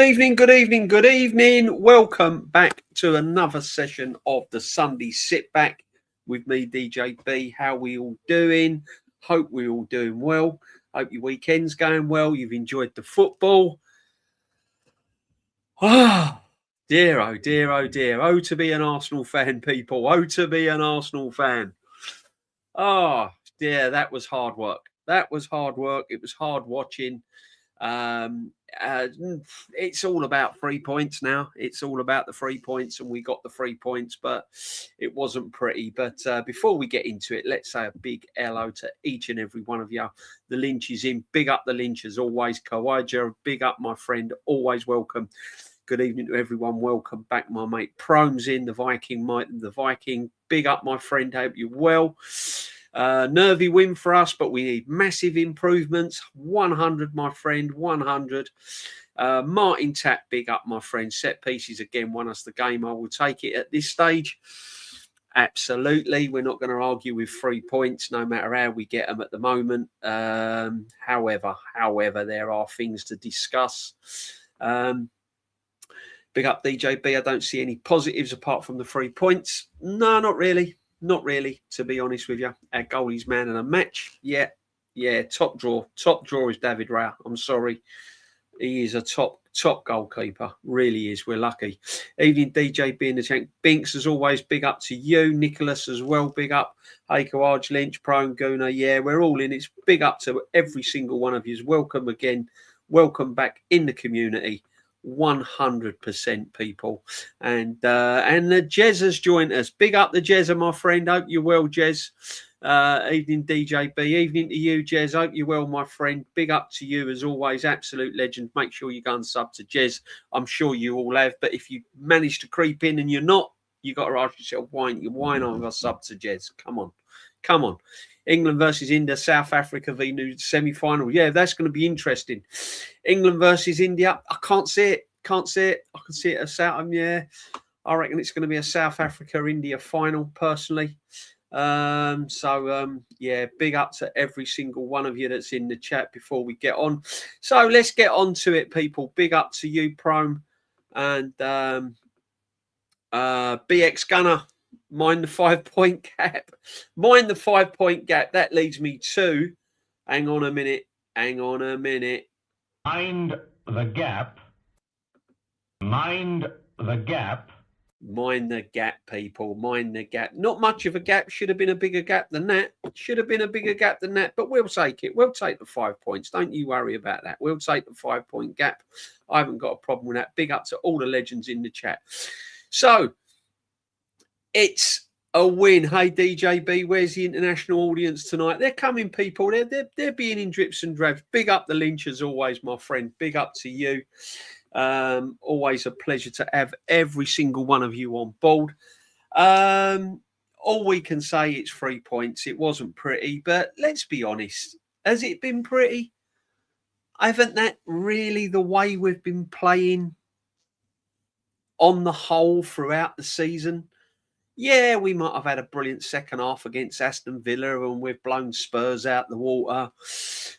evening, good evening, good evening. Welcome back to another session of the Sunday Sit Back with me, DJ B. How we all doing? Hope we're all doing well. Hope your weekend's going well. You've enjoyed the football. Oh, dear, oh, dear, oh, dear. Oh, to be an Arsenal fan, people. Oh, to be an Arsenal fan. Oh, dear, that was hard work. That was hard work. It was hard watching. It's all about 3 points now. It's all about the 3 points, and we got the 3 points, but it wasn't pretty. But before we get into it, let's say a big hello to each and every one of you. The Lynch is in. Big up the Lynch as always. Kawaja, big up my friend. Always welcome. Good evening to everyone. Welcome back, my mate. Prome's in. The Viking. Big up, my friend. Hope you're well. Nervy win for us, but we need massive improvements. 100, my friend, 100. Martin Tapp, big up, my friend. Set pieces again won us the game. I will take it at this stage. Absolutely. We're not going to argue with 3 points, no matter how we get them at the moment. However, there are things to discuss. Big up DJB. I don't see any positives apart from the 3 points. No, not really. Not really, to be honest with you. Our goalie's man of the match. Yeah, top draw. Top draw is David Raya. I'm sorry. He is a top goalkeeper. Really is. We're lucky. Evening, DJ being the tank. Binks, as always, big up to you. Nicholas as well, big up. Heiko Arch, Lynch, Prone, Guna. Yeah, we're all in. It's big up to every single one of you. Welcome again. Welcome back in the community. 100% people, and the Jez has joined us. Big up the Jez, my friend. Hope you're well, Jez. Evening, DJB. Evening to you, Jez. Hope you're well, my friend. Big up to you as always. Absolute legend. Make sure you go and sub to Jez. I'm sure you all have, but if you manage to creep in and you're not, you got to ask yourself why not I sub to Jez. Come on. England versus India, South Africa v New semi-final. Yeah, that's going to be interesting. England versus India. I can't see it. I can see it as South. Yeah, I reckon it's going to be a South Africa-India final, personally. Yeah, big up to every single one of you that's in the chat before we get on. So let's get on to it, people. Big up to you, Prome, and BX Gunner. Mind the 5 point gap. Mind the 5 point gap. That leads me to. Hang on a minute. Mind the gap. Mind the gap. Mind the gap, people. Mind the gap. Not much of a gap. Should have been a bigger gap than that. But we'll take it. We'll take the 5 points. Don't you worry about that. We'll take the 5 point gap. I haven't got a problem with that. Big up to all the legends in the chat. So, it's a win. Hey, DJB, where's the international audience tonight? They're coming, people. They're being in drips and drabs. Big up the Lynch as always, my friend. Big up to you. Always a pleasure to have every single one of you on board. All we can say, it's 3 points. It wasn't pretty, but let's be honest. Has it been pretty? Haven't that really the way we've been playing on the whole throughout the season? Yeah, we might have had a brilliant second half against Aston Villa, and we've blown Spurs out the water,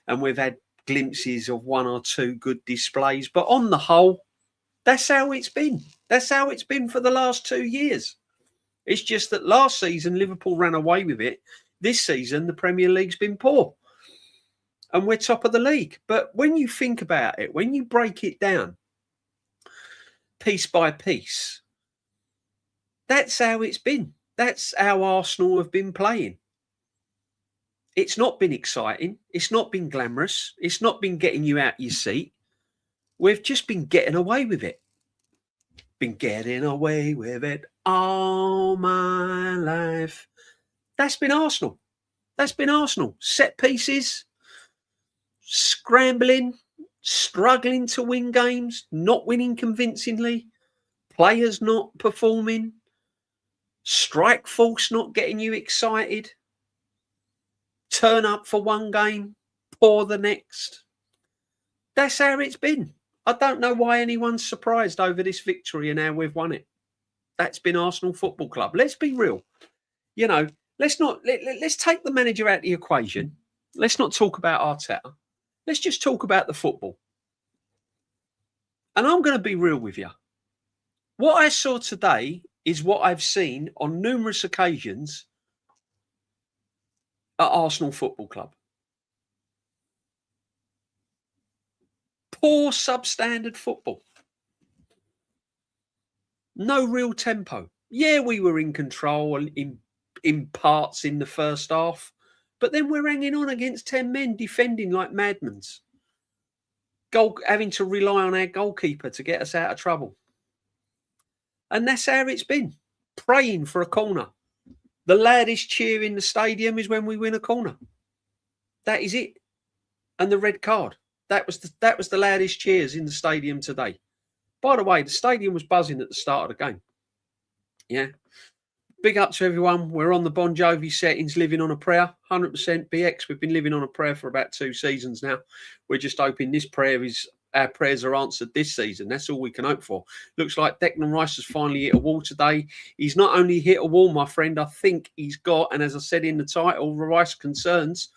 and we've had glimpses of 1 or 2 good displays. But on the whole, that's how it's been. That's how it's been for the last 2 years. It's just that last season, Liverpool ran away with it. This season, the Premier League's been poor, and we're top of the league. But when you think about it, when you break it down piece by piece, that's how it's been. That's how Arsenal have been playing. It's not been exciting. It's not been glamorous. It's not been getting you out your seat. We've just been getting away with it. Been getting away with it all my life. That's been Arsenal. Set pieces, scrambling, struggling to win games, not winning convincingly, players not performing, strike force not getting you excited, turn up for one game, poor the next. That's how it's been. I don't know why anyone's surprised over this victory and how we've won it. That's been Arsenal Football Club. Let's be real. You know, let's take the manager out of the equation. Let's not talk about Arteta. Let's just talk about the football. And I'm going to be real with you. What I saw today is what I've seen on numerous occasions at Arsenal Football Club. Poor substandard football. No real tempo. Yeah, we were in control in parts in the first half, but then we're hanging on against 10 men defending like madmen. Having to rely on our goalkeeper to get us out of trouble. And that's how it's been. Praying for a corner. The loudest cheer in the stadium is when we win a corner. That is it. And the red card. That was the loudest cheers in the stadium today. By the way, the stadium was buzzing at the start of the game. Yeah. Big up to everyone. We're on the Bon Jovi settings, living on a prayer. 100% BX. We've been living on a prayer for about 2 seasons now. We're just hoping our prayers are answered this season. That's all we can hope for. Looks like Declan Rice has finally hit a wall today. He's not only hit a wall, my friend, I think he's got, and as I said in the title, Rice concerns,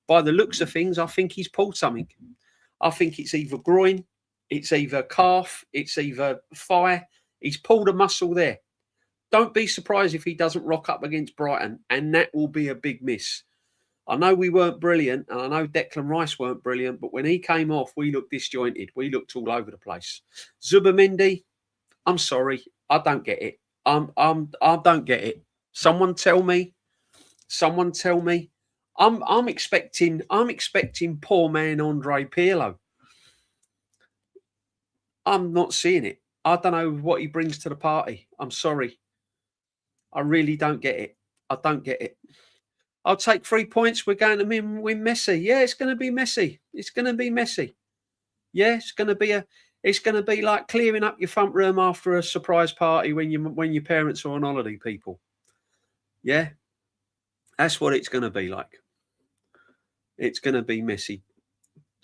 by the looks of things, I think he's pulled something. I think it's either groin, it's either calf, it's either thigh. He's pulled a muscle there. Don't be surprised if he doesn't rock up against Brighton, and that will be a big miss. I know we weren't brilliant, and I know Declan Rice weren't brilliant, but when he came off, we looked disjointed. We looked all over the place. Zubimendi, I'm sorry, I don't get it. I don't get it. Someone tell me. I'm expecting poor man Andre Pirlo. I'm not seeing it. I don't know what he brings to the party. I'm sorry. I really don't get it. I don't get it. I'll take 3 points. We're going to win Messi. Yeah, it's going to be messy. It's going to be messy. Yeah, it's going to be like clearing up your front room after a surprise party when your parents are on holiday, people. Yeah, that's what it's going to be like. It's going to be messy.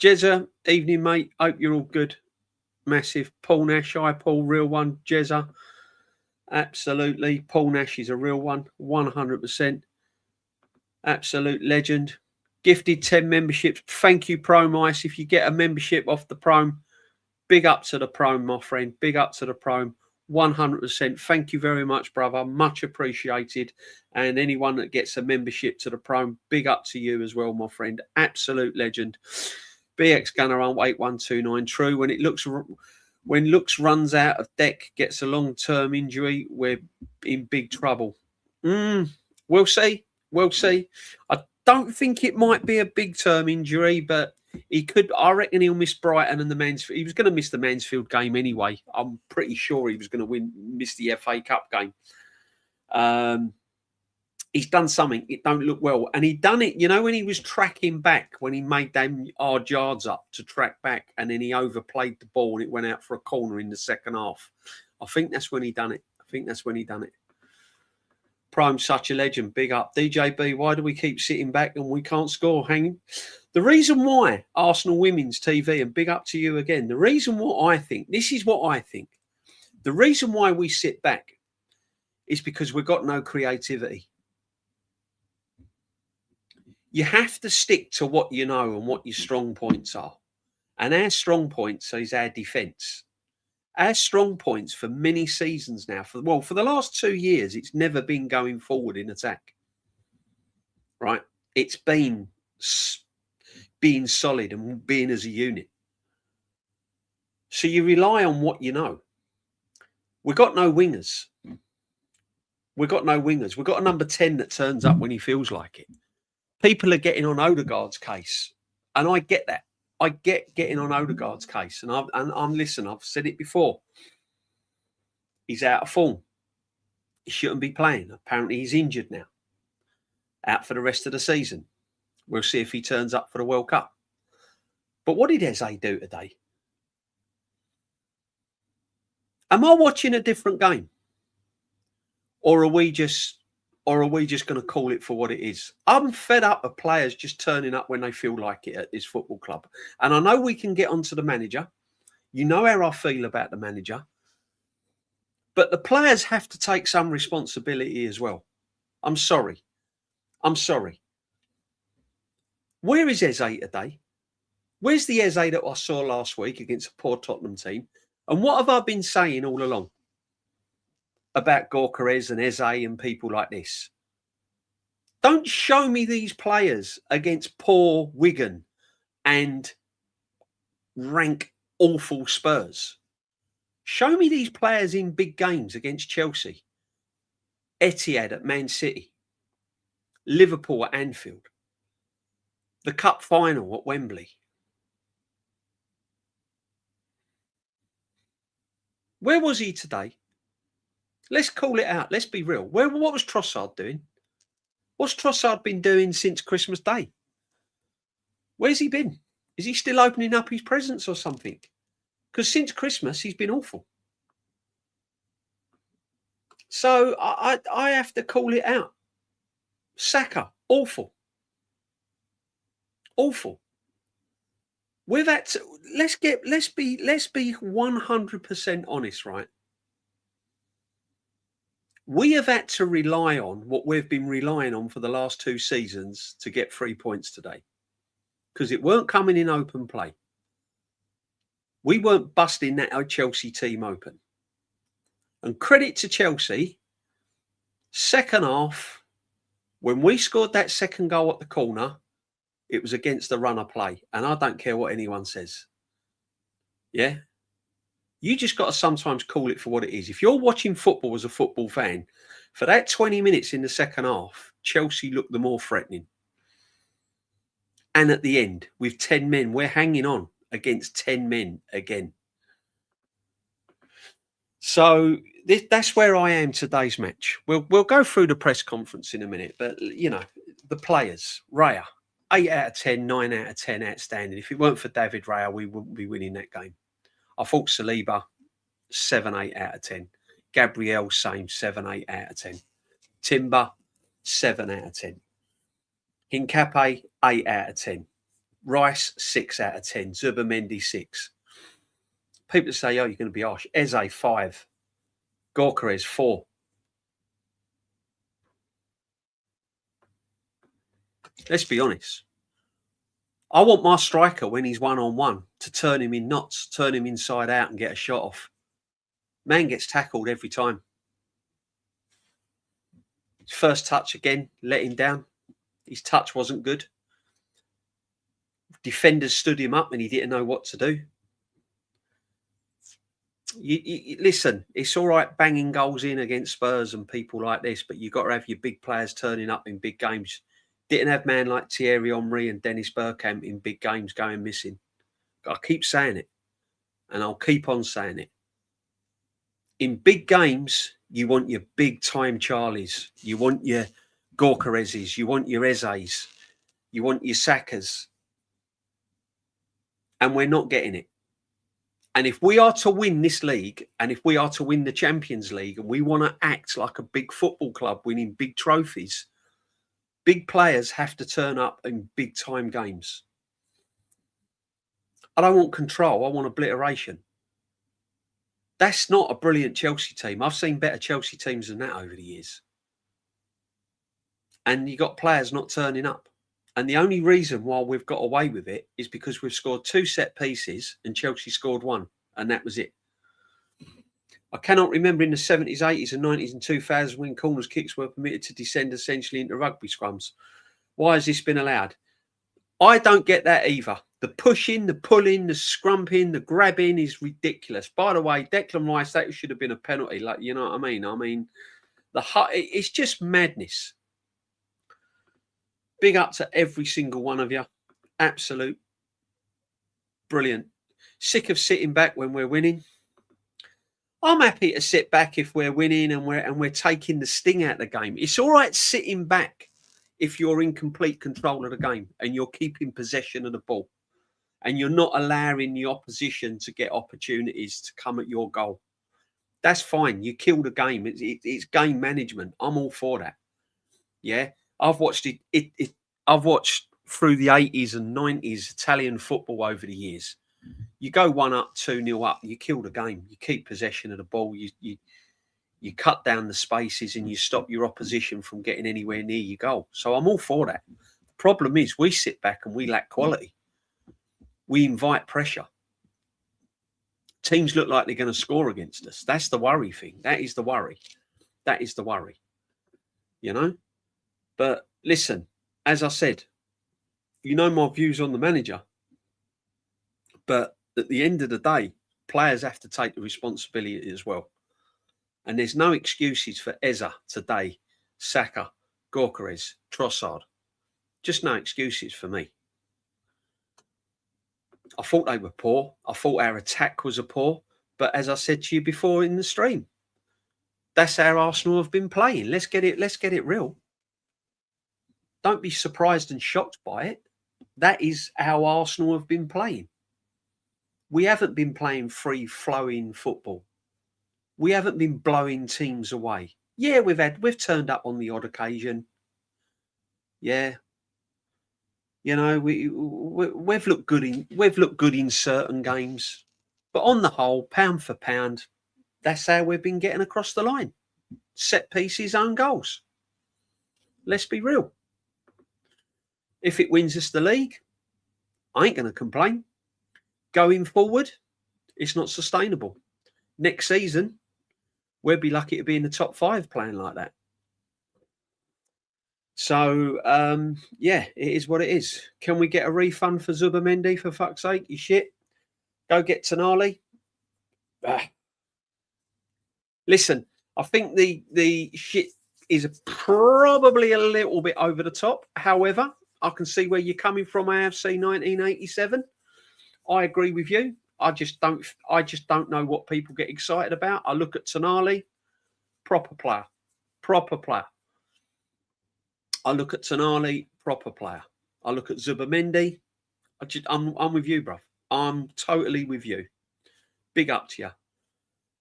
Jezza, evening, mate. Hope you're all good. Massive. Paul Nash, hi Paul, real one. Jezza, absolutely. Paul Nash is a real one, 100%. Absolute legend. Gifted 10 memberships. Thank you, Promice. If you get a membership off the Prom, big up to the Prom, my friend. Big up to the Prom. 100%. Thank you very much, brother. Much appreciated. And anyone that gets a membership to the Prom, big up to you as well, my friend. Absolute legend. BX Gunner on 8129. True. When Looks runs out of deck, gets a long-term injury, we're in big trouble. We'll see. We'll see. I don't think it might be a big-term injury, but he could. I reckon he'll miss Brighton and the Mansfield. He was going to miss the Mansfield game anyway. I'm pretty sure he was going to miss the FA Cup game. He's done something. It don't look well. And he done it, when he was tracking back, when he made them hard yards up to track back, and then he overplayed the ball and it went out for a corner in the second half. I think that's when he done it. Prime's such a legend. Big up. DJB, why do we keep sitting back and we can't score? Hanging. The reason why Arsenal Women's TV, and big up to you again, the reason why this is what I think. The reason why we sit back is because we've got no creativity. You have to stick to what you know and what your strong points are. And our strong points is our defence. Our strong points for many seasons now, for the last 2 years, it's never been going forward in attack. Right? It's been being solid and being as a unit. So you rely on what you know. We've got no wingers. We've got a number 10 that turns up when he feels like it. People are getting on Odegaard's case. And I get that. I get getting on Odegaard's case. And I've said it before. He's out of form. He shouldn't be playing. Apparently he's injured now. Out for the rest of the season. We'll see if he turns up for the World Cup. But what did Eze do today? Am I watching a different game? Or are we just going to call it for what it is? I'm fed up of players just turning up when they feel like it at this football club. And I know we can get onto the manager. You know how I feel about the manager. But the players have to take some responsibility as well. I'm sorry. Where is Eze today? Where's the Eze that I saw last week against a poor Tottenham team? And what have I been saying all along about Gyökeres and Eze and people like this? Don't show me these players against poor Wigan and rank awful Spurs. Show me these players in big games against Chelsea, Etihad at Man City, Liverpool at Anfield, the Cup final at Wembley. Where was he today? Let's call it out. Let's be real. What was Trossard doing? What's Trossard been doing since Christmas Day? Where's he been? Is he still opening up his presents or something? Because since Christmas, he's been awful. So I have to call it out. Saka, awful. Awful. We've had to, let's be 100% honest, right? We have had to rely on what we've been relying on for the last 2 seasons to get 3 points today. Because it weren't coming in open play. We weren't busting that Chelsea team open. And credit to Chelsea, second half, when we scored that second goal at the corner, it was against the runner play. And I don't care what anyone says. Yeah? You just got to sometimes call it for what it is. If you're watching football as a football fan, for that 20 minutes in the second half, Chelsea looked the more threatening. And at the end, with 10 men, we're hanging on against 10 men again. So that's where I am today's match. We'll go through the press conference in a minute, but you know, the players, Raya, 8 out of 10, 9 out of 10, outstanding. If it weren't for David Raya, we wouldn't be winning that game. I thought Saliba, 7, 8 out of 10. Gabriel, same, 7, 8 out of 10. Timber, 7 out of 10. Hincapié, 8 out of 10. Rice, 6 out of 10. Zubimendi, 6. People say, oh, you're going to be harsh. Eze, 5. Gyökeres, 4. Let's be honest. I want my striker when he's one-on-one to turn him in knots, turn him inside out and get a shot off. Man gets tackled every time. First touch again, let him down. His touch wasn't good. Defenders stood him up and he didn't know what to do. Listen, it's all right banging goals in against Spurs and people like this, but you've got to have your big players turning up in big games. Didn't have man like Thierry Henry and Dennis Bergkamp in big games going missing. I keep saying it, and I'll keep on saying it. In big games, you want your big-time Charlies. You want your Gyökereses. You want your Ezes. You want your Sakas. And we're not getting it. And if we are to win this league, and if we are to win the Champions League, and we want to act like a big football club winning big trophies, big players have to turn up in big-time games. I don't want control. I want obliteration. That's not a brilliant Chelsea team. I've seen better Chelsea teams than that over the years. And you got players not turning up. And the only reason why we've got away with it is because we've scored 2 set pieces and Chelsea scored 1. And that was it. I cannot remember in the 70s, 80s and 90s and 2000s when corners kicks were permitted to descend essentially into rugby scrums. Why has this been allowed? I don't get that either. The pushing, the pulling, the scrumping, the grabbing is ridiculous. By the way, Declan Rice, that should have been a penalty. Like, you know what I mean? I mean, it's just madness. Big up to every single one of you. Absolute brilliant. Sick of sitting back when we're winning. I'm happy to sit back if we're winning and we're taking the sting out of the game. It's all right sitting back if you're in complete control of the game and you're keeping possession of the ball and you're not allowing the opposition to get opportunities to come at your goal. That's fine. You kill the game. It's game management. I'm all for that. Yeah. I've watched I've watched through the 80s and 90s Italian football over the years. You go 1-up, 2-0 up, you kill the game. You keep possession of the ball. You cut down the spaces and you stop your opposition from getting anywhere near your goal. So I'm all for that. The problem is we sit back and we lack quality. We invite pressure. Teams look like they're going to score against us. That's the worry thing. That is the worry. That is the worry. You know? But listen, as I said, you know my views on the manager. But at the end of the day, players have to take the responsibility as well. And there's no excuses for Eza today, Saka, Gyökeres, Trossard. Just no excuses for me. I thought they were poor. I thought our attack was poor. But as I said to you before in the stream, that's how Arsenal have been playing. Let's get it real. Don't be surprised and shocked by it. That is how Arsenal have been playing. We haven't been playing free-flowing football. We haven't been blowing teams away. Yeah, we've turned up on the odd occasion. Yeah. You know, we've looked good in certain games. But on the whole, pound for pound, that's how we've been getting across the line. Set pieces, own goals. Let's be real. If it wins us the league, I ain't going to complain. Going forward, it's not sustainable. Next season, we'll be lucky to be in the top 5 playing like that. So, yeah, it is what it is. Can we get a refund for Zubimendi, for fuck's sake? You shit. Go get Tonali. Listen, I think the shit is probably a little bit over the top. However, I can see where you're coming from, AFC 1987. I agree with you. I just don't know what people get excited about. I look at Tonali, proper player. I look at Tonali, proper player. I look at Zubimendi. I'm with you, bruv. I'm totally with you. Big up to you.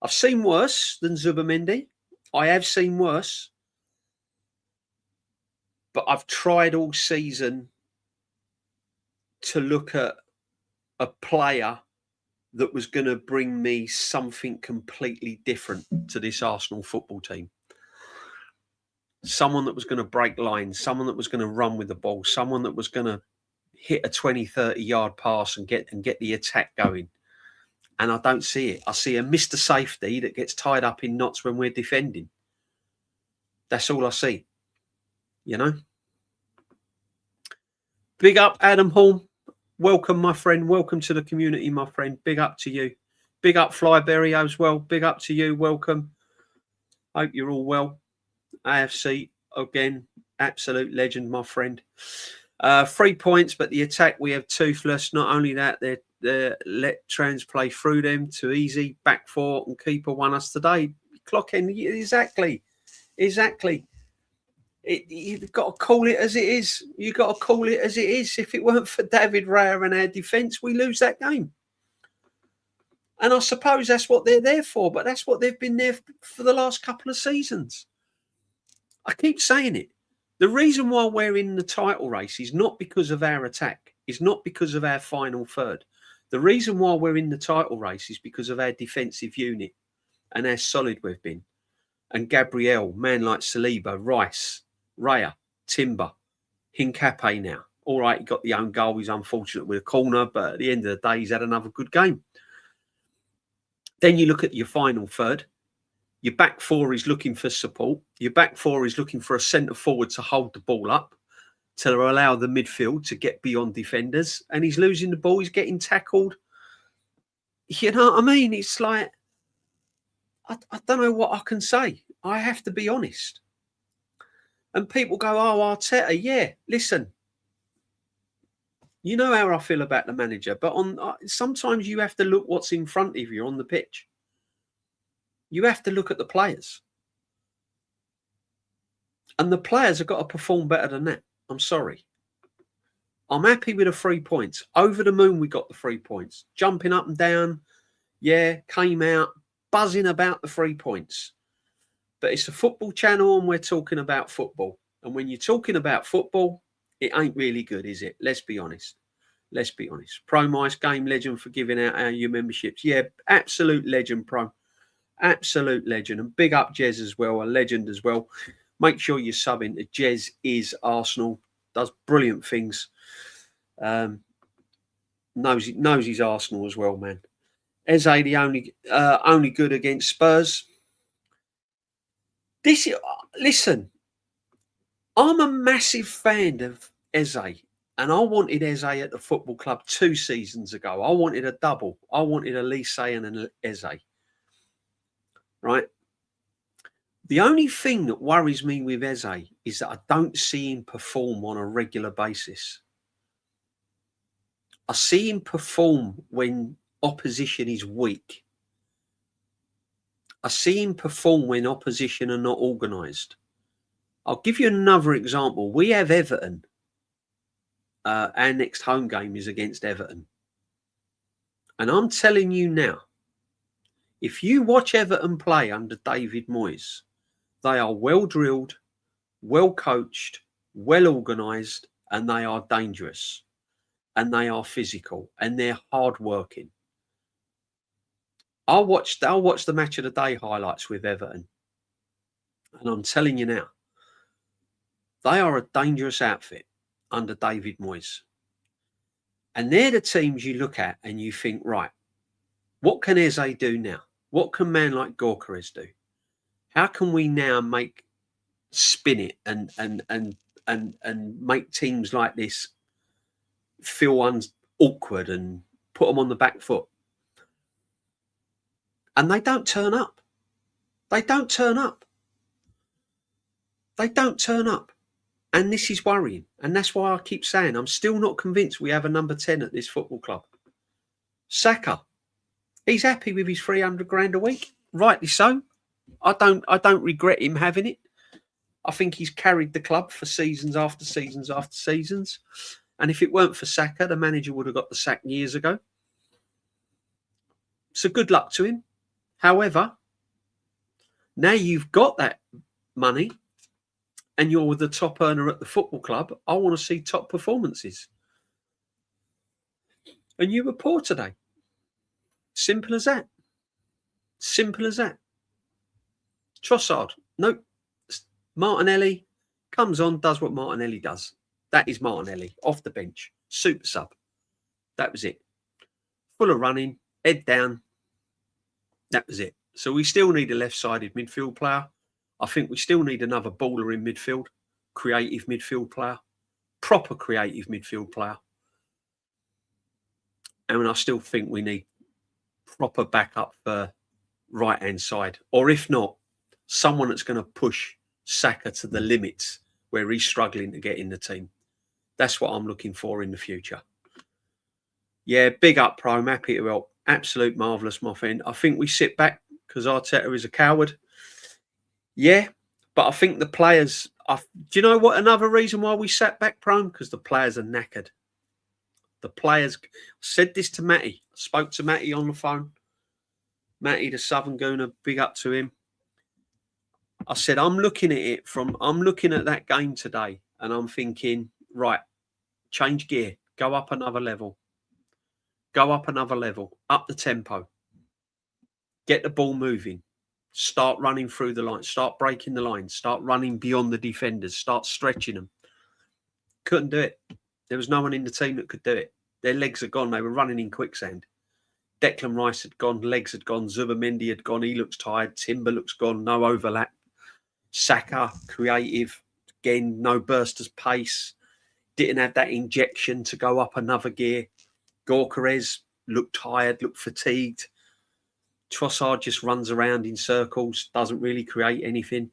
I've seen worse than Zubimendi. I have seen worse. But I've tried all season to look at a player that was going to bring me something completely different to this Arsenal football team. Someone that was going to break lines, someone that was going to run with the ball, someone that was going to hit a 20, 30-yard pass and get the attack going. And I don't see it. I see a Mr. Safety that gets tied up in knots when we're defending. That's all I see. You know? Big up, Adam Hall. Welcome, my friend. Welcome to the community, my friend. Big up to you. Big up, Flyberry as well. Big up to you. Welcome. Hope you're all well. AFC, again, absolute legend, my friend. 3 points, but the attack, we have toothless. Not only that, they let Trans play through them too easy. Back 4 and keeper won us today. Clocking, exactly. You've got to call it as it is. You've got to call it as it is. If it weren't for David Raya and our defence, we lose that game. And I suppose that's what they're there for, but that's what they've been there for the last couple of seasons. I keep saying it. The reason why we're in the title race is not because of our attack. It's not because of our final third. The reason why we're in the title race is because of our defensive unit and how solid we've been. And Gabriel, man like Saliba, Rice, Raya, Timber, Hincapié now. All right, he got the own goal. He's unfortunate with a corner, but at the end of the day, he's had another good game. Then you look at your final third. Your back 4 is looking for support. Your back 4 is looking for a centre forward to hold the ball up, to allow the midfield to get beyond defenders. And he's losing the ball. He's getting tackled. You know what I mean? It's like, I don't know what I can say. I have to be honest. And people go, oh, Arteta. Yeah, listen. You know how I feel about the manager, but sometimes you have to look what's in front of you on the pitch. You have to look at the players. And the players have got to perform better than that. I'm sorry. I'm happy with the 3 points. Over the moon, we got the 3 points. Jumping up and down. Yeah, came out, buzzing about the 3 points. But it's a football channel and we're talking about football. And when you're talking about football, it ain't really good, is it? Let's be honest. Let's be honest. Pro Mice Game Legend for giving out your memberships. Yeah, absolute legend, Pro. Absolute legend. And big up Jez as well, a legend as well. Make sure you're subbing to Jez is Arsenal. Does brilliant things. Knows he's Arsenal as well, man. Eze the only good against Spurs. Listen, I'm a massive fan of Eze, and I wanted Eze at the football club 2 seasons ago. I wanted a double. I wanted a Elise and an Eze. Right? The only thing that worries me with Eze is that I don't see him perform on a regular basis. I see him perform when opposition is weak. I see him perform when opposition are not organised. I'll give you another example. We have Everton. Our next home game is against Everton. And I'm telling you now, if you watch Everton play under David Moyes, they are well drilled, well coached, well organised, and they are dangerous. And they are physical, and they're hard working. I'll watch the match of the day highlights with Everton. And I'm telling you now, they are a dangerous outfit under David Moyes. And they're the teams you look at and you think, right, what can Eze do now? What can man like Gyökeres do? How can we now spin it and make teams like this feel awkward and put them on the back foot? And they don't turn up. They don't turn up. They don't turn up. And this is worrying. And that's why I keep saying I'm still not convinced we have a number 10 at this football club. Saka, he's happy with his 300 grand a week. Rightly so. I don't regret him having it. I think he's carried the club for seasons after seasons after seasons. And if it weren't for Saka, the manager would have got the sack years ago. So good luck to him. However, now you've got that money and you're the top earner at the football club, I want to see top performances. And you were poor today. Simple as that. Simple as that. Trossard, nope. Martinelli comes on, does what Martinelli does. That is Martinelli, off the bench, super sub. That was it. Full of running, head down. That was it. So we still need a left-sided midfield player. I think we still need another baller in midfield, creative midfield player, proper creative midfield player. And I still think we need proper backup for right-hand side. Or if not, someone that's going to push Saka to the limits where he's struggling to get in the team. That's what I'm looking for in the future. Yeah, big up, Pro. I'm happy to help. Absolute marvellous, my friend. I think we sit back because Arteta is a coward. Yeah, but I think the players... do you know what another reason why we sat back, Pro? Because the players are knackered. The players... said this to Matty. I spoke to Matty on the phone. Matty, the Southern Gooner, big up to him. I said, I'm looking at that game today and I'm thinking, right, change gear, go up another level. Go up another level, up the tempo. Get the ball moving. Start running through the line. Start breaking the line. Start running beyond the defenders. Start stretching them. Couldn't do it. There was no one in the team that could do it. Their legs are gone. They were running in quicksand. Declan Rice had gone. Legs had gone. Zubimendi had gone. He looks tired. Timber looks gone. No overlap. Saka, creative. Again, no burst of pace. Didn't have that injection to go up another gear. Gyökeres looked tired, looked fatigued. Trossard just runs around in circles, doesn't really create anything.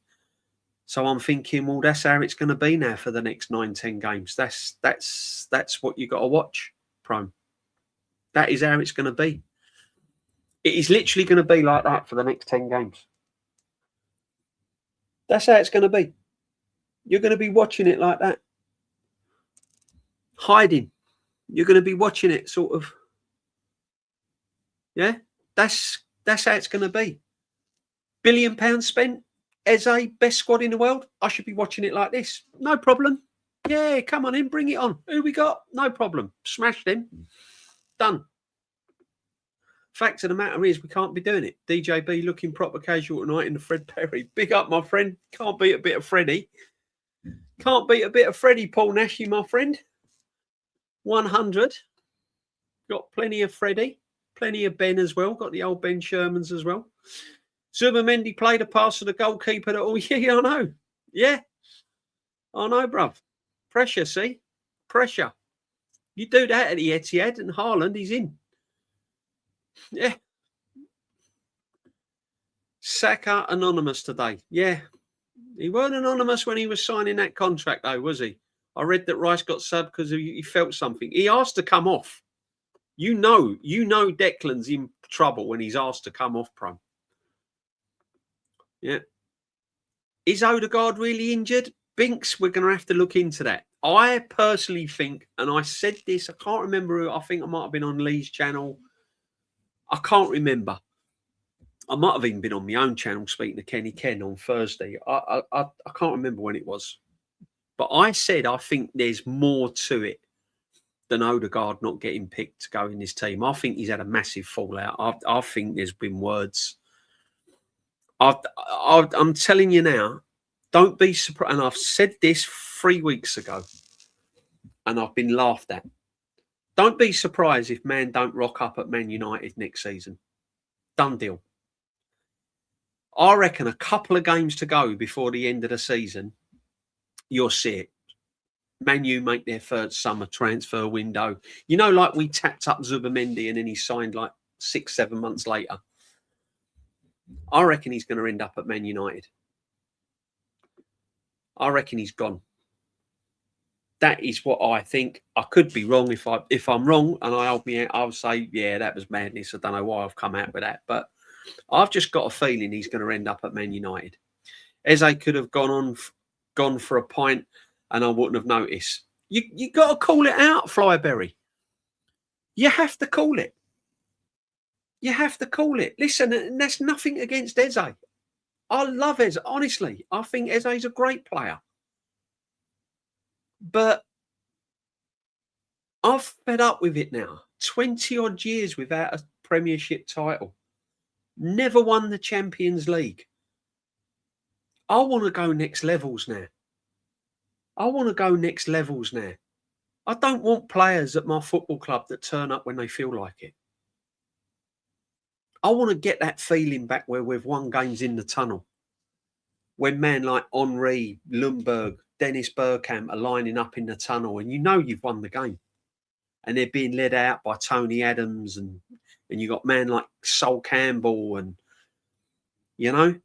So I'm thinking, well, that's how it's going to be now for the next 9-10 games. That's what you got to watch, Pro. That is how it's going to be. It is literally going to be like that for the next 10 games. That's how it's going to be. You're going to be watching it like that. Hiding. You're going to be watching it sort of. Yeah, that's how it's going to be. £1 billion spent. Eze, best squad in the world. I should be watching it like this. No problem. Yeah, come on in, bring it on. Who we got? No problem. Smash them. Done. Fact of the matter is we can't be doing it. DJB looking proper casual tonight in the Fred Perry. Big up, my friend. Can't beat a bit of Freddie. Can't beat a bit of Freddie, Paul Nashy, my friend. 100. Got plenty of Freddie. Plenty of Ben as well. Got the old Ben Shermans as well. Zubimendi played a pass to the goalkeeper. Yeah, I know. Yeah. I know, bruv. Pressure, see? Pressure. You do that at the Etihad and Haaland, he's in. Yeah. Saka anonymous today. Yeah. He weren't anonymous when he was signing that contract, though, was he? I read that Rice got subbed because he felt something. He asked to come off. You know Declan's in trouble when he's asked to come off, Pro. Yeah. Is Odegaard really injured? Binks, we're going to have to look into that. I personally think, and I said this, I can't remember who, I think I might have been on Lee's channel. I can't remember. I might have even been on my own channel speaking to Kenny Ken on Thursday. I can't remember when it was. But I said I think there's more to it than Odegaard not getting picked to go in this team. I think he's had a massive fallout. I think there's been words. I'm telling you now, don't be surprised. And I've said this 3 weeks ago, and I've been laughed at. Don't be surprised if Man don't rock up at Man United next season. Done deal. I reckon a couple of games to go before the end of the season, you'll see it. Man U make their third summer transfer window. You know, like we tapped up Zubimendi and then he signed like 6-7 months later. I reckon he's going to end up at Man United. I reckon he's gone. That is what I think. I could be wrong. If I'm wrong and I hold me out, I'll say, yeah, that was madness. I don't know why I've come out with that. But I've just got a feeling he's going to end up at Man United. Eze could have gone for a pint and I wouldn't have noticed. You got to call it out, Flyberry. You have to call it. You have to call it. Listen, and that's nothing against Eze. I love Eze. Honestly, I think Eze's a great player. But I've fed up with it now. 20-odd years without a Premiership title. Never won the Champions League. I want to go next levels now. I want to go next levels now. I don't want players at my football club that turn up when they feel like it. I want to get that feeling back where we've won games in the tunnel. When men like Henry, Lundberg, Dennis Bergkamp are lining up in the tunnel and you know you've won the game. And they're being led out by Tony Adams and you got men like Sol Campbell and, you know.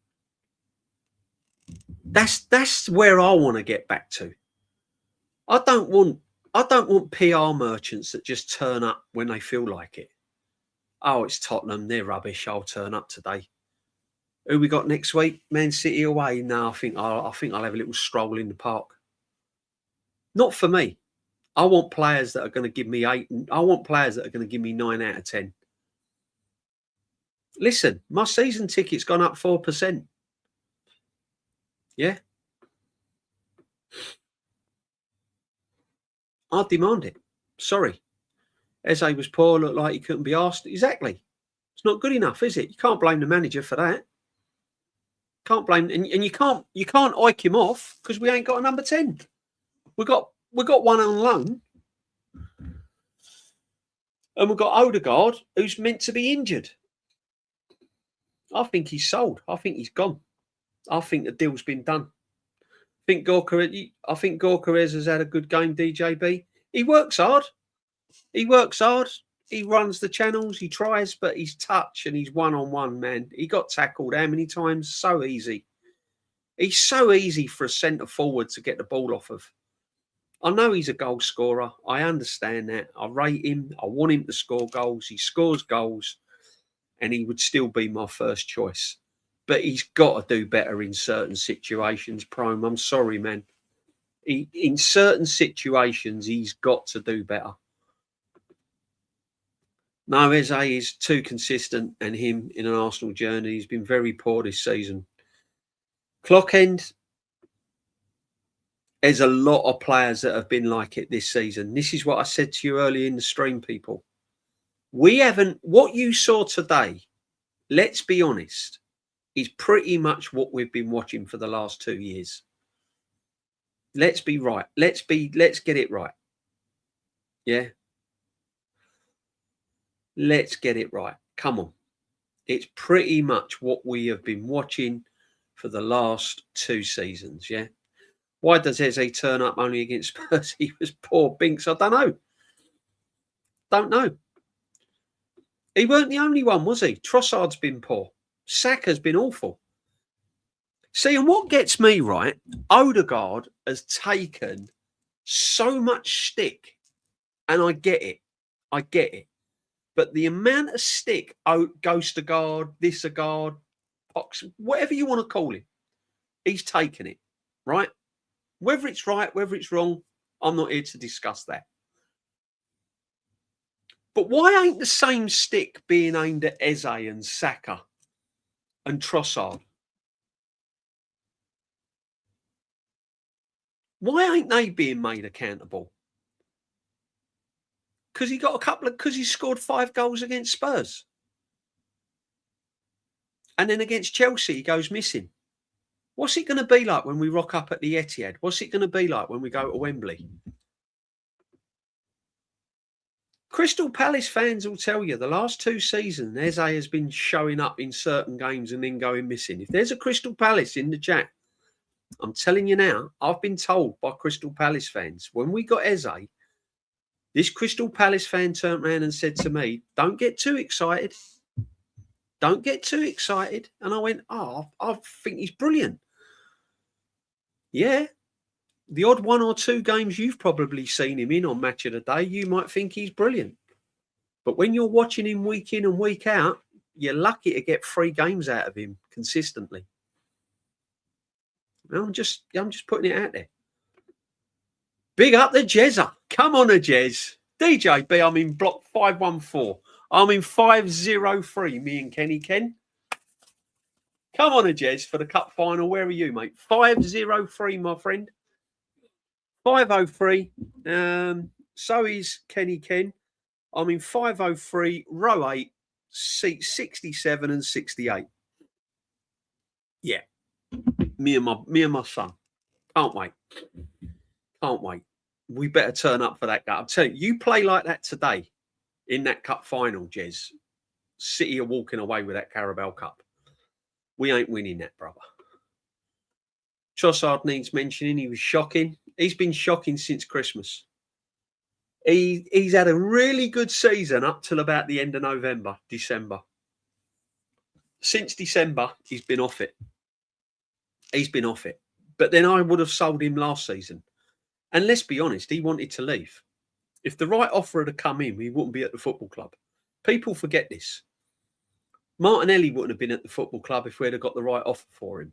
That's where I want to get back to. I don't want PR merchants that just turn up when they feel like it. Oh, it's Tottenham, they're rubbish. I'll turn up today. Who we got next week? Man City away. No, I think I'll have a little stroll in the park. Not for me. I want players that are going to give me 8. I want players that are going to give me 9 out of 10. Listen, my season ticket's gone up 4%. Yeah. I demand it. Sorry. Eze was poor, looked like he couldn't be asked. Exactly. It's not good enough, is it? You can't blame the manager for that. Can't blame, and you can't ike him off because we ain't got a number 10. We got one on loan, and we've got Odegaard, who's meant to be injured. I think he's sold. I think he's gone. I think the deal's been done. I think Gorka has had a good game, DJB. He works hard. He runs the channels. He tries, but he's touch and he's one-on-one, man. He got tackled how many times? So easy. He's so easy for a centre forward to get the ball off of. I know he's a goal scorer. I understand that. I rate him. I want him to score goals. He scores goals and he would still be my first choice. But he's got to do better in certain situations, Prome. I'm sorry, man. In certain situations, he's got to do better. No, Eze is too consistent, and him in an Arsenal journey, he's been very poor this season. Clock end, there's a lot of players that have been like it this season. This is what I said to you earlier in the stream, people. What you saw today, let's be honest, is pretty much what we've been watching for the last 2 years. Let's be right. Let's get it right. Yeah. Let's get it right. Come on. It's pretty much what we have been watching for the last 2 seasons, yeah? Why does Eze turn up only against Spurs? He was poor Binks. I don't know. Don't know. He weren't the only one, was he? Trossard's been poor. Saka's been awful. See, and what gets me right, Odegaard has taken so much stick, and I get it. I get it. But the amount of stick, Ghost Guard, this a guard, Pox, whatever you want to call him, he's taken it, right? Whether it's right, whether it's wrong, I'm not here to discuss that. But why ain't the same stick being aimed at Eze and Saka and Trossard? Why ain't they being made accountable? Because he scored 5 goals against Spurs. And then against Chelsea, he goes missing. What's it going to be like when we rock up at the Etihad? What's it going to be like when we go to Wembley? Crystal Palace fans will tell you the last 2 seasons, Eze has been showing up in certain games and then going missing. If there's a Crystal Palace in the chat, I'm telling you now, I've been told by Crystal Palace fans, when we got Eze, this Crystal Palace fan turned around and said to me, don't get too excited. Don't get too excited. And I went, I think he's brilliant. Yeah. The odd 1 or 2 games you've probably seen him in on Match of the Day, you might think he's brilliant. But when you're watching him week in and week out, you're lucky to get 3 games out of him consistently. I'm just putting it out there. Big up the Jezza. Come on, a Jez. DJB, I'm in block 514. I'm in 503, me and Kenny Ken. Come on, a Jez, for the cup final. Where are you, mate? 503, my friend. 503. So is Kenny Ken. I'm in 503, row 8, seats 67 and 68. Yeah. Me and my son. Can't wait. Can't wait. We better turn up for that guy. I'm telling you, you play like that today in that cup final, Jez. City are walking away with that Carabao Cup. We ain't winning that, brother. Trossard needs mentioning. He was shocking. He's been shocking since Christmas. He's had a really good season up till about the end of December. Since December, he's been off it. He's been off it. But then I would have sold him last season. And let's be honest, he wanted to leave. If the right offer had come in, he wouldn't be at the football club. People forget this. Martinelli wouldn't have been at the football club if we'd have got the right offer for him.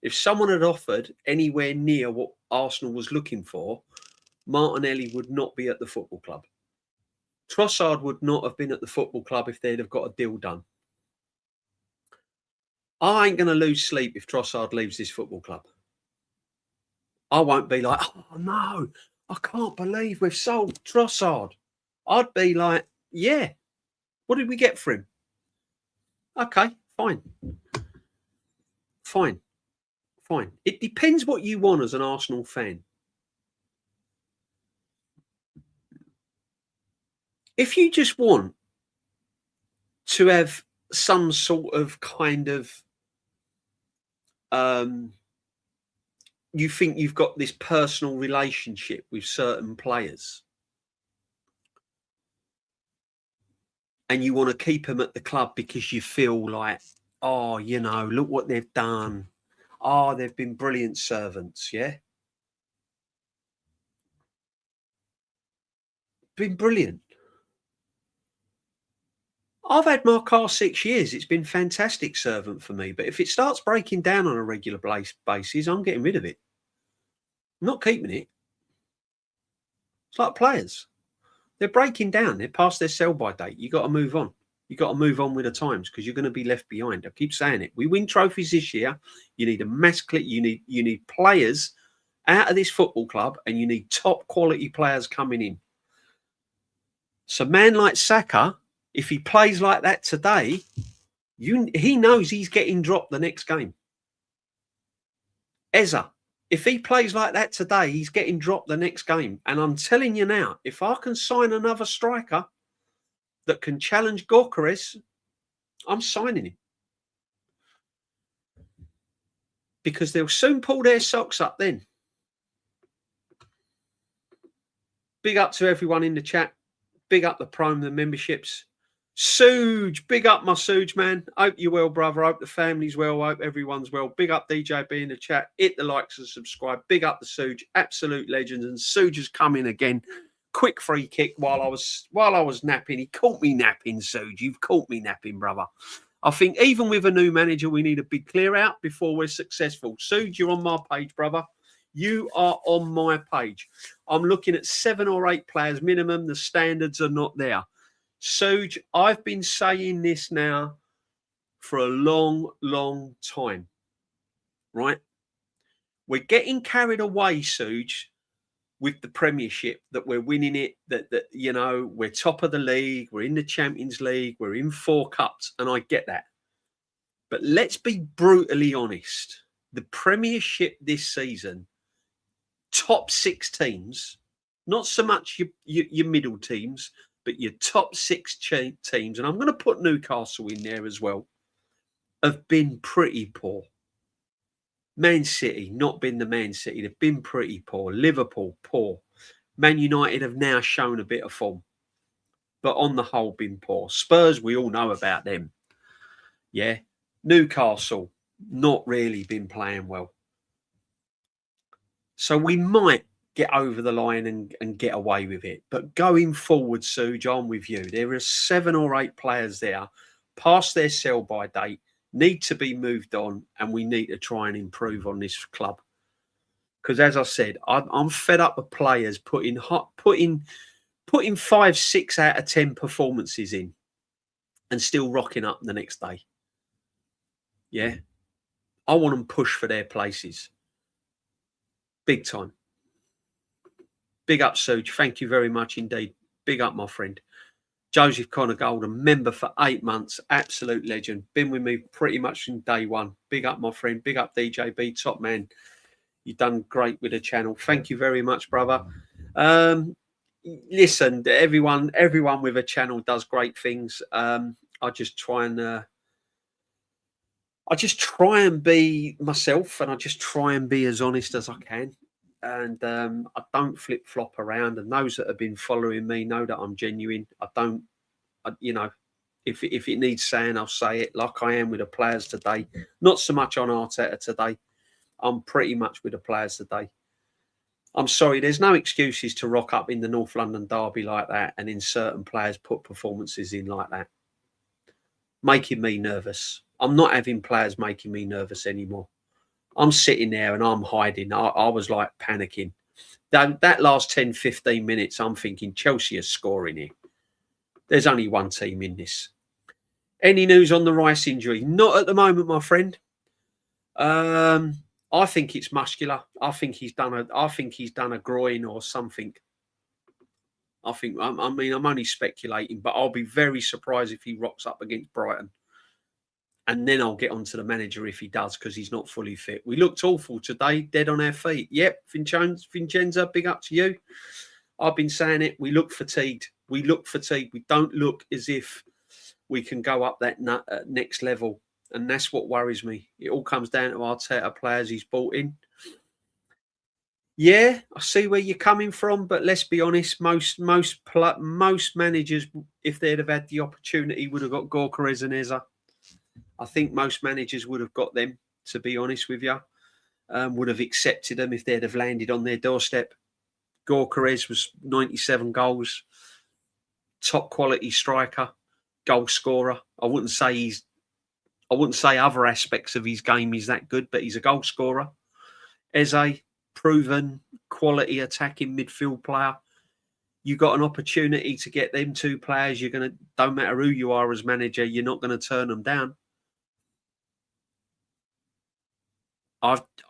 If someone had offered anywhere near what Arsenal was looking for, Martinelli would not be at the football club. Trossard would not have been at the football club if they'd have got a deal done. I ain't going to lose sleep if Trossard leaves this football club. I won't be like, oh, no, I can't believe we've sold Trossard. I'd be like, yeah, what did we get for him? Okay, fine. Fine. It depends what you want as an Arsenal fan. If you just want to have some sort of kind of, you think you've got this personal relationship with certain players and you want to keep them at the club because you feel like, oh, you know, look what they've done. Oh, they've been brilliant servants, yeah? Been brilliant. I've had my car 6 years. It's been fantastic servant for me. But if it starts breaking down on a regular basis, I'm getting rid of it. I'm not keeping it. It's like players. They're breaking down. They're past their sell-by date. You got to move on. You got to move on with the times because you're going to be left behind. I keep saying it. We win trophies this year. You need a mass clip. You need players out of this football club, and you need top quality players coming in. So, man like Saka, if he plays like that today, he knows he's getting dropped the next game. Eze, if he plays like that today, he's getting dropped the next game. And I'm telling you now, if I can sign another striker, that can challenge Gyökeres, I'm signing him. Because they'll soon pull their socks up then. Big up to everyone in the chat. Big up the Prime, the memberships. Suge, big up my Suge, man. Hope you're well, brother. Hope the family's well. Hope everyone's well. Big up DJB in the chat. Hit the likes and subscribe. Big up the Suge. Absolute legends. And Suge has come in again. Quick free kick while I was napping. He caught me napping, Suge. You've caught me napping, brother. I think even with a new manager, we need a big clear out before we're successful. Suge, you're on my page, brother. You are on my page. I'm looking at 7 or 8 players minimum. The standards are not there. Suge, I've been saying this now for a long, long time, right? We're getting carried away, Suge, with the Premiership, that we're winning it, that you know, we're top of the league, we're in the Champions League, we're in 4 cups, and I get that. But let's be brutally honest. The Premiership this season, top 6 teams, not so much your middle teams, but your top 6 teams, and I'm going to put Newcastle in there as well, have been pretty poor. Man City, not been the Man City. They've been pretty poor. Liverpool, poor. Man United have now shown a bit of form, but on the whole, been poor. Spurs, we all know about them. Yeah. Newcastle, not really been playing well. So we might get over the line and get away with it. But going forward, Suge, I'm with you. There are 7 or 8 players there, past their sell-by date, need to be moved on, and we need to try and improve on this club. Because as I said, I'm fed up with players putting 5, 6 out of 10 performances in and still rocking up the next day. Yeah. I want them pushed for their places. Big time. Big up, Suge. Thank you very much indeed. Big up, my friend. Joseph Connor Golden, member for 8 months. Absolute legend. Been with me pretty much from day one. Big up, my friend. Big up, DJB. Top man. You've done great with the channel. Thank you very much, brother. Listen, everyone with a channel does great things. I just try and be myself, and I just try and be as honest as I can. And I don't flip-flop around. And those that have been following me know that I'm genuine. You know, if it needs saying, I'll say it, like I am with the players today. Not so much on Arteta today. I'm pretty much with the players today. I'm sorry, there's no excuses to rock up in the North London derby like that and in certain players put performances in like that. Making me nervous. I'm not having players making me nervous anymore. I'm sitting there and I'm hiding. I was like panicking. That last 10, 15 minutes, I'm thinking Chelsea are scoring here. There's only one team in this. Any news on the Rice injury? Not at the moment, my friend. I think it's muscular. I think he's done a groin or something. I'm only speculating, but I'll be very surprised if he rocks up against Brighton. And then I'll get onto the manager if he does, because he's not fully fit. We looked awful today, dead on our feet. Yep, Vincenzo, big up to you. I've been saying it. We look fatigued. We don't look as if we can go up that next level. And that's what worries me. It all comes down to Arteta players he's brought in. Yeah, I see where you're coming from, but let's be honest. Most managers, if they'd have had the opportunity, would have got Gyökeres and Eza. I think most managers would have got them, to be honest with you. Would have accepted them if they'd have landed on their doorstep. Gyökeres was 97 goals, top quality striker, goal scorer. I wouldn't say other aspects of his game is that good, but he's a goal scorer. Eze, proven quality attacking midfield player. You got an opportunity to get them 2 players. Don't matter who you are as manager, you're not going to turn them down.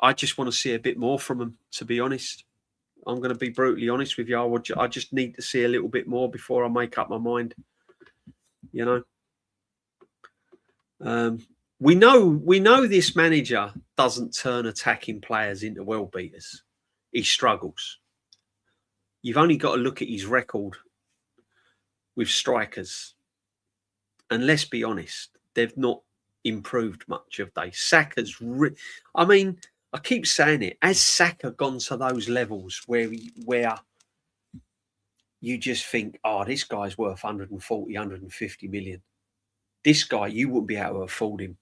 I just want to see a bit more from them, to be honest. I'm going to be brutally honest with you. I just need to see a little bit more before I make up my mind. You know, we know this manager doesn't turn attacking players into world beaters. He struggles. You've only got to look at his record with strikers. And let's be honest, they've not improved much, have they? Saka's... I mean, I keep saying it. Has Saka gone to those levels where you just think, oh, this guy's worth 140, 150 million. This guy, you wouldn't be able to afford him.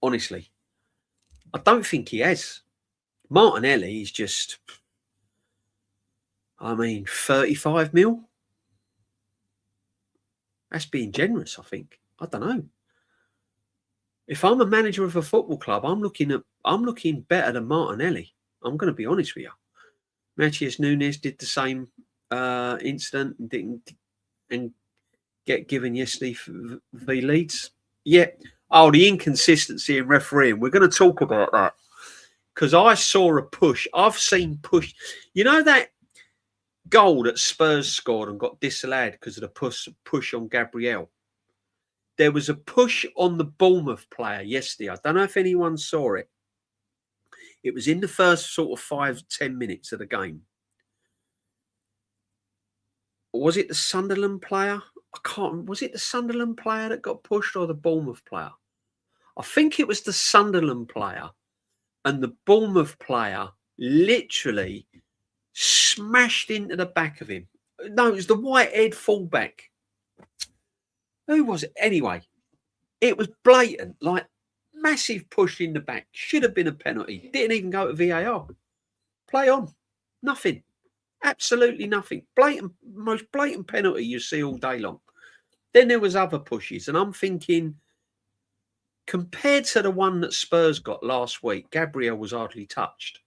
Honestly. I don't think he has. Martinelli is just, 35 mil. That's being generous, I think. I don't know. If I'm a manager of a football club, I'm looking better than Martinelli. I'm going to be honest with you. Matthias Nunes did the same incident and get given yesterday for Leeds. Yeah. Oh, the inconsistency in refereeing. We're going to talk about that because I saw a push. I've seen push. You know that goal that Spurs scored and got disallowed because of the push on Gabriel? There was a push on the Bournemouth player yesterday. I don't know if anyone saw it. It was in the first sort of 5-10 minutes of the game. Was it the Sunderland player? Was it the Sunderland player that got pushed or the Bournemouth player? I think it was the Sunderland player, and the Bournemouth player literally smashed into the back of him. No, it was the white-haired fullback. Who was it? Anyway, it was blatant, like massive push in the back. Should have been a penalty. Didn't even go to VAR. Play on. Nothing. Absolutely nothing. Most blatant penalty you see all day long. Then there was other pushes, and I'm thinking, compared to the one that Spurs got last week, Gabriel was hardly touched.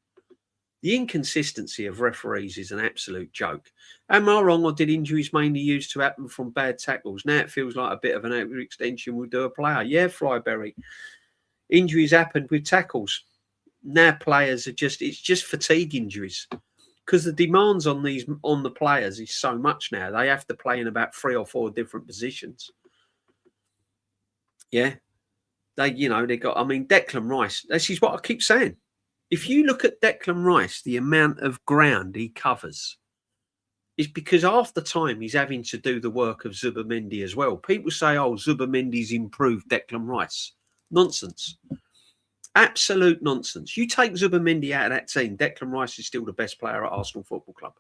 The inconsistency of referees is an absolute joke. Am I wrong, or did injuries mainly used to happen from bad tackles? Now it feels like a bit of an overextension will do a player. Yeah, Flyberry. Injuries happened with tackles. Now players are it's just fatigue injuries. Because the demands on the players is so much now. They have to play in about 3 or 4 different positions. Yeah. They got, Declan Rice. This is what I keep saying. If you look at Declan Rice, the amount of ground he covers is because half the time he's having to do the work of Zubimendi as well. People say, oh, Zubimendi's improved Declan Rice. Nonsense. Absolute nonsense. You take Zubimendi out of that team, Declan Rice is still the best player at Arsenal Football Club,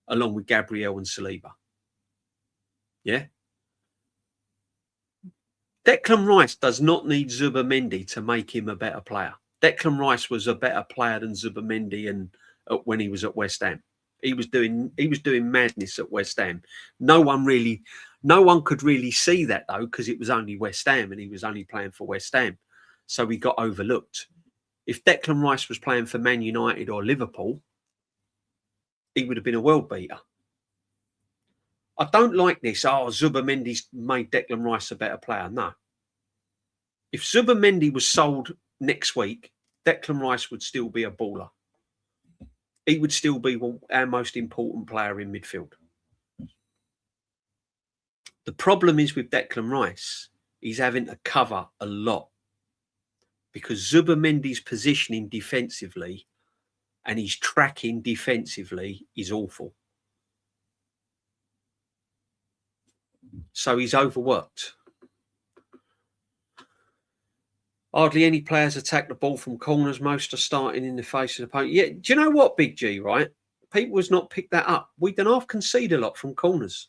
along with Gabriel and Saliba. Yeah? Declan Rice does not need Zubimendi to make him a better player. Declan Rice was a better player than Zubimendi when he was at West Ham. He was doing madness at West Ham. No one could really see that though, because it was only West Ham and he was only playing for West Ham. So he got overlooked. If Declan Rice was playing for Man United or Liverpool, he would have been a world beater. I don't like this. Oh, Zubimendi's made Declan Rice a better player. No. If Zubimendi was sold next week, Declan Rice would still be a baller. He would still be our most important player in midfield. The problem is with Declan Rice, he's having to cover a lot because Zubimendi's positioning defensively and his tracking defensively is awful. So he's overworked. Hardly any players attack the ball from corners. Most are starting in the face of the opponent. Yeah, do you know what, Big G, right? People has not picked that up. We don't half concede a lot from corners.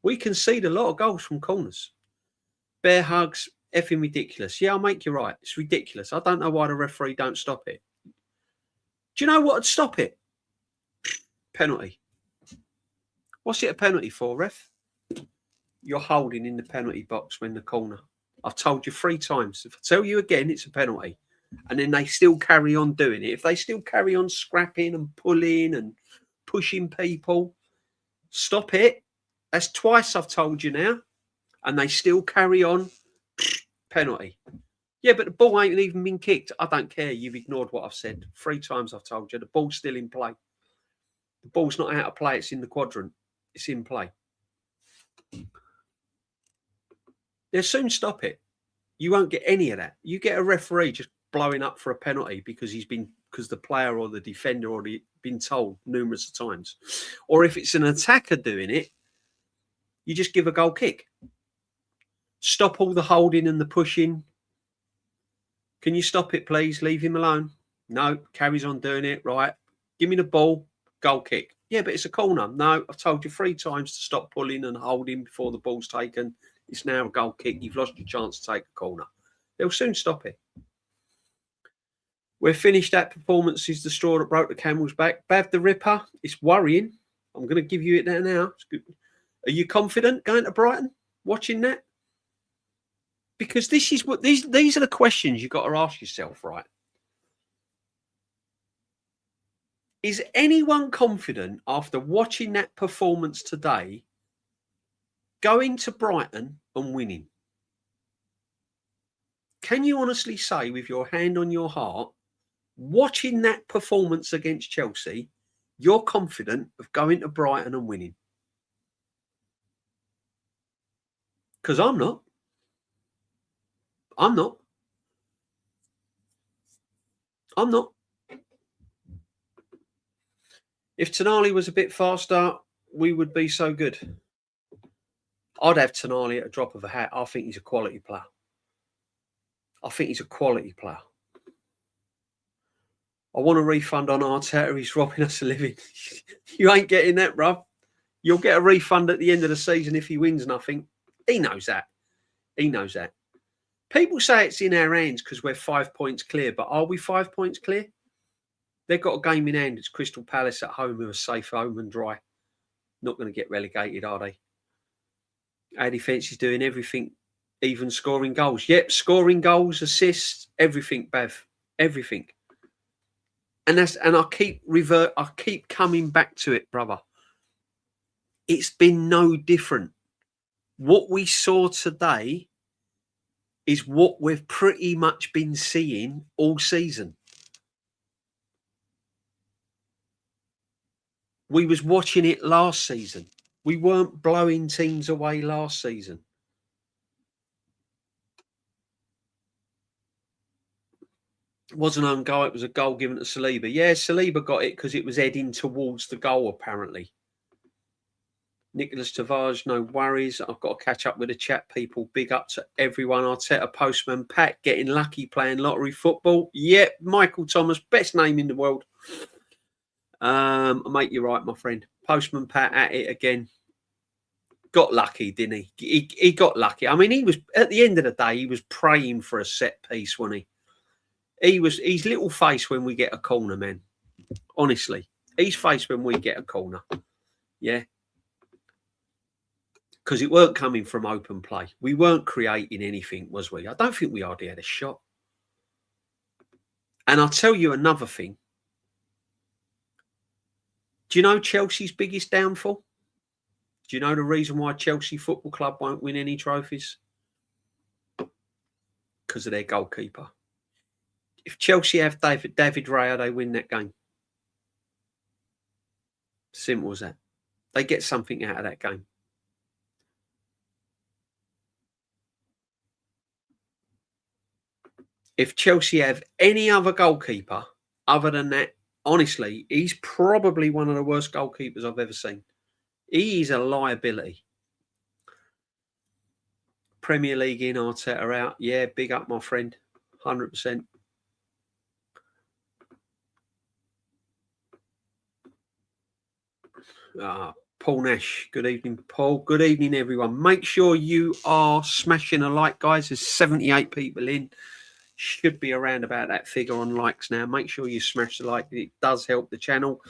We concede a lot of goals from corners. Bear hugs, effing ridiculous. Yeah, I'll make you right. It's ridiculous. I don't know why the referee don't stop it. Do you know what would stop it? Penalty. What's it a penalty for, ref? You're holding in the penalty box when the corner. I've told you 3 times. If I tell you again, it's a penalty. And then they still carry on doing it. If they still carry on scrapping and pulling and pushing people, stop it. That's twice I've told you now. And they still carry on. Penalty. Yeah, but the ball ain't even been kicked. I don't care. You've ignored what I've said. 3 times I've told you. The ball's still in play. The ball's not out of play. It's in the quadrant. It's in play. They'll soon stop it. You won't get any of that. You get a referee just blowing up for a penalty because the player or the defender already been told numerous times. Or if it's an attacker doing it, You just give a goal kick. Stop all the holding and the pushing. Can you stop it, please? Leave him alone. No, carries on doing it. Right. Give me the ball. Goal kick. Yeah, but it's a corner. No, I've told you 3 times to stop pulling and holding before the ball's taken. It's now a goal kick. You've lost your chance to take a corner. They'll soon stop it. We're finished. That performance is the straw that broke the camel's back. Bav the Ripper, it's worrying. I'm going to give you it there now. It's good. Are you confident going to Brighton, watching that? Because this is what these are the questions you've got to ask yourself, right? Is anyone confident after watching that performance today going to Brighton and winning? Can you honestly say with your hand on your heart, watching that performance against Chelsea, you're confident of going to Brighton and winning? Because I'm not. I'm not. I'm not. If Tonali was a bit faster, we would be so good. I'd have Tonali at a drop of a hat. I think he's a quality player. I think he's a quality player. I want a refund on Arteta. He's robbing us a living. You ain't getting that, bruv. You'll get a refund at the end of the season if he wins nothing. He knows that. He knows that. People say it's in our hands because we're 5 points clear, but are we 5 points clear? They've got a game in hand. It's Crystal Palace at home with a safe home and dry. Not going to get relegated, are they? Our defence is doing everything, even scoring goals. Yep, scoring goals, assists, everything, Bev. Everything. And I keep coming back to it, brother. It's been no different. What we saw today is what we've pretty much been seeing all season. We was watching it last season. We weren't blowing teams away last season. It wasn't an own goal. It was a goal given to Saliba. Yeah, Saliba got it because it was heading towards the goal, apparently. Nicholas Tavares, no worries. I've got to catch up with the chat people. Big up to everyone. Arteta, Postman, Pat, getting lucky playing lottery football. Yep, Michael Thomas, best name in the world. Mate, you're right, my friend. Postman Pat at it again. Got lucky, didn't he? He got lucky. I mean, he was, at the end of the day, he was praying for a set piece, wasn't he? His little face when we get a corner, man. Honestly, his face when we get a corner. Yeah. Because it weren't coming from open play. We weren't creating anything, was we? I don't think we hardly had a shot. And I'll tell you another thing. Do you know Chelsea's biggest downfall? Do you know the reason why Chelsea Football Club won't win any trophies? Because of their goalkeeper. If Chelsea have David Raya, they win that game. Simple as that. They get something out of that game. If Chelsea have any other goalkeeper other than that, honestly, he's probably one of the worst goalkeepers I've ever seen. He's a liability. Premier League in, Arteta out. Yeah, big up, my friend. 100%. Paul Nash. Good evening, Paul. Good evening, everyone. Make sure you are smashing a like, guys. There's 78 people in. Should be around about that figure on likes now. Make sure you smash the like. It does help the channel.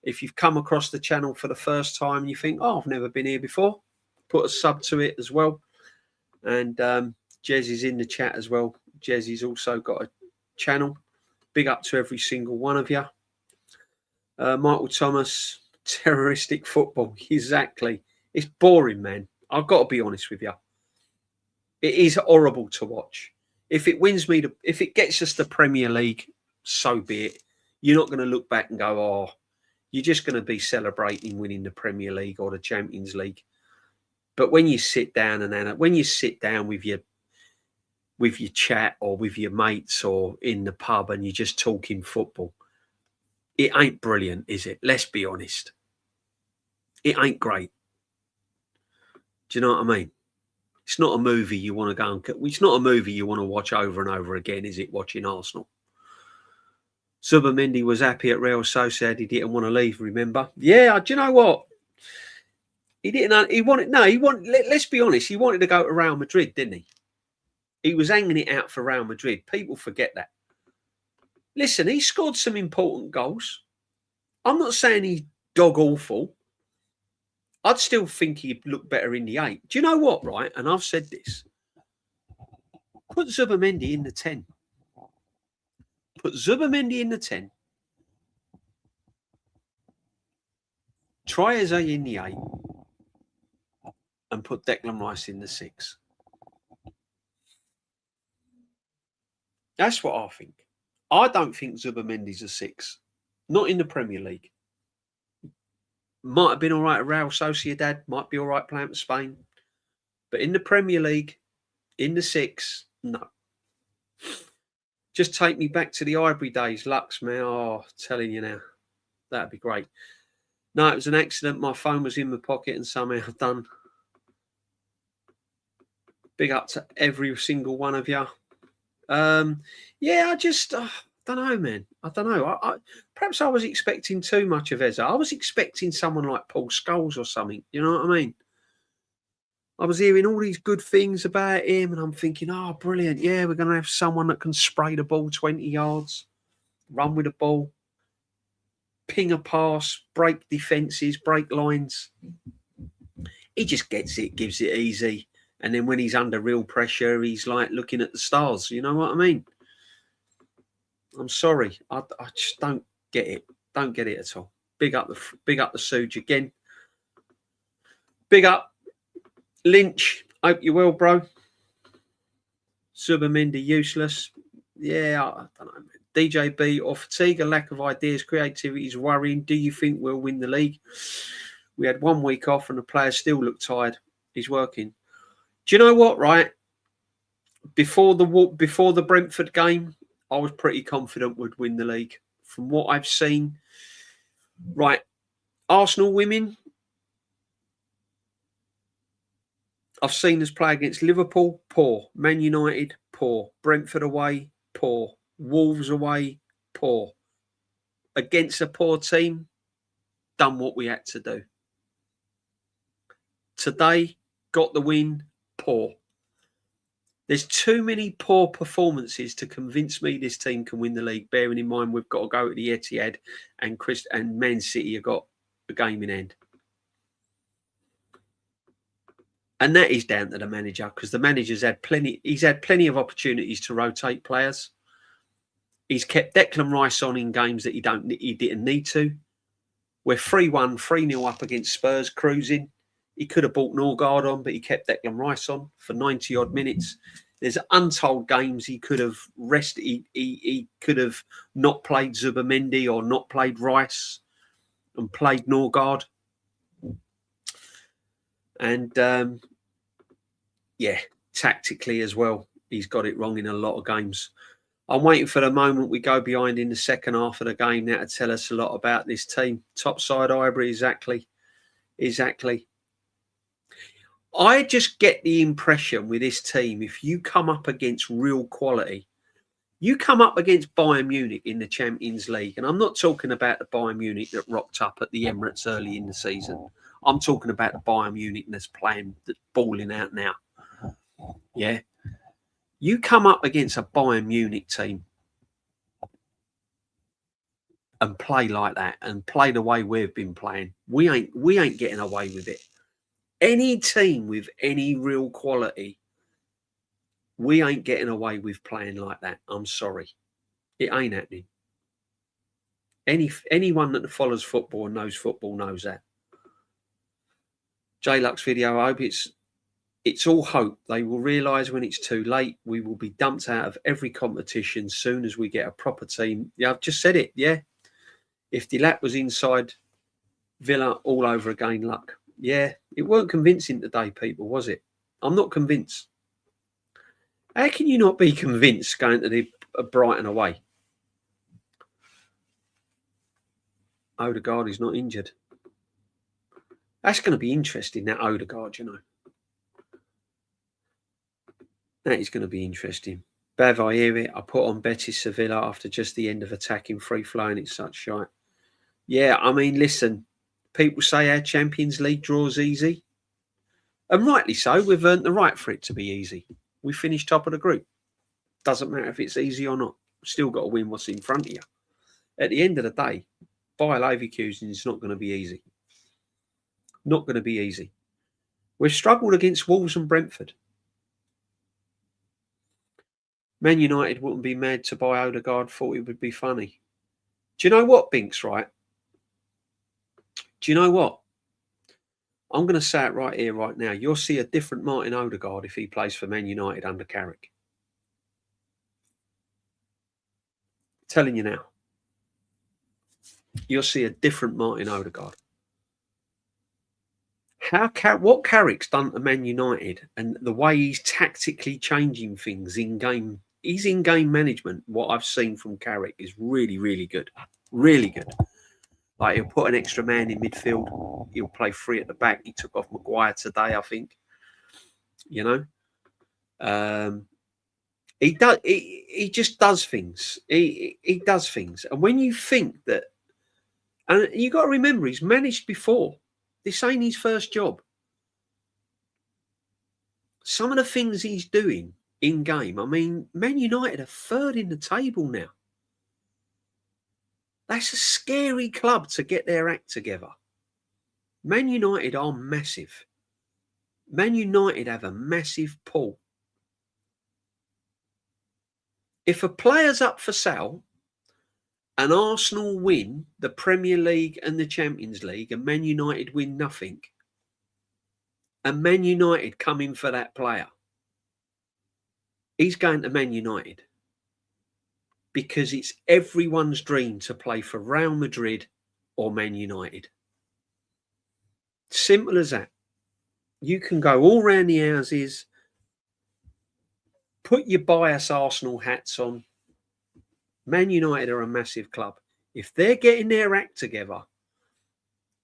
If you've come across the channel for the first time and you think, oh, I've never been here before, put a sub to it as well. And Jez is in the chat as well. Jez has also got a channel. Big up to every single one of you. Michael Thomas, terroristic football. Exactly. It's boring, man. I've got to be honest with you. It is horrible to watch. If it wins me, if it gets us the Premier League, so be it. You're not going to look back and go, oh, you're just going to be celebrating winning the Premier League or the Champions League. But when you sit down with your chat or with your mates or in the pub and you're just talking football, it ain't brilliant, is it? Let's be honest. It ain't great. Do you know what I mean? It's not a movie you want to go and. It's not a movie you want to watch over and over again, is it? Watching Arsenal. Zubimendi was happy at Real Sociedad. He didn't want to leave. Remember? Yeah. Do you know what? He didn't. He wanted. No. He wanted. Let's be honest. He wanted to go to Real Madrid, didn't he? He was hanging it out for Real Madrid. People forget that. Listen, he scored some important goals. I'm not saying he's dog awful. I'd still think he'd look better in the 8. Do you know what, right? And I've said this. Put Zubimendi in the 10. Put Zubimendi in the 10. Try Eze in the 8. And put Declan Rice in the 6. That's what I think. I don't think Zubimendi's a 6. Not in the Premier League. Might have been all right at Real Sociedad. Might be all right playing for Spain. But in the Premier League, in the 6, no. Just take me back to the Ivory days. Lux, man. Oh, telling you now. That'd be great. No, it was an accident. My phone was in my pocket and somehow done. Big up to every single one of you. Yeah, I just don't know, man. I don't know. Perhaps I was expecting too much of Eze. I was expecting someone like Paul Scholes or something. You know what I mean? I was hearing all these good things about him, and I'm thinking, oh, brilliant. Yeah, we're going to have someone that can spray the ball 20 yards, run with the ball, ping a pass, break defences, break lines. He just gets it, gives it easy. And then when he's under real pressure, he's like looking at the stars. You know what I mean? I'm sorry. I just don't get it. Don't get it at all. Big up the Suge again. Big up Lynch. Hope you're well, bro. Zubimendi useless. Yeah, I don't know. DJB or fatigue, a lack of ideas, creativity is worrying. Do you think we'll win the league? We had 1 week off and the players still look tired. He's working. Do you know what, right? Before the Brentford game, I was pretty confident we'd win the league. From what I've seen, right, Arsenal women, I've seen us play against Liverpool, poor. Man United, poor. Brentford away, poor. Wolves away, poor. Against a poor team, done what we had to do. Today, got the win, poor. There's too many poor performances to convince me this team can win the league, bearing in mind we've got to go to the Etihad and Man City have got a game in hand. And that is down to the manager, because the manager's had plenty. He's had plenty of opportunities to rotate players. He's kept Declan Rice on in games that he didn't need to. We're 3-1, 3-0 up against Spurs, cruising. He could have brought Odegaard on, but he kept Declan Rice on for 90 odd minutes. There's untold games he could have rested. He could have not played Zubimendi or not played Rice and played Odegaard. And yeah, tactically as well, he's got it wrong in a lot of games. I'm waiting for the moment we go behind in the second half of the game now to tell us a lot about this team. Top side Highbury, exactly. I just get the impression with this team, if you come up against real quality, you come up against Bayern Munich in the Champions League, and I'm not talking about the Bayern Munich that rocked up at the Emirates early in the season. I'm talking about the Bayern Munich that's playing, that's balling out now. Yeah. You come up against a Bayern Munich team and play like that and play the way we've been playing, we ain't getting away with it. Any team with any real quality, we ain't getting away with playing like that. I'm sorry. It ain't happening. Anyone that follows football and knows football knows that. J-Lux video, I hope it's all hope. They will realise when it's too late. We will be dumped out of every competition soon as we get a proper team. Yeah, I've just said it, yeah. If Delap was inside, Villa all over again, luck. Yeah, it weren't convincing today, people, was it? I'm not convinced. How can you not be convinced going to the Brighton away? Odegaard is not injured. That's going to be interesting, that Odegaard, you know. That is going to be interesting. Bev, I hear it. I put on Betis Sevilla after just the end of attacking free flowing. It's such shite. Yeah, I mean, listen, people say our Champions League draw's easy. And rightly so. We've earned the right for it to be easy. We finished top of the group. Doesn't matter if it's easy or not. Still got to win what's in front of you. At the end of the day, Bayer Leverkusen is not going to be easy. Not going to be easy. We've struggled against Wolves and Brentford. Man United wouldn't be mad to buy Odegaard, thought it would be funny. Do you know what, Binks, right? Do you know what? I'm going to say it right here, right now. You'll see a different Martin Odegaard if he plays for Man United under Carrick. Telling you now. You'll see a different Martin Odegaard. What Carrick's done to Man United and the way he's tactically changing things in game, his in-game management, what I've seen from Carrick is really, really good. Really good. Like, he'll put an extra man in midfield. He'll play free at the back. He took off Maguire today, I think. You know? He does. He just does things. He does things. And when you think that, and you got to remember, he's managed before. This ain't his first job. Some of the things he's doing in game. I mean, Man United are third in the table now. That's a scary club to get their act together. Man United are massive. Man United have a massive pull. If a player's up for sale and Arsenal win the Premier League and the Champions League and Man United win nothing, and Man United come in for that player, he's going to Man United. Because it's everyone's dream to play for Real Madrid or Man United. Simple as that. You can go all round the houses, put your bias Arsenal hats on. Man United are a massive club. If they're getting their act together,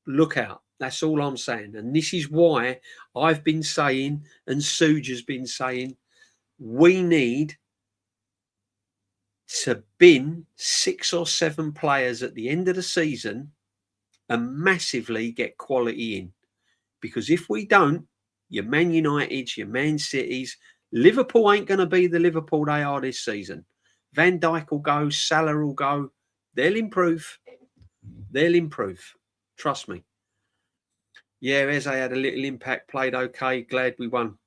look out. That's all I'm saying. And this is why I've been saying, and Suja's been saying, we need to bin 6 or 7 players at the end of the season and massively get quality in. Because if we don't, your Man Uniteds, your Man Cities, Liverpool ain't going to be the Liverpool they are this season. Van Dijk will go, Salah will go. They'll improve. They'll improve. Trust me. Yeah, Eze had a little impact, played okay. Glad we won.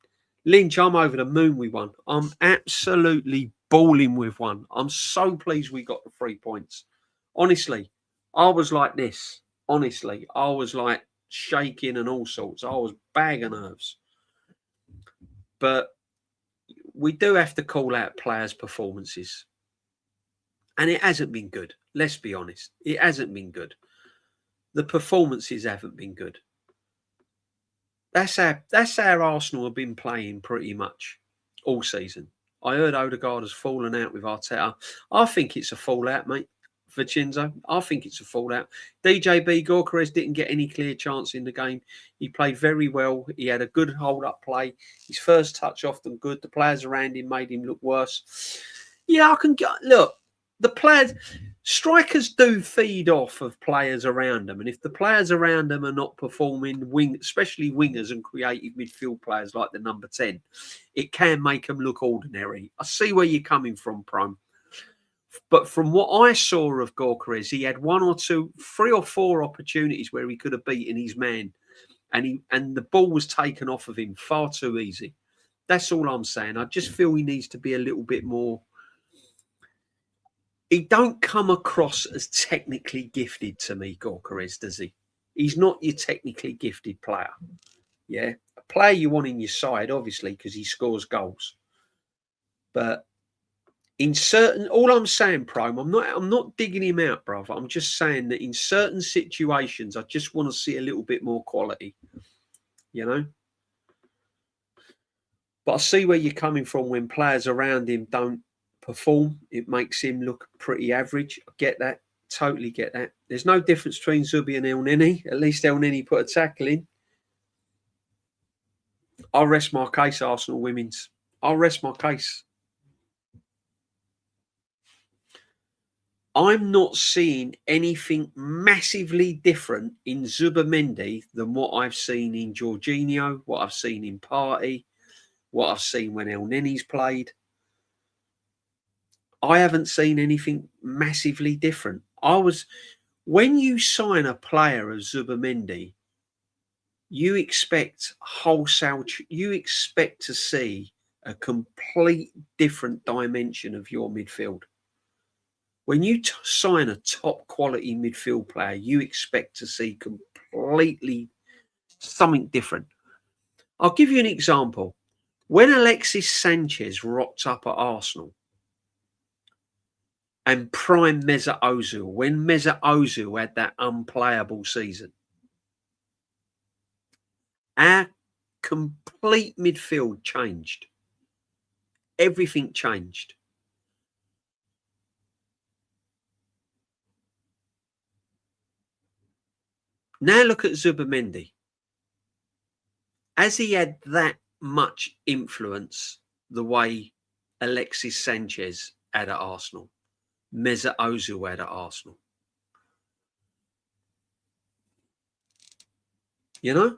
Lynch, I'm over the moon we won. I'm absolutely balling with one. I'm so pleased we got the 3 points. Honestly, I was like this. Honestly, I was like shaking and all sorts. I was bag of nerves. But we do have to call out players' performances. And it hasn't been good. Let's be honest. It hasn't been good. The performances haven't been good. That's how Arsenal have been playing pretty much all season. I heard Odegaard has fallen out with Arteta. I think it's a fallout, mate, Vincenzo. I think it's a fallout. DJB Gorkarez didn't get any clear chance in the game. He played very well. He had a good hold-up play. His first touch often good. The players around him made him look worse. Yeah, I can get... Look, the players... Strikers do feed off of players around them. And if the players around them are not performing, especially wingers and creative midfield players like the number 10, it can make them look ordinary. I see where you're coming from, Prime. But from what I saw of Gorkarez, he had 1 or 2, 3 or 4 opportunities where he could have beaten his man. And the ball was taken off of him far too easy. That's all I'm saying. I just feel he needs to be a little bit more... He don't come across as technically gifted to me, Gorkarez, does he? He's not your technically gifted player. Yeah, a player you want in your side, obviously, because he scores goals. But in certain, all I'm saying, Prime, I'm not digging him out, brother. I'm just saying that in certain situations, I just want to see a little bit more quality. You know. But I see where you're coming from when players around him don't perform. It makes him look pretty average. I get that. Totally get that. There's no difference between Zubi and El Nini. At least El Nini put a tackle in. I'll rest my case, Arsenal women's. I'll rest my case. I'm not seeing anything massively different in Zubimendi than what I've seen in Jorginho, what I've seen in Partey, what I've seen when El Neni's played. I haven't seen anything massively different. When you sign a player of Zubimendi, you expect you expect to see a complete different dimension of your midfield. When you sign a top quality midfield player, you expect to see completely something different. I'll give you an example. When Alexis Sanchez rocked up at Arsenal and prime Mesut Ozil, when Mesut Ozil had that unplayable season, our complete midfield changed. Everything changed. Now look at Zubimendi. Has he had that much influence the way Alexis Sanchez had at Arsenal, Mesut Ozil had at Arsenal? You know?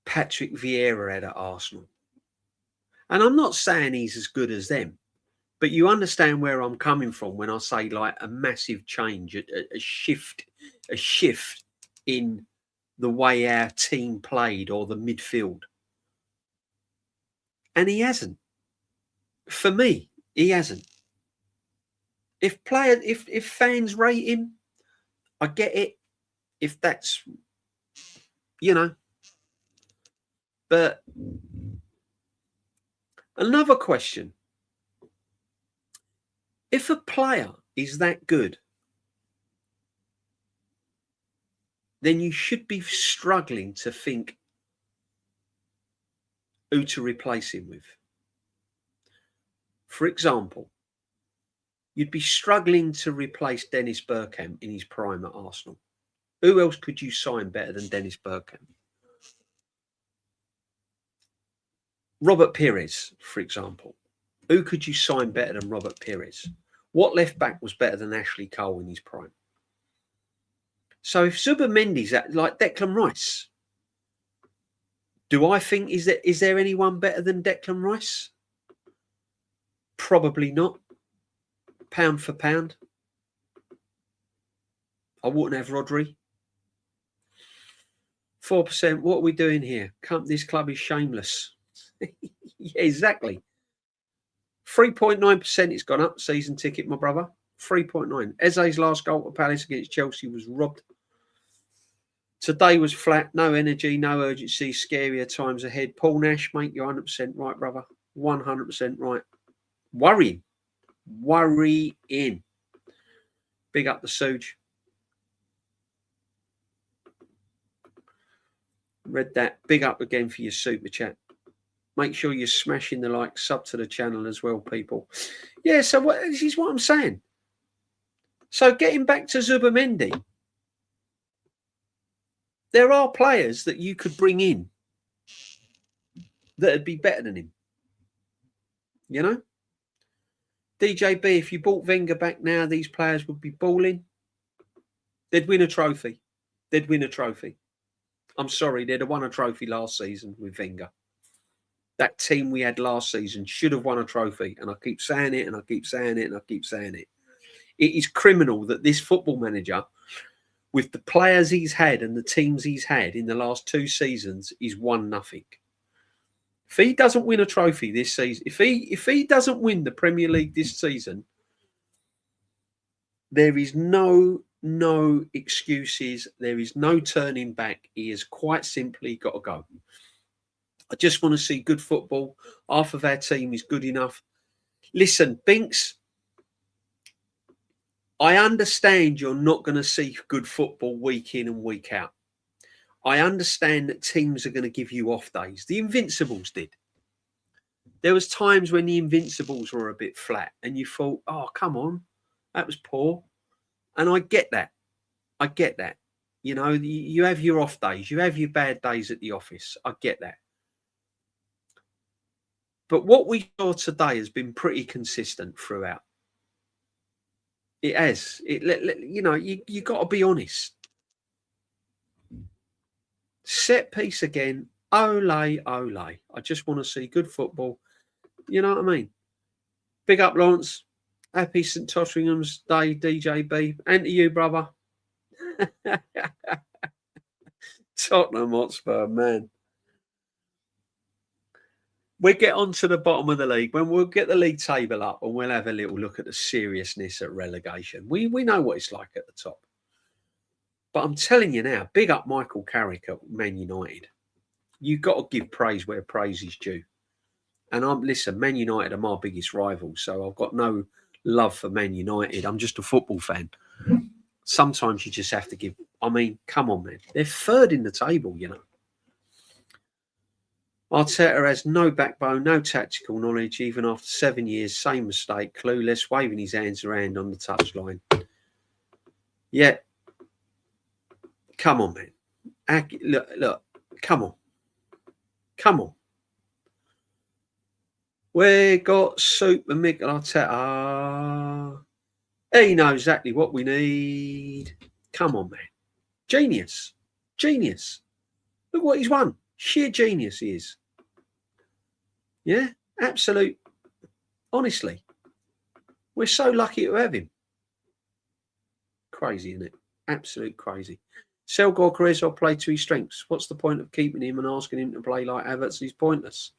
Patrick Vieira had at Arsenal. And I'm not saying he's as good as them, but you understand where I'm coming from when I say like a massive change, a shift in the way our team played or the midfield. And he hasn't. For me, he hasn't. If fans rate him, I get it. If that's, but another question. If a player is that good, then you should be struggling to think who to replace him with. For example, you'd be struggling to replace Dennis Bergkamp in his prime at Arsenal. Who else could you sign better than Dennis Bergkamp? Robert Pires, for example. Who could you sign better than Robert Pires? What left back was better than Ashley Cole in his prime? So if Zubimendi's like Declan Rice, do I think is there anyone better than Declan Rice? Probably not. Pound for pound, I wouldn't have Rodri. 4%. What are we doing here? This club is shameless. Yeah, exactly. 3.9% it's gone up. Season ticket, my brother. 3.9. Eze's last goal for Palace against Chelsea was robbed. Today was flat. No energy, no urgency. Scarier times ahead. Paul Nash, mate, you're 100% right, brother. 100% right. Worrying. Big up the Suge. Read that. Big up again for your super chat. Make sure you're smashing the like, sub to the channel as well, people. Yeah, so this is what I'm saying. So getting back to Zubimendi, there are players that you could bring in that would be better than him. You know? DJB, if you brought Wenger back now, these players would be balling. They'd win a trophy. I'm sorry, they'd have won a trophy last season with Wenger. That team we had last season should have won a trophy. And I keep saying it, and I keep saying it, and I keep saying it. It is criminal that this football manager, with the players he's had and the teams he's had in the last 2 seasons, is won nothing. If he doesn't win a trophy this season, if he doesn't win the Premier League this season, there is no excuses. There is no turning back. He has quite simply got to go. I just want to see good football. Half of our team is good enough. Listen, Binks, I understand you're not going to see good football week in and week out. I understand that teams are going to give you off days. The Invincibles did. There was times when the Invincibles were a bit flat and you thought, oh, come on, that was poor. And I get that. You know, you have your off days. You have your bad days at the office. I get that. But what we saw today has been pretty consistent throughout. It has. You got to be honest. Set piece again. Ole. I just want to see good football. You know what I mean? Big up, Lawrence. Happy St. Totteringham's Day, DJB. And to you, brother. Tottenham Hotspur, man. We get on to the bottom of the league when we'll get the league table up and we'll have a little look at the seriousness at relegation. We know what it's like at the top. But I'm telling you now, big up Michael Carrick at Man United. You've got to give praise where praise is due. And listen, Man United are my biggest rivals, so I've got no love for Man United. I'm just a football fan. Sometimes you just have to give. I mean, come on, man. They're third in the table, you know. Arteta has no backbone, no tactical knowledge, even after 7 years, same mistake, clueless, waving his hands around on the touchline. Yeah. Come on, man. Look, come on. Come on. We got Super Mikel Arteta. He knows exactly what we need. Come on, man. Genius. Genius. Look what he's won. Sheer genius he is. Yeah, absolute. Honestly, we're so lucky to have him. Crazy, isn't it? Absolute crazy. Sell Gyökeres or play to his strengths. What's the point of keeping him and asking him to play like Havertz? He's pointless.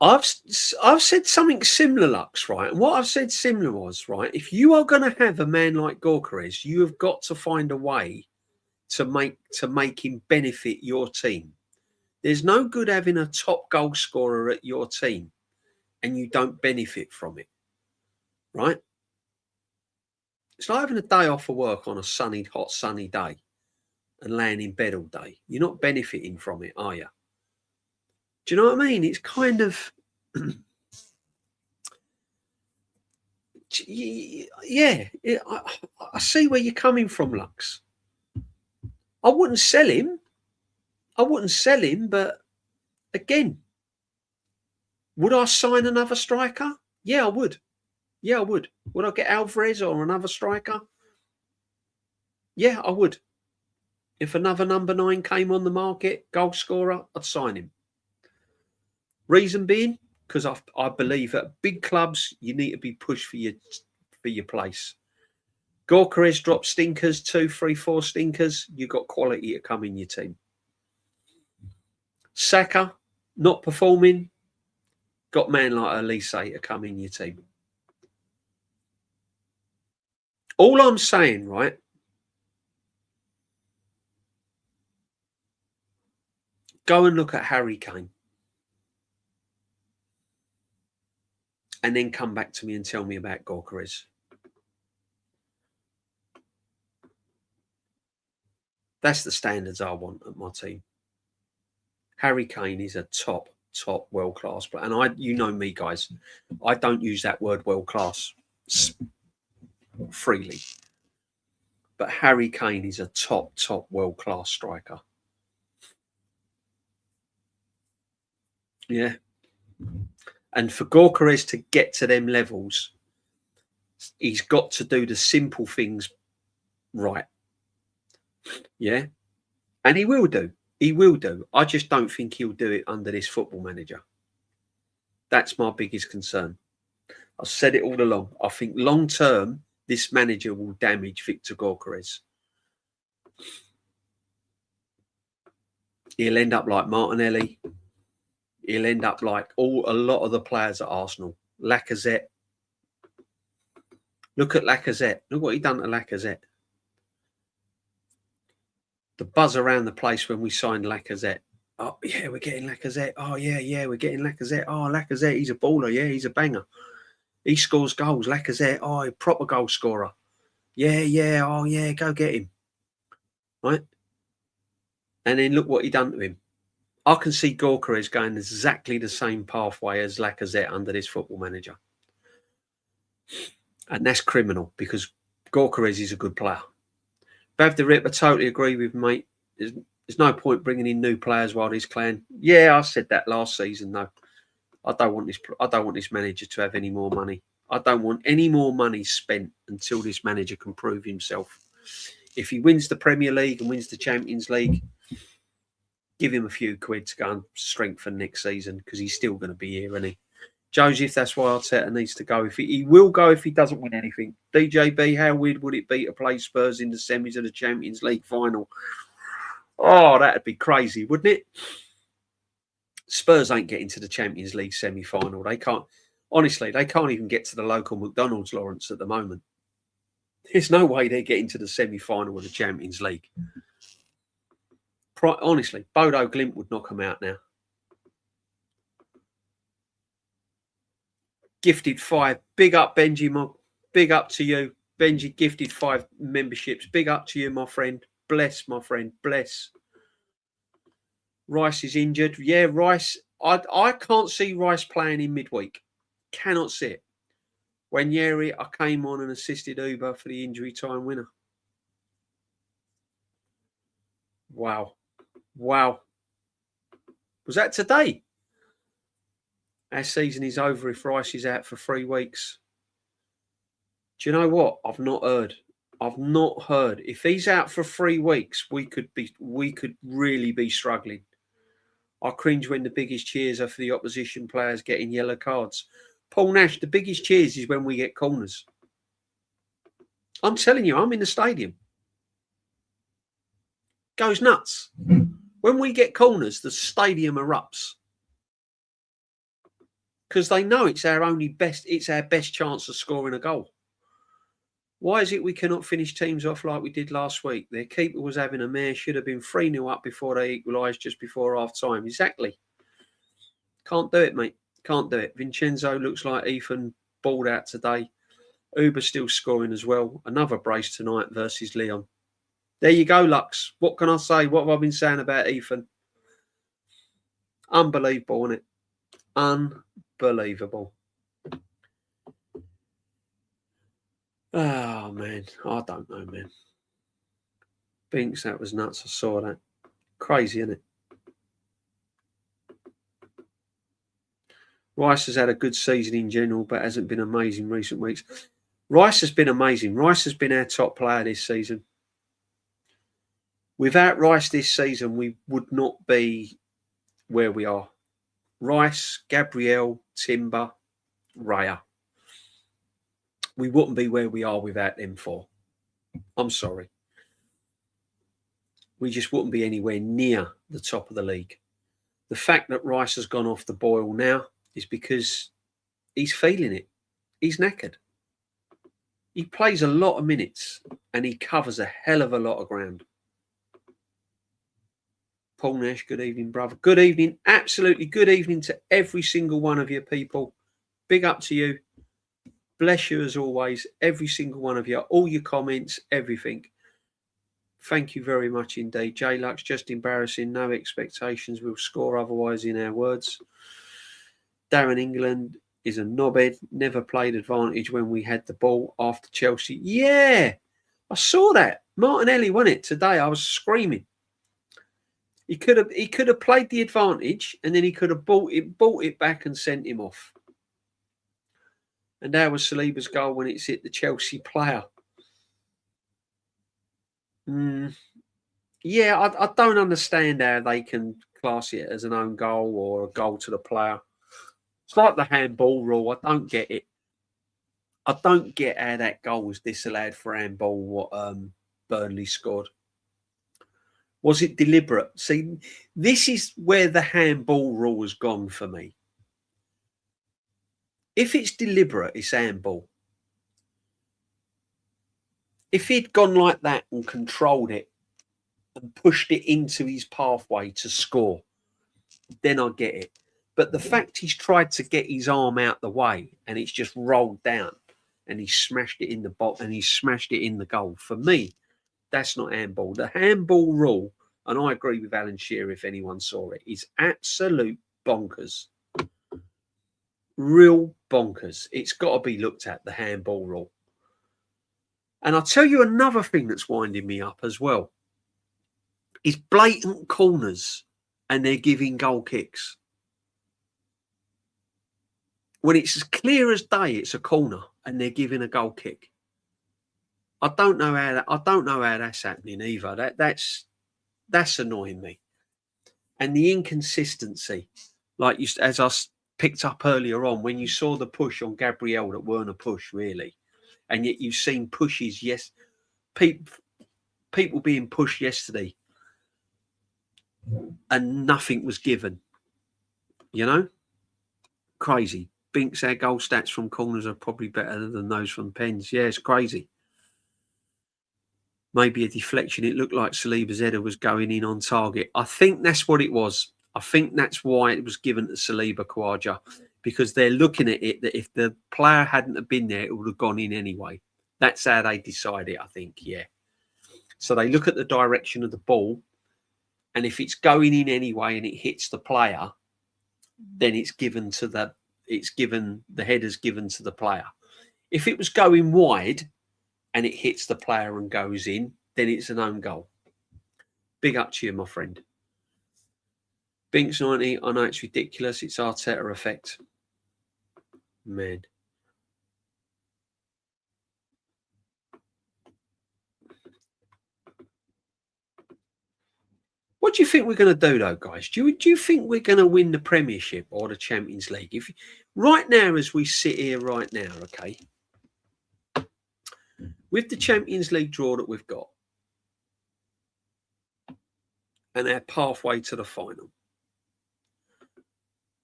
I've said something similar, Lux, right? And what I've said similar was, right, if you are going to have a man like Gyökeres, you have got to find a way to make him benefit your team. There's no good having a top goal scorer at your team and you don't benefit from it, right? It's like having a day off of work on a hot sunny day and laying in bed all day. You're not benefiting from it, are you? Do you know what I mean? It's kind of, yeah. I see where you're coming from, Lux. I wouldn't sell him. But again, would I sign another striker? Yeah, I would. Would I get Alvarez or another striker? Yeah, I would. If another number 9 came on the market, goal scorer, I'd sign him. Reason being, because I believe at big clubs you need to be pushed for your place. Gyökeres dropped stinkers, 2, 3, 4 stinkers. You got quality to come in your team. Saka not performing, got man like Elise to come in your team. All I'm saying, right? Go and look at Harry Kane. And then come back to me and tell me about Gyökeres. That's the standards I want at my team. Harry Kane is a top world-class player. And you know me, guys. I don't use that word world-class freely. But Harry Kane is a top world-class striker. Yeah. And for Gyökeres to get to them levels, he's got to do the simple things right. Yeah. And he will do. He will do. I just don't think he'll do it under this football manager. That's my biggest concern. I've said it all along. I think long term, this manager will damage Victor Gyökeres. He'll end up like Martinelli. He'll end up like a lot of the players at Arsenal. Lacazette. Look at Lacazette. Look what he done to Lacazette. The buzz around the place when we signed Lacazette. Oh, yeah, we're getting Lacazette. Oh, yeah, we're getting Lacazette. Oh, Lacazette, he's a baller. Yeah, he's a banger. He scores goals. Lacazette, a proper goal scorer. Yeah, oh, yeah, go get him. Right? And then look what he done to him. I can see Gyökeres going exactly the same pathway as Lacazette under this football manager. And that's criminal because Gyökeres is a good player. Bav the Rip, I totally agree with mate. There's There's no point bringing in new players while he's playing. Yeah, I said that last season, though. I don't want this manager to have any more money. I don't want any more money spent until this manager can prove himself. If he wins the Premier League and wins the Champions League, give him a few quid to go and strengthen next season, because he's still going to be here, isn't he? Joseph, that's why Arteta needs to go. If he will go if he doesn't win anything. DJB, how weird would it be to play Spurs in the semis of the Champions League final? Oh, that'd be crazy, wouldn't it? Spurs ain't getting to the Champions League semi-final. They can't. Honestly, they can't even get to the local McDonald's, Lawrence, at the moment. There's no way they're getting to the semi-final of the Champions League. Honestly, Bodo Glimt would knock them out now. Gifted 5. Big up, Benji. Big up to you. Benji gifted 5 memberships. Big up to you, my friend. Bless, my friend. Bless. Rice is injured. Yeah, Rice. I can't see Rice playing in midweek. Cannot see it. When Yeri, I came on and assisted Uber for the injury time winner. Wow. Wow. Was that today? Our season is over if Rice is out for 3 weeks. Do you know what? I've not heard. If he's out for 3 weeks, we could really be struggling. I cringe when the biggest cheers are for the opposition players getting yellow cards. Paul Nash, the biggest cheers is when we get corners. I'm telling you, I'm in the stadium. Goes nuts. When we get corners, the stadium erupts. Because they know it's our best chance of scoring a goal. Why is it we cannot finish teams off like we did last week? Their keeper was having a mare, should have been 3-0 up before they equalised just before half-time. Exactly. Can't do it, mate. Can't do it. Vincenzo looks like Ethan balled out today. Uber still scoring as well. Another brace tonight versus Leon. There you go, Lux. What can I say? What have I been saying about Ethan? Unbelievable, isn't it? Unbelievable. Oh, man. I don't know, man. Binks, that was nuts. I saw that. Crazy, isn't it? Rice has had a good season in general, but hasn't been amazing recent weeks. Rice has been amazing. Rice has been our top player this season. Without Rice this season, we would not be where we are. Rice, Gabriel, Timber, Raya. We wouldn't be where we are without them 4. I'm sorry. We just wouldn't be anywhere near the top of the league. The fact that Rice has gone off the boil now is because he's feeling it. He's knackered. He plays a lot of minutes and he covers a hell of a lot of ground. Paul Nash, good evening, brother. Good evening. Absolutely good evening to every single one of you people. Big up to you. Bless you as always, every single one of you. All your comments, everything. Thank you very much indeed. J-Lux, just embarrassing. No expectations. We'll score otherwise in our words. Darren England is a knobhead. Never played advantage when we had the ball after Chelsea. Yeah, I saw that. Martinelli won it today. I was screaming. He could have played the advantage and then he could have bought it back and sent him off. And that was Saliba's goal when it's hit the Chelsea player. Yeah, I don't understand how they can class it as an own goal or a goal to the player. It's like the handball rule. I don't get it. I don't get how that goal was disallowed for handball, what Burnley scored. Was it deliberate? See, this is where the handball rule has gone for me. If it's deliberate, it's handball. If he'd gone like that and controlled it and pushed it into his pathway to score, then I get it. But the fact he's tried to get his arm out the way and it's just rolled down and he smashed it in the box and he smashed it in the goal, for me, that's not handball. The handball rule, and I agree with Alan Shearer if anyone saw it, is absolute bonkers. Real bonkers. It's got to be looked at, the handball rule. And I'll tell you another thing that's winding me up as well. is blatant corners and they're giving goal kicks. When it's as clear as day, it's a corner and they're giving a goal kick. I don't know how that's happening either. That's annoying me. And the inconsistency, like as I picked up earlier on, when you saw the push on Gabriel that weren't a push really, and yet you've seen pushes. Yes, people being pushed yesterday, and nothing was given. You know, crazy. Binks, our goal stats from corners are probably better than those from pens. Yeah, it's crazy. Maybe a deflection. It looked like Saliba's header was going in on target. I think that's what it was. I think that's why it was given to Saliba, Khawaja, because they're looking at it that if the player hadn't have been there, it would have gone in anyway. That's how they decide it, I think, yeah. So they look at the direction of the ball, and if it's going in anyway and it hits the player, then the header's given to the player. If it was going wide and it hits the player and goes in, then it's an own goal. Big up to you, my friend. Binks 90, I know it's ridiculous. It's Arteta effect. Man. What do you think we're going to do, though, guys? Do you think we're going to win the Premiership or the Champions League? If right now, as we sit here right now, okay, with the Champions League draw that we've got and our pathway to the final,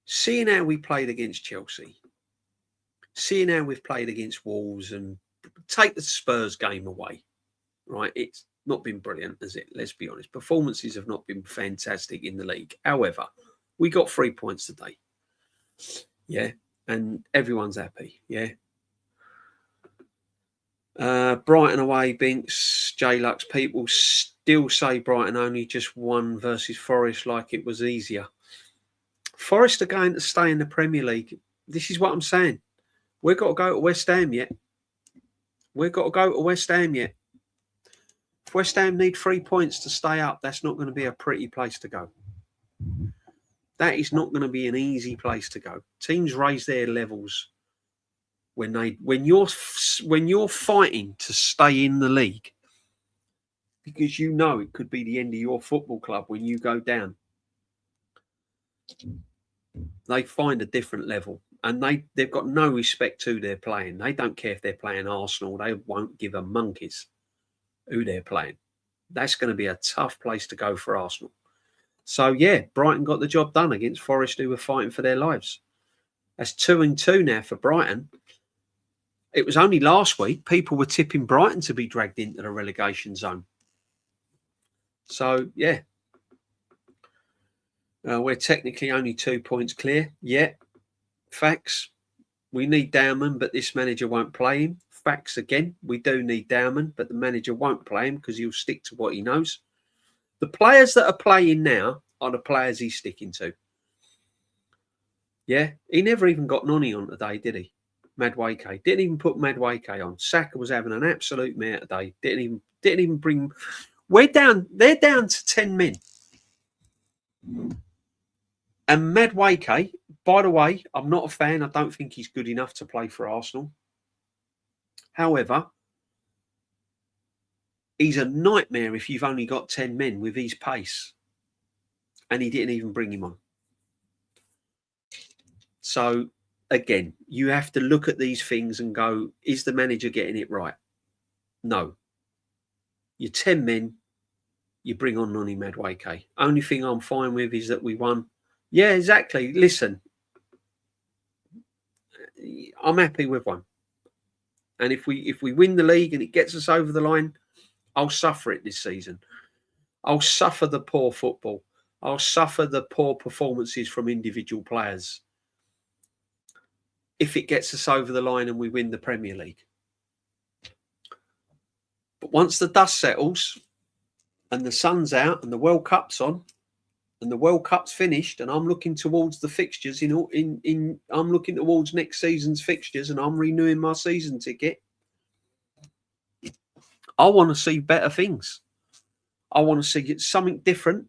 seeing how we played against Chelsea, seeing how we've played against Wolves, and take the Spurs game away, right? It's not been brilliant, has it? Let's be honest. Performances have not been fantastic in the league. However, we got 3 points today. Yeah. And everyone's happy. Yeah. Brighton away, Binks, J-Lux. People still say Brighton only just won versus Forest like it was easier. Forest are going to stay in the Premier League. This is what I'm saying. We've got to go to West Ham yet. If West Ham need 3 points to stay up, that's not going to be a pretty place to go. That is not going to be an easy place to go. Teams raise their levels when you're fighting to stay in the league, because you know it could be the end of your football club when you go down. They find a different level, and they've got no respect to who they're playing. They don't care if they're playing Arsenal. They won't give a monkeys who they're playing. That's going to be a tough place to go for Arsenal. So, yeah, Brighton got the job done against Forest, who were fighting for their lives. That's 2-2 now for Brighton. It was only last week people were tipping Brighton to be dragged into the relegation zone. So, yeah. We're technically only 2 points clear. Yeah, facts. We need Dowman, but this manager won't play him. Facts again. We do need Dowman, but the manager won't play him because he'll stick to what he knows. The players that are playing now are the players he's sticking to. Yeah, he never even got Noni on today, did he? Madueke didn't even put Madueke on. Saka was having an absolute mare today. Didn't even bring. They're down to 10 men. And Madueke, by the way, I'm not a fan. I don't think he's good enough to play for Arsenal. However, he's a nightmare if you've only got 10 men with his pace. And he didn't even bring him on. So, again, you have to look at these things and go, is the manager getting it right? No. You're 10 men, you bring on Noni Madueke. Only thing I'm fine with is that we won. Yeah, exactly. Listen, I'm happy with one. And if we win the league and it gets us over the line, I'll suffer it this season. I'll suffer the poor football. I'll suffer the poor performances from individual players if it gets us over the line and we win the Premier League. But once the dust settles and the sun's out and the World Cup's on and the World Cup's finished and I'm looking towards the fixtures I'm looking towards next season's fixtures and I'm renewing my season ticket, I want to see better things. I want to see something different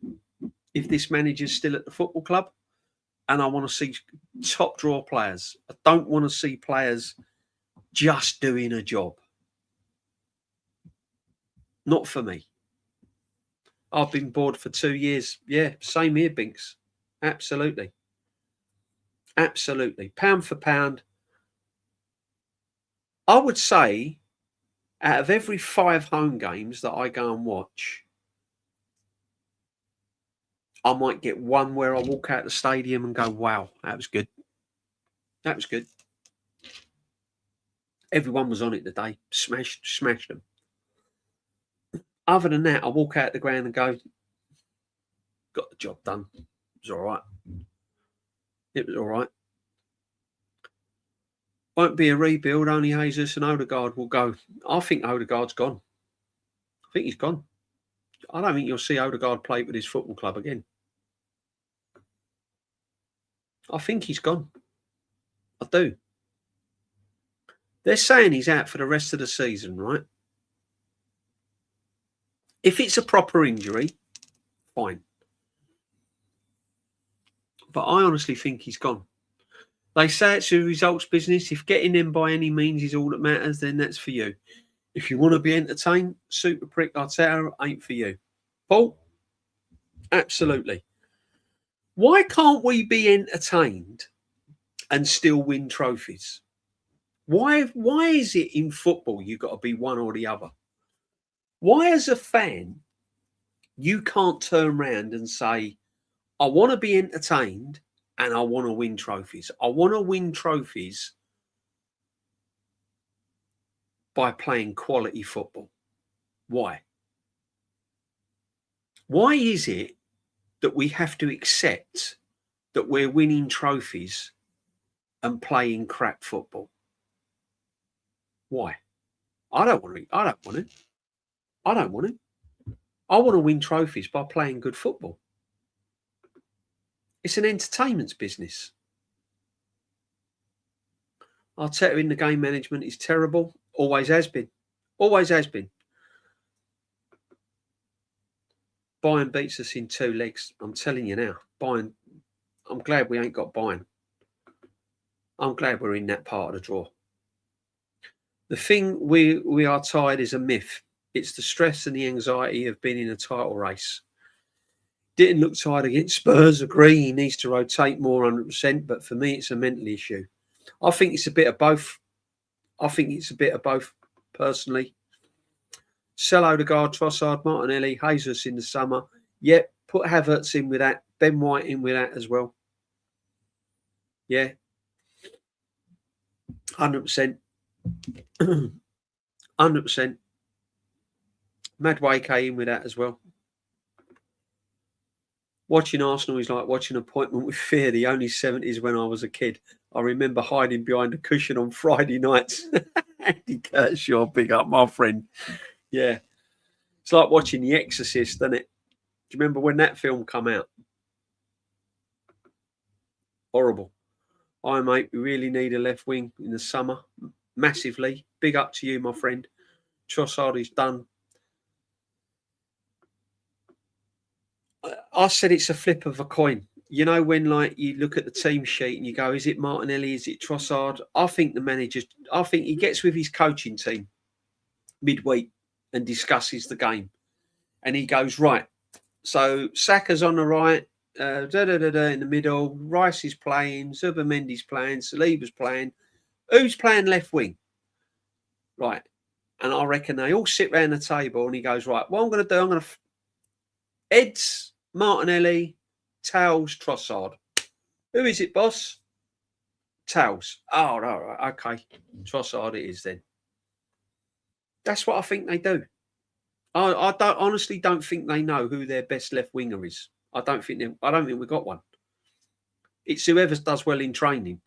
if this manager's still at the football club. And I want to see top draw players. I don't want to see players just doing a job. Not for me. I've been bored for 2 years. Yeah, same here, Binks. Absolutely. Absolutely. Pound for pound. I would say out of every 5 home games that I go and watch, I might get one where I walk out the stadium and go, wow, that was good. That was good. Everyone was on it today. Smashed them. Other than that, I walk out the ground and go, got the job done. It was all right. It was all right. Won't be a rebuild. Only Jesus and Odegaard will go. I think Odegaard's gone. I think he's gone. I don't think you'll see Odegaard play with his football club again. I think he's gone. I do. They're saying he's out for the rest of the season, right? If it's a proper injury, fine. But I honestly think he's gone. They say it's a results business. If getting them by any means is all that matters, then that's for you. If you want to be entertained, super prick Arteta ain't for you. Paul? Absolutely. Why can't we be entertained and still win trophies? Why is it in football you've got to be one or the other? Why, as a fan, you can't turn around and say, I want to be entertained and I want to win trophies. I want to win trophies by playing quality football. Why? Why is it that we have to accept that we're winning trophies and playing crap football? Why? I don't want it. I don't want it. I don't want it. I want to win trophies by playing good football. It's an entertainment business. Arteta in the game management is terrible. Always has been. Always has been. Bayern beats us in 2 legs. I'm telling you now. Bayern. I'm glad we ain't got Bayern. I'm glad we're in that part of the draw. The thing we are tired is a myth. It's the stress and the anxiety of being in a title race. Didn't look tired against Spurs. Agree, he needs to rotate more 100%. But for me, it's a mental issue. I think it's a bit of both. Personally. Sell Odegaard, Trossard, Martinelli, Jesus in the summer. Yep, put Havertz in with that. Ben White in with that as well. Yeah. 100%. 100%. Madueke in with that as well. Watching Arsenal is like watching Appointment with Fear, the only 70s when I was a kid. I remember hiding behind a cushion on Friday nights. Andy Kershaw, big up, my friend. Yeah. It's like watching The Exorcist, isn't it? Do you remember when that film come out? Horrible. Hi, mate. We really need a left wing in the summer. Massively. Big up to you, my friend. Trossard is done. I said it's a flip of a coin. You know, when like you look at the team sheet and you go, is it Martinelli? Is it Trossard? I think he gets with his coaching team midweek and discusses the game. And he goes, right, so Saka's on the right, in the middle, Rice is playing, Zubimendi's playing, Saliba's playing. Who's playing left wing? Right. And I reckon they all sit round the table and he goes, right, what I'm going to do, I'm going to... Eds, Martinelli, Towels, Trossard. Who is it, boss? Towels. Oh, all right, okay. Trossard it is then. That's what I think they do. I honestly don't think they know who their best left winger is. I don't think we've got one. It's whoever does well in training.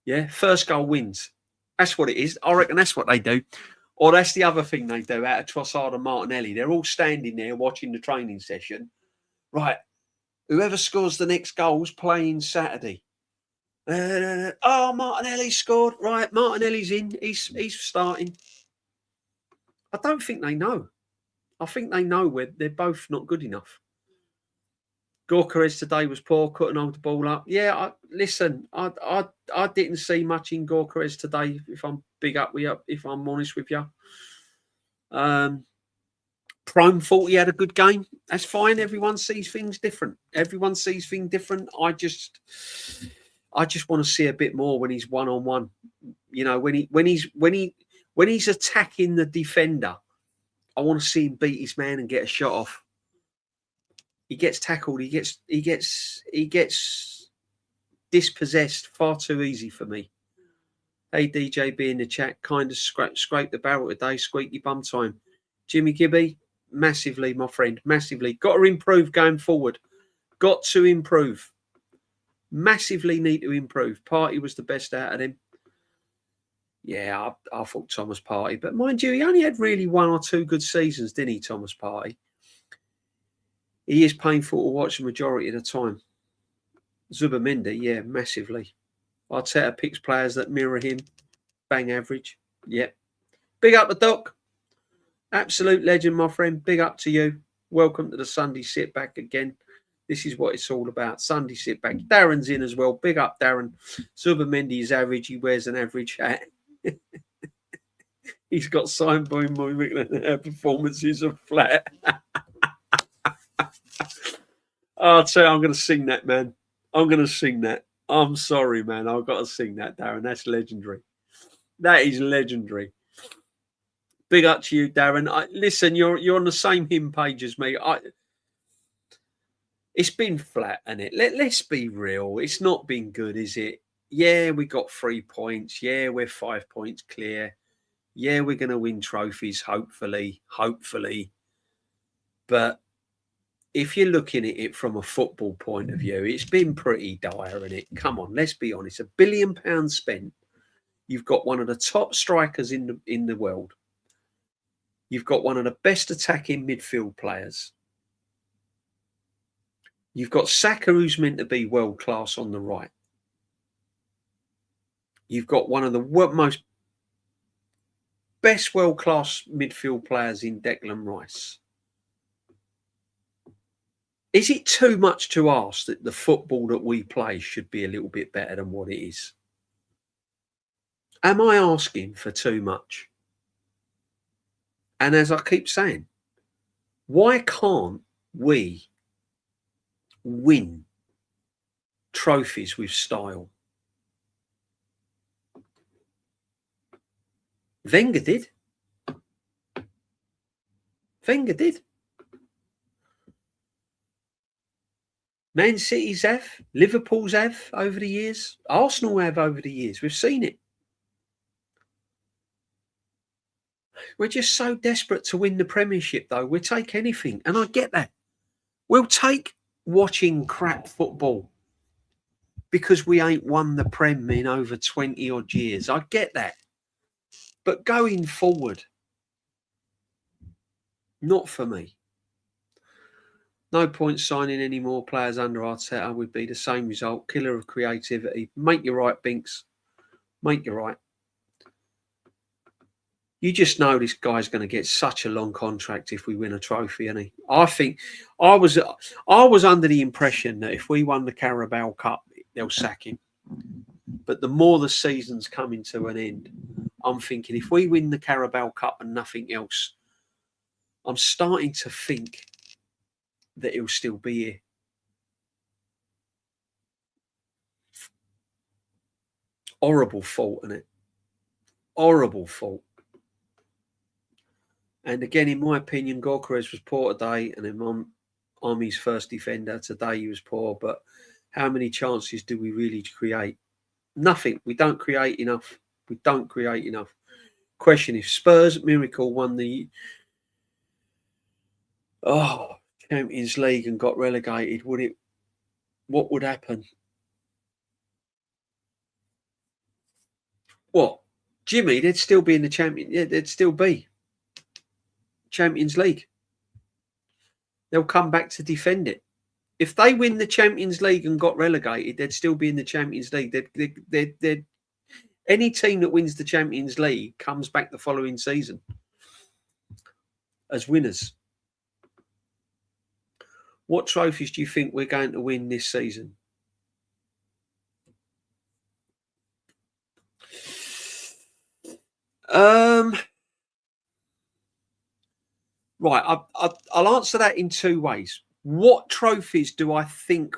Yeah, first goal wins. That's what it is. I reckon that's what they do. Or that's the other thing they do out of Trossard and Martinelli. They're all standing there watching the training session. Right, whoever scores the next goal's playing Saturday. Oh, Martinelli scored. Right, Martinelli's in. He's starting. I don't think they know. I think they know they're both not good enough. Gorkarez today was poor, couldn't hold the ball up. Yeah, I didn't see much in Gorkarez today. If I'm if I'm honest with you, Prime thought he had a good game. That's fine. Everyone sees things different. Everyone sees things different. I just want to see a bit more when he's one on one. You know, when he's attacking the defender, I want to see him beat his man and get a shot off. He gets tackled. He gets dispossessed far too easy for me. Hey, DJB in the chat, kind of scrape the barrel today, squeaky bum time. Jimmy Gibby, massively, my friend, massively. Got to improve going forward. Got to improve. Massively need to improve. Partey was the best out of him. Yeah, I thought Thomas Partey. But mind you, he only had really 1 or 2 good seasons, didn't he, Thomas Partey? He is painful to watch the majority of the time. Zubamendi, yeah, massively. Arteta picks players that mirror him. Bang average. Yep. Big up the doc. Absolute legend, my friend. Big up to you. Welcome to the Sunday sit back again. This is what it's all about. Sunday sit back. Darren's in as well. Big up, Darren. Zubamendi is average. He wears an average hat. He's got signed by performances are flat. I'll tell you, I'm going to sing that, man. I'm going to sing that. I'm sorry, man. I've got to sing that, Darren. That's legendary. That is legendary. Big up to you, Darren. Listen, you're on the same hymn page as me. It's been flat, hasn't it? Let's be real. It's not been good, is it? Yeah, we got 3 points. Yeah, we're 5 points clear. Yeah, we're going to win trophies, hopefully. But if you're looking at it from a football point of view, it's been pretty dire, isn't it? Come on, let's be honest. £1 billion spent. You've got one of the top strikers in the world. You've got one of the best attacking midfield players. You've got Saka, who's meant to be world class on the right. You've got one of the best world class midfield players in Declan Rice. Is it too much to ask that the football that we play should be a little bit better than what it is? Am I asking for too much? And as I keep saying, why can't we win trophies with style? Wenger did. Man City's have, Liverpool's have over the years, Arsenal have over the years. We've seen it. We're just so desperate to win the Premiership, though. We'll take anything, and I get that. We'll take watching crap football because we ain't won the Prem in over 20 odd years. I get that. But going forward, not for me. No point signing any more players under Arteta would be the same result. Killer of creativity. Make you right, Binks. Make you right. You just know this guy's going to get such a long contract if we win a trophy, isn't he? I think I was under the impression that if we won the Carabao Cup, they'll sack him. But the more the season's coming to an end, I'm thinking if we win the Carabao Cup and nothing else, I'm starting to think that he'll still be here. Horrible fault, isn't it? Horrible fault. And again, in my opinion, Gorkarez was poor today, and I'm his first defender. Today he was poor, but how many chances do we really create? Nothing. We don't create enough. Question: if Spurs miracle won the Champions League and got relegated, what would happen? What? Jimmy, they'd still be in the they'd still be Champions League. They'll come back to defend it. If they win the Champions League and got relegated, they'd still be in the Champions League. They'd any team that wins the Champions League comes back the following season as winners. What trophies do you think we're going to win this season? Right, I'll answer that in two ways. What trophies do I think,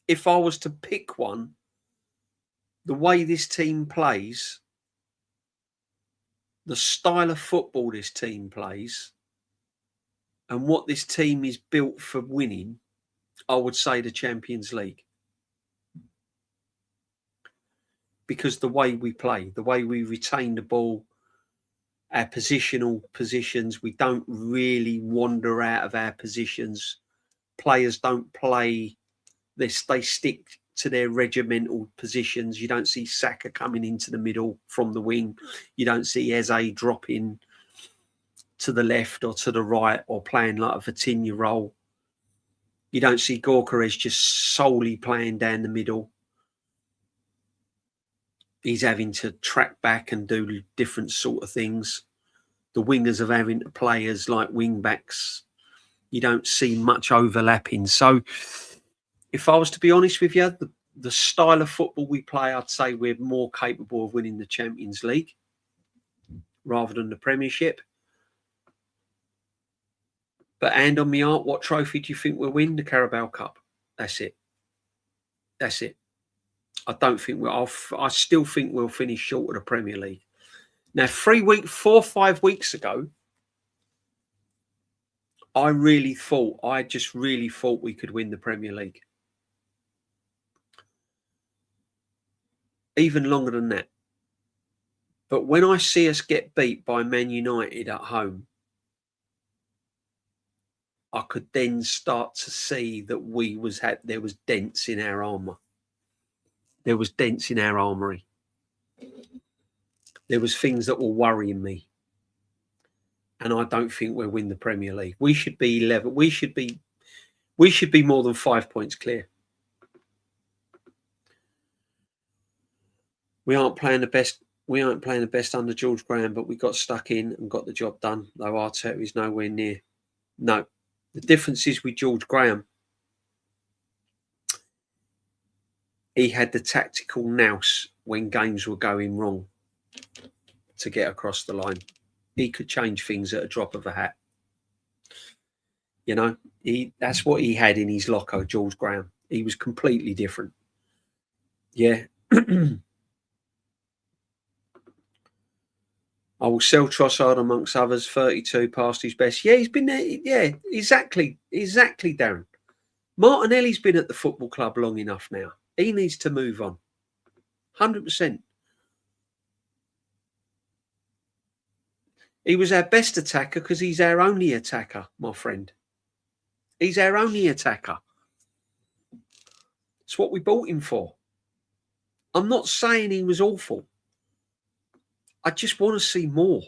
if I was to pick one, the way this team plays, the style of football this team plays, and what this team is built for winning, I would say the Champions League. Because the way we play, the way we retain the ball, our positions, we don't really wander out of our positions. Players don't play this, they stick to their regimental positions. You don't see Saka coming into the middle from the wing. You don't see Eze dropping to the left or to the right or playing like a Vitinha role. You don't see Gyökeres just solely playing down the middle. He's having to track back and do different sort of things. The wingers are having to play as like wing backs. You don't see much overlapping. So if I was to be honest with you, the style of football we play, I'd say we're more capable of winning the Champions League rather than the Premiership. But hand on me heart, what trophy do you think we'll win? The Carabao Cup. That's it. That's it. I don't think I still think we'll finish short of the Premier League. Now, 4 or 5 weeks ago, I just really thought we could win the Premier League. Even longer than that. But when I see us get beat by Man United at home, I could then start to see that there was dents in our armour. There was dents in our armoury. There was things that were worrying me. And I don't think we'll win the Premier League. We should be 11. We should be more than 5 points clear. We aren't playing the best under George Graham, but we got stuck in and got the job done. Though Arteta is nowhere near. No. The difference is with George Graham, he had the tactical nous when games were going wrong to get across the line. He could change things at a drop of a hat. You know, that's what he had in his locker, George Graham. He was completely different. Yeah. I will sell Trossard amongst others, 32 past his best. Yeah, he's been there. Yeah, exactly, Darren. Martinelli's been at the football club long enough now. He needs to move on. 100%. He was our best attacker because he's our only attacker, my friend. He's our only attacker. It's what we bought him for. I'm not saying he was awful. I just want to see more.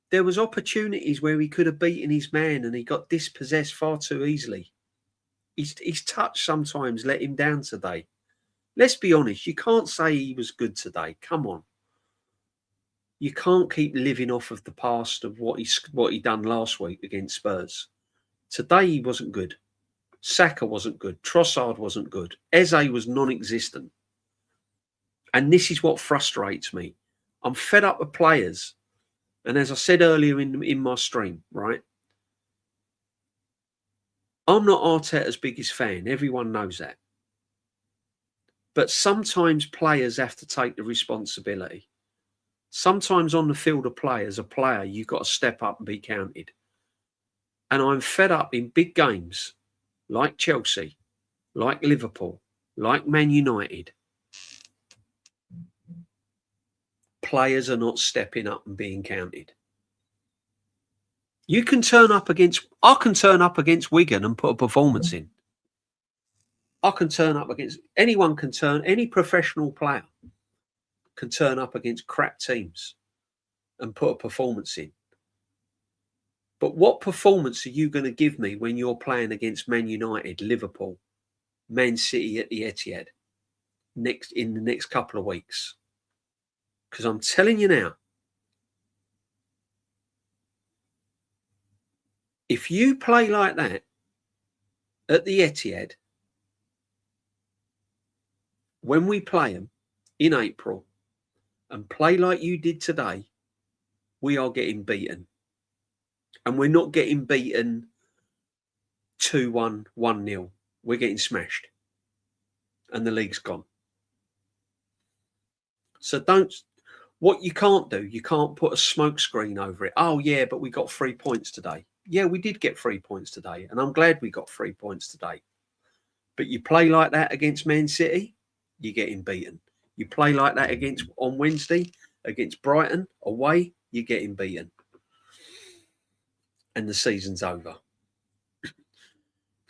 There was opportunities where he could have beaten his man and he got dispossessed far too easily. His touch sometimes let him down today. Let's be honest, you can't say he was good today. Come on. You can't keep living off of the past of what he done last week against Spurs. Today he wasn't good. Saka wasn't good. Trossard wasn't good. Eze was non-existent. And this is what frustrates me. I'm fed up with players. And as I said earlier in my stream, right? I'm not Arteta's biggest fan. Everyone knows that. But sometimes players have to take the responsibility. Sometimes on the field of play, as a player, you've got to step up and be counted. And I'm fed up in big games like Chelsea, like Liverpool, like Man United. Players are not stepping up and being counted. I can turn up against Wigan and put a performance in. I can turn up against any professional player can turn up against crap teams and put a performance in. But what performance are you going to give me when you're playing against Man United, Liverpool, Man City at the Etihad in the next couple of weeks? Because I'm telling you now, If you play like that at the Etihad, when we play them in April and play like you did today, we are getting beaten. And we're not getting beaten 2-1, 1-0. We're getting smashed. And the league's gone. So what you can't do, you can't put a smoke screen over it. Oh, yeah, but we got 3 points today. Yeah, we did get 3 points today. And I'm glad we got 3 points today. But you play like that against Man City, you're getting beaten. You play like that on Wednesday against Brighton away, you're getting beaten. And the season's over.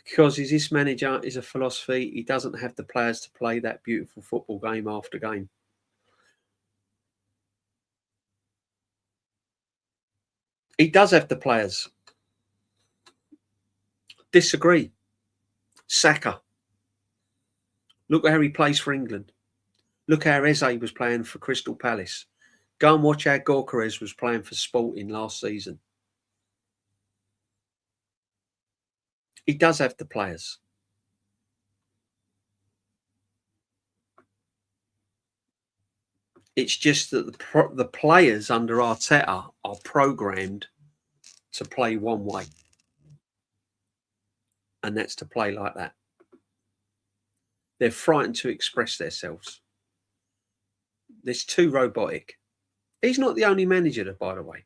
Because this manager is a philosophy. He doesn't have the players to play that beautiful football game after game. He does have the players. Disagree. Saka. Look how he plays for England. Look how Eze was playing for Crystal Palace. Go and watch how Gyökeres was playing for Sporting last season. He does have the players. It's just that the players under Arteta are programmed to play one way. And that's to play like that. They're frightened to express themselves. They're too robotic. He's not the only manager, by the way.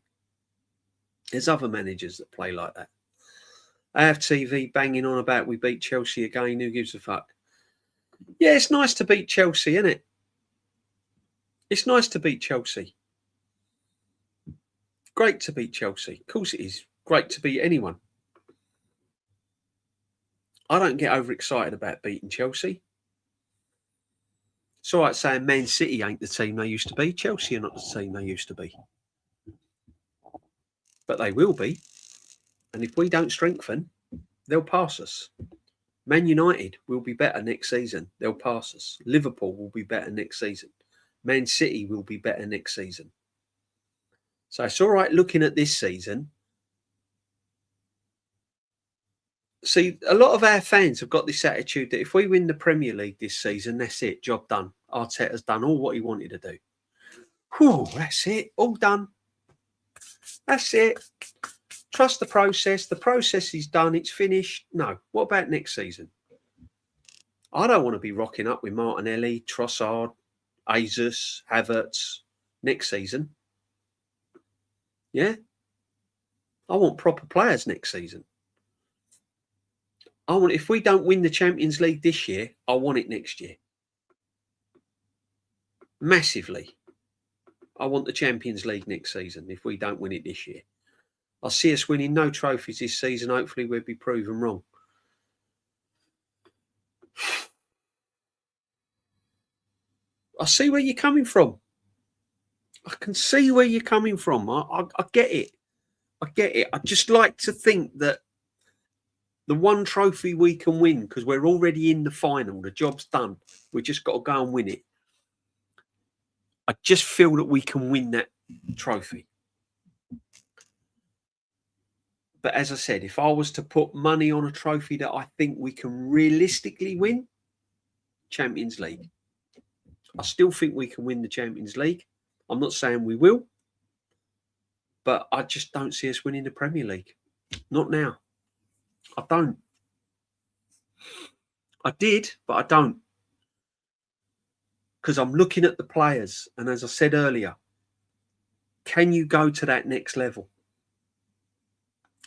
There's other managers that play like that. I have TV banging on about we beat Chelsea again. Who gives a fuck? Yeah, it's nice to beat Chelsea, isn't it? It's nice to beat Chelsea. Great to beat Chelsea. Of course it is. Great to beat anyone. I don't get overexcited about beating Chelsea. It's all right saying Man City ain't the team they used to be. Chelsea are not the team they used to be. But they will be. And if we don't strengthen, they'll pass us. Man United will be better next season. They'll pass us. Liverpool will be better next season. Man City will be better next season. So it's all right looking at this season. See, a lot of our fans have got this attitude that if we win the Premier League this season, that's it, job done. Arteta's done all what he wanted to do. Whew, that's it, all done. That's it. Trust the process. The process is done. It's finished. No. What about next season? I don't want to be rocking up with Martinelli, Trossard, Jesus, Havertz next season. Yeah? I want proper players next season. If we don't win the Champions League this year, I want it next year. Massively. I want the Champions League next season if we don't win it this year. I see us winning no trophies this season. Hopefully we'll be proven wrong. I see where you're coming from. I can see where you're coming from. I get it. I get it. I just like to think that the one trophy we can win, because we're already in the final, the job's done. We just got to go and win it. I just feel that we can win that trophy. But as I said, if I was to put money on a trophy that I think we can realistically win, Champions League. I still think we can win the Champions League. I'm not saying we will, but I just don't see us winning the Premier League. Not now. I don't. I did, but I don't. Because I'm looking at the players, and as I said earlier, can you go to that next level?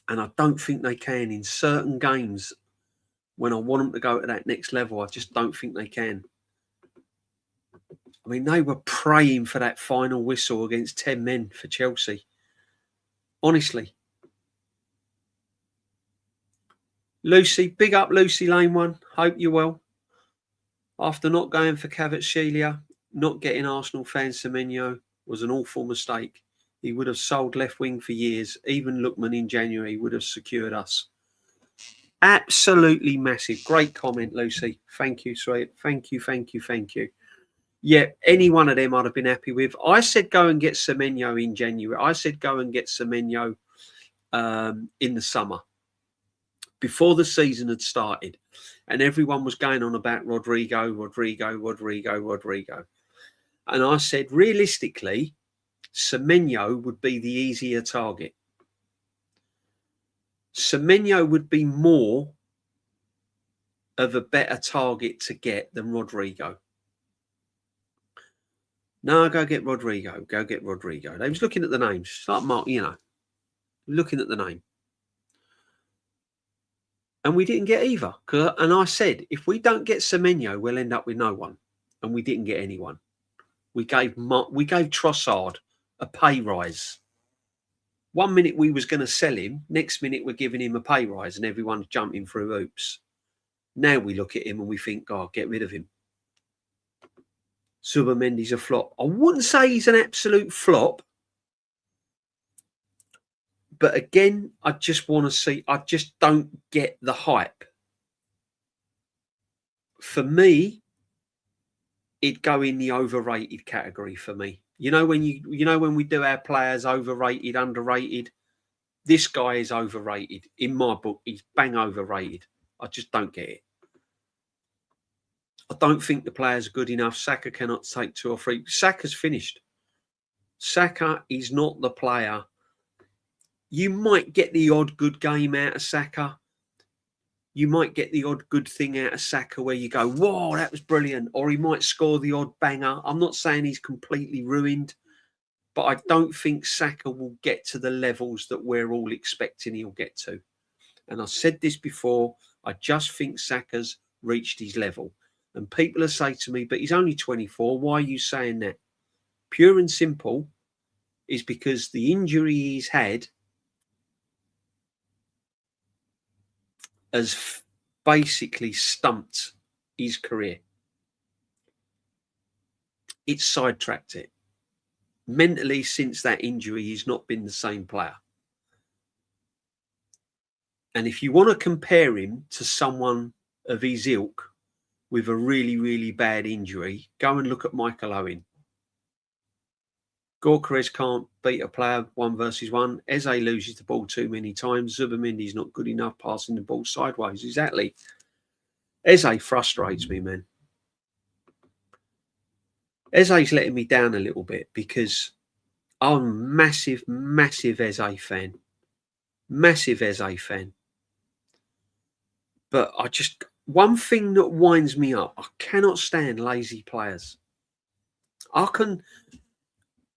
And I don't think they can in certain games. When I want them to go to that next level, I just don't think they can. I mean, they were praying for that final whistle against 10 men for Chelsea. Honestly. Lucy, big up Lucy Lane 1. Hope you're well. After not going for Kvaratskhelia, not getting Arsenal fan Semenyo was an awful mistake. He would have sold left wing for years. Even Lookman in January would have secured us. Absolutely massive. Great comment, Lucy. Thank you, sweet. Thank you. Yeah, any one of them I'd have been happy with. I said go and get Semenyo in January. I said go and get Semenyo in the summer. before the season had started, and everyone was going on about Rodrigo. And I said, realistically, Semenyo would be the easier target. Semenyo would be more of a better target to get than Rodrigo. No, go get Rodrigo. They was looking at the names. Like Mark, looking at the name. And we didn't get either. And I said, if we don't get Semenyo, we'll end up with no one. And we didn't get anyone. We gave Trossard a pay rise. 1 minute we was going to sell him. Next minute we're giving him a pay rise and everyone's jumping through hoops. Now we look at him and we think, oh, get rid of him. Zubimendi's a flop. I wouldn't say he's an absolute flop. But again, I just don't get the hype. For me, it'd go in the overrated category for me. When when we do our players overrated, underrated, this guy is overrated. In my book, he's bang overrated. I just don't get it. I don't think the players are good enough. Saka cannot take 2 or 3. Saka's finished. Saka is not the player. You might get the odd good game out of Saka. You might get the odd good thing out of Saka where you go, whoa, that was brilliant. Or he might score the odd banger. I'm not saying he's completely ruined, but I don't think Saka will get to the levels that we're all expecting he'll get to. And I said this before, I just think Saka's reached his level. And people will say to me, but he's only 24. Why are you saying that? Pure and simple is because the injury he's had has basically stumped his career. It's sidetracked it. Mentally, since that injury, he's not been the same player. And if you want to compare him to someone of his ilk with a really, really bad injury, go and look at Michael Owen. Gyökeres can't beat a player 1 versus 1. Eze loses the ball too many times. Zubimendi's not good enough passing the ball sideways. Exactly. Eze frustrates me, man. Eze's letting me down a little bit because I'm a massive, massive Eze fan. Massive Eze fan. But one thing that winds me up, I cannot stand lazy players.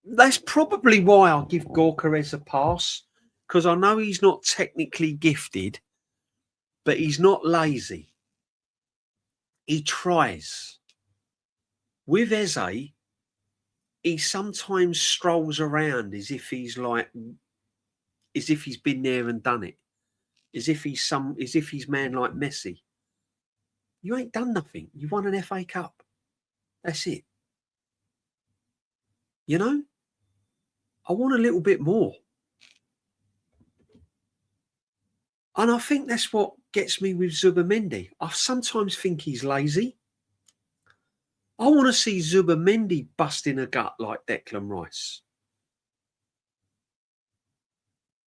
That's probably why I'll give Gyökeres a pass, because I know he's not technically gifted, but he's not lazy. He tries. With Eze, he sometimes strolls around as if he's been there and done it. As if he's man like Messi. You ain't done nothing. You won an FA Cup. That's it. I want a little bit more. And I think that's what gets me with Zubimendi. I sometimes think he's lazy. I want to see Zubimendi busting a gut like Declan Rice.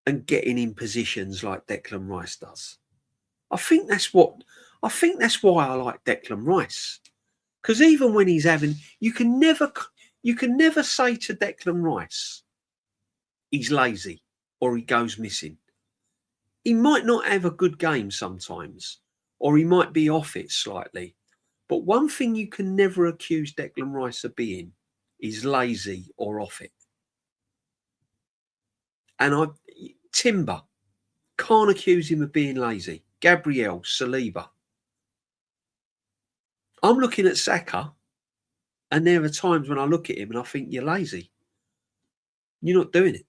And getting in positions like Declan Rice does. I think that's why I like Declan Rice. Because even when he's having, you can never say to Declan Rice, he's lazy or he goes missing. He might not have a good game sometimes, or he might be off it slightly. But one thing you can never accuse Declan Rice of being is lazy or off it. And Timber, can't accuse him of being lazy. Gabriel, Saliba. I'm looking at Saka, and there are times when I look at him and I think, you're lazy. You're not doing it.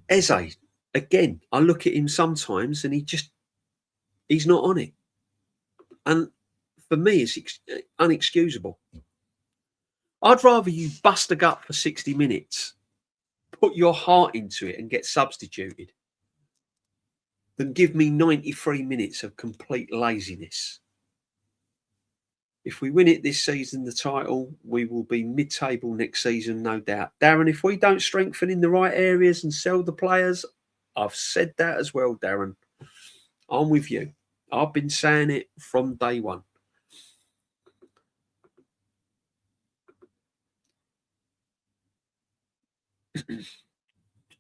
Eze, again, I look at him sometimes and he's not on it. And for me, it's unexcusable. I'd rather you bust a gut for 60 minutes, put your heart into it and get substituted, than give me 93 minutes of complete laziness. If we win it this season, the title, we will be mid-table next season, no doubt. Darren, if we don't strengthen in the right areas and sell the players, I've said that as well, Darren. I'm with you. I've been saying it from day one.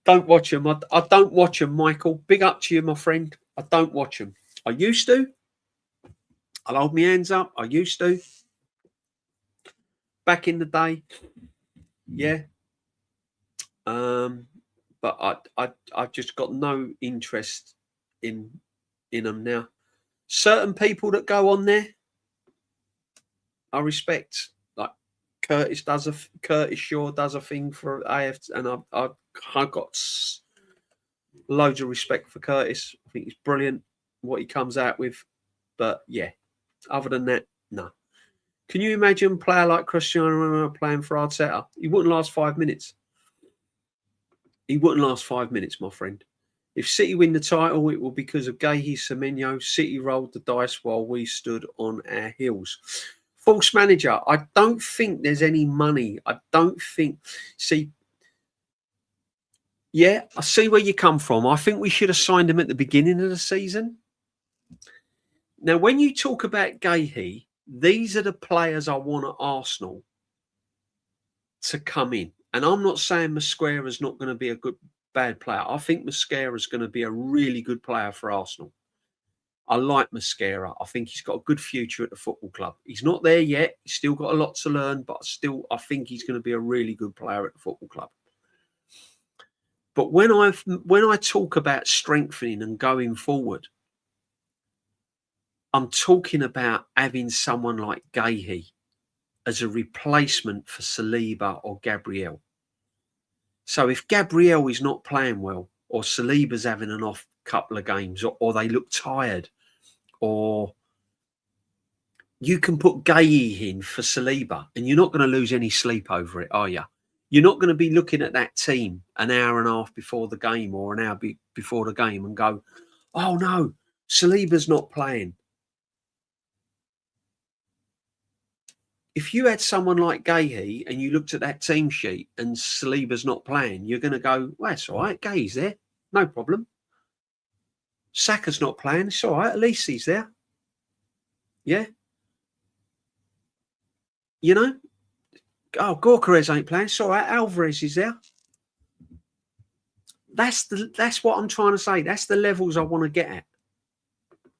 Don't watch them. I don't watch them, Michael. Big up to you, my friend. I don't watch them. I used to. I'll hold my hands up. I used to. Back in the day. Yeah. But I've just got no interest in them now. Certain people that go on there, I respect. Like Curtis Shaw does a thing for AF, and I've got loads of respect for Curtis. I think he's brilliant what he comes out with. But yeah, other than that, no. Can you imagine a player like Cristiano Ronaldo playing for Arteta? He wouldn't last 5 minutes. He wouldn't last 5 minutes, my friend. If City win the title, it will be because of Guehi Semenyo. City rolled the dice while we stood on our heels. False manager. I don't think there's any money. I don't think. See, yeah, I see where you come from. I think we should have signed him at the beginning of the season. Now, when you talk about Guehi, these are the players I want at Arsenal to come in. And I'm not saying Mosquera's not going to be a bad player. I think Mosquera's going to be a really good player for Arsenal. I like Mosquera. I think he's got a good future at the football club. He's not there yet. He's still got a lot to learn, but I think he's going to be a really good player at the football club. But when I talk about strengthening and going forward, I'm talking about having someone like Guehi as a replacement for Saliba or Gabriel. So if Gabriel is not playing well, or Saliba's having an off couple of games, or they look tired, or you can put Guehi in for Saliba, and you're not going to lose any sleep over it, are you? You're not going to be looking at that team an hour and a half before the game or an hour before the game and go, oh no, Saliba's not playing. If you had someone like Guehi and you looked at that team sheet and Saliba's not playing, you're going to go, well, that's all right. Guehi's there. No problem. Saka's not playing. It's all right. At least he's there. Yeah. You know? Oh, Gorkarez ain't playing. It's all right. Alvarez is there. That's what I'm trying to say. That's the levels I want to get at.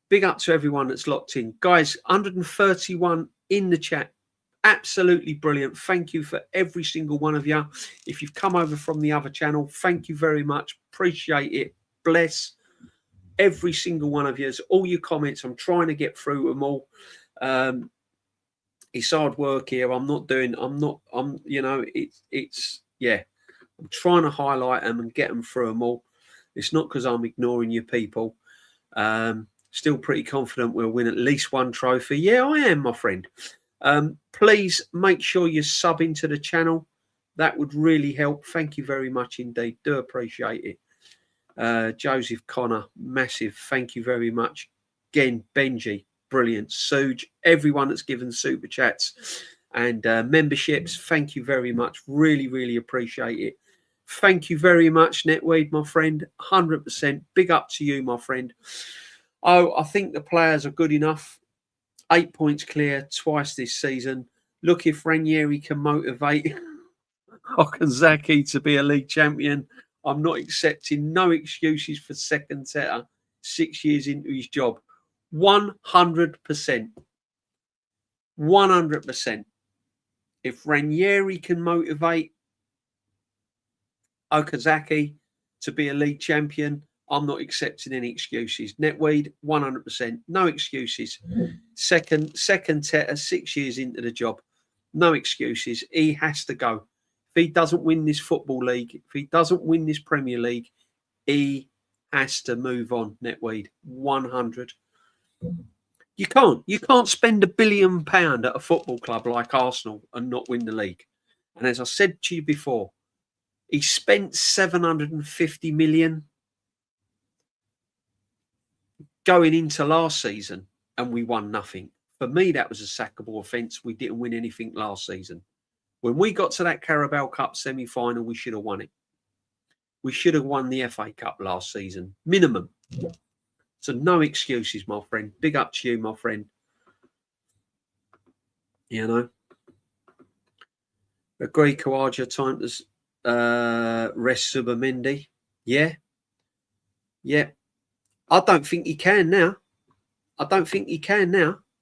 Big up to everyone that's locked in. Guys, 131 in the chat. Absolutely brilliant. Thank you for every single one of you. If you've come over from the other channel, thank you very much. Appreciate it. Bless every single one of you. All your comments, I'm trying to get through them all. It's hard work here. Yeah. I'm trying to highlight them and get them through them all. It's not because I'm ignoring you people. Still pretty confident we'll win at least one trophy. Yeah, I am, my friend. Please make sure you sub into the channel. That would really help. Thank you very much indeed. Do appreciate it. Joseph Connor, massive. Thank you very much. Again, Benji, brilliant. Suge, everyone that's given super chats and memberships, thank you very much. Really, really appreciate it. Thank you very much, Netweed, my friend. 100%. Big up to you, my friend. Oh, I think the players are good enough. 8 points clear twice this season. Look if Ranieri can motivate Okazaki to be a league champion. I'm not accepting no excuses for second setter 6 years into his job. 100%. 100%. If Ranieri can motivate Okazaki to be a league champion, I'm not accepting any excuses. Netweed, 100%. No excuses. Second Teta, 6 years into the job. No excuses. He has to go. If he doesn't win this football league, if he doesn't win this Premier League, he has to move on, Netweed. 100. You can't spend £1 billion at a football club like Arsenal and not win the league. And as I said to you before, he spent 750 million going into last season and we won nothing. For me, that was a sackable offence. We didn't win anything last season. When we got to that Carabao Cup semi-final, we should have won it. We should have won the FA Cup last season, minimum. So no excuses, my friend. Big up to you, my friend. You know. Agree, Kawaja, time to rest Subamendi. Yeah. Yeah. I don't think he can now.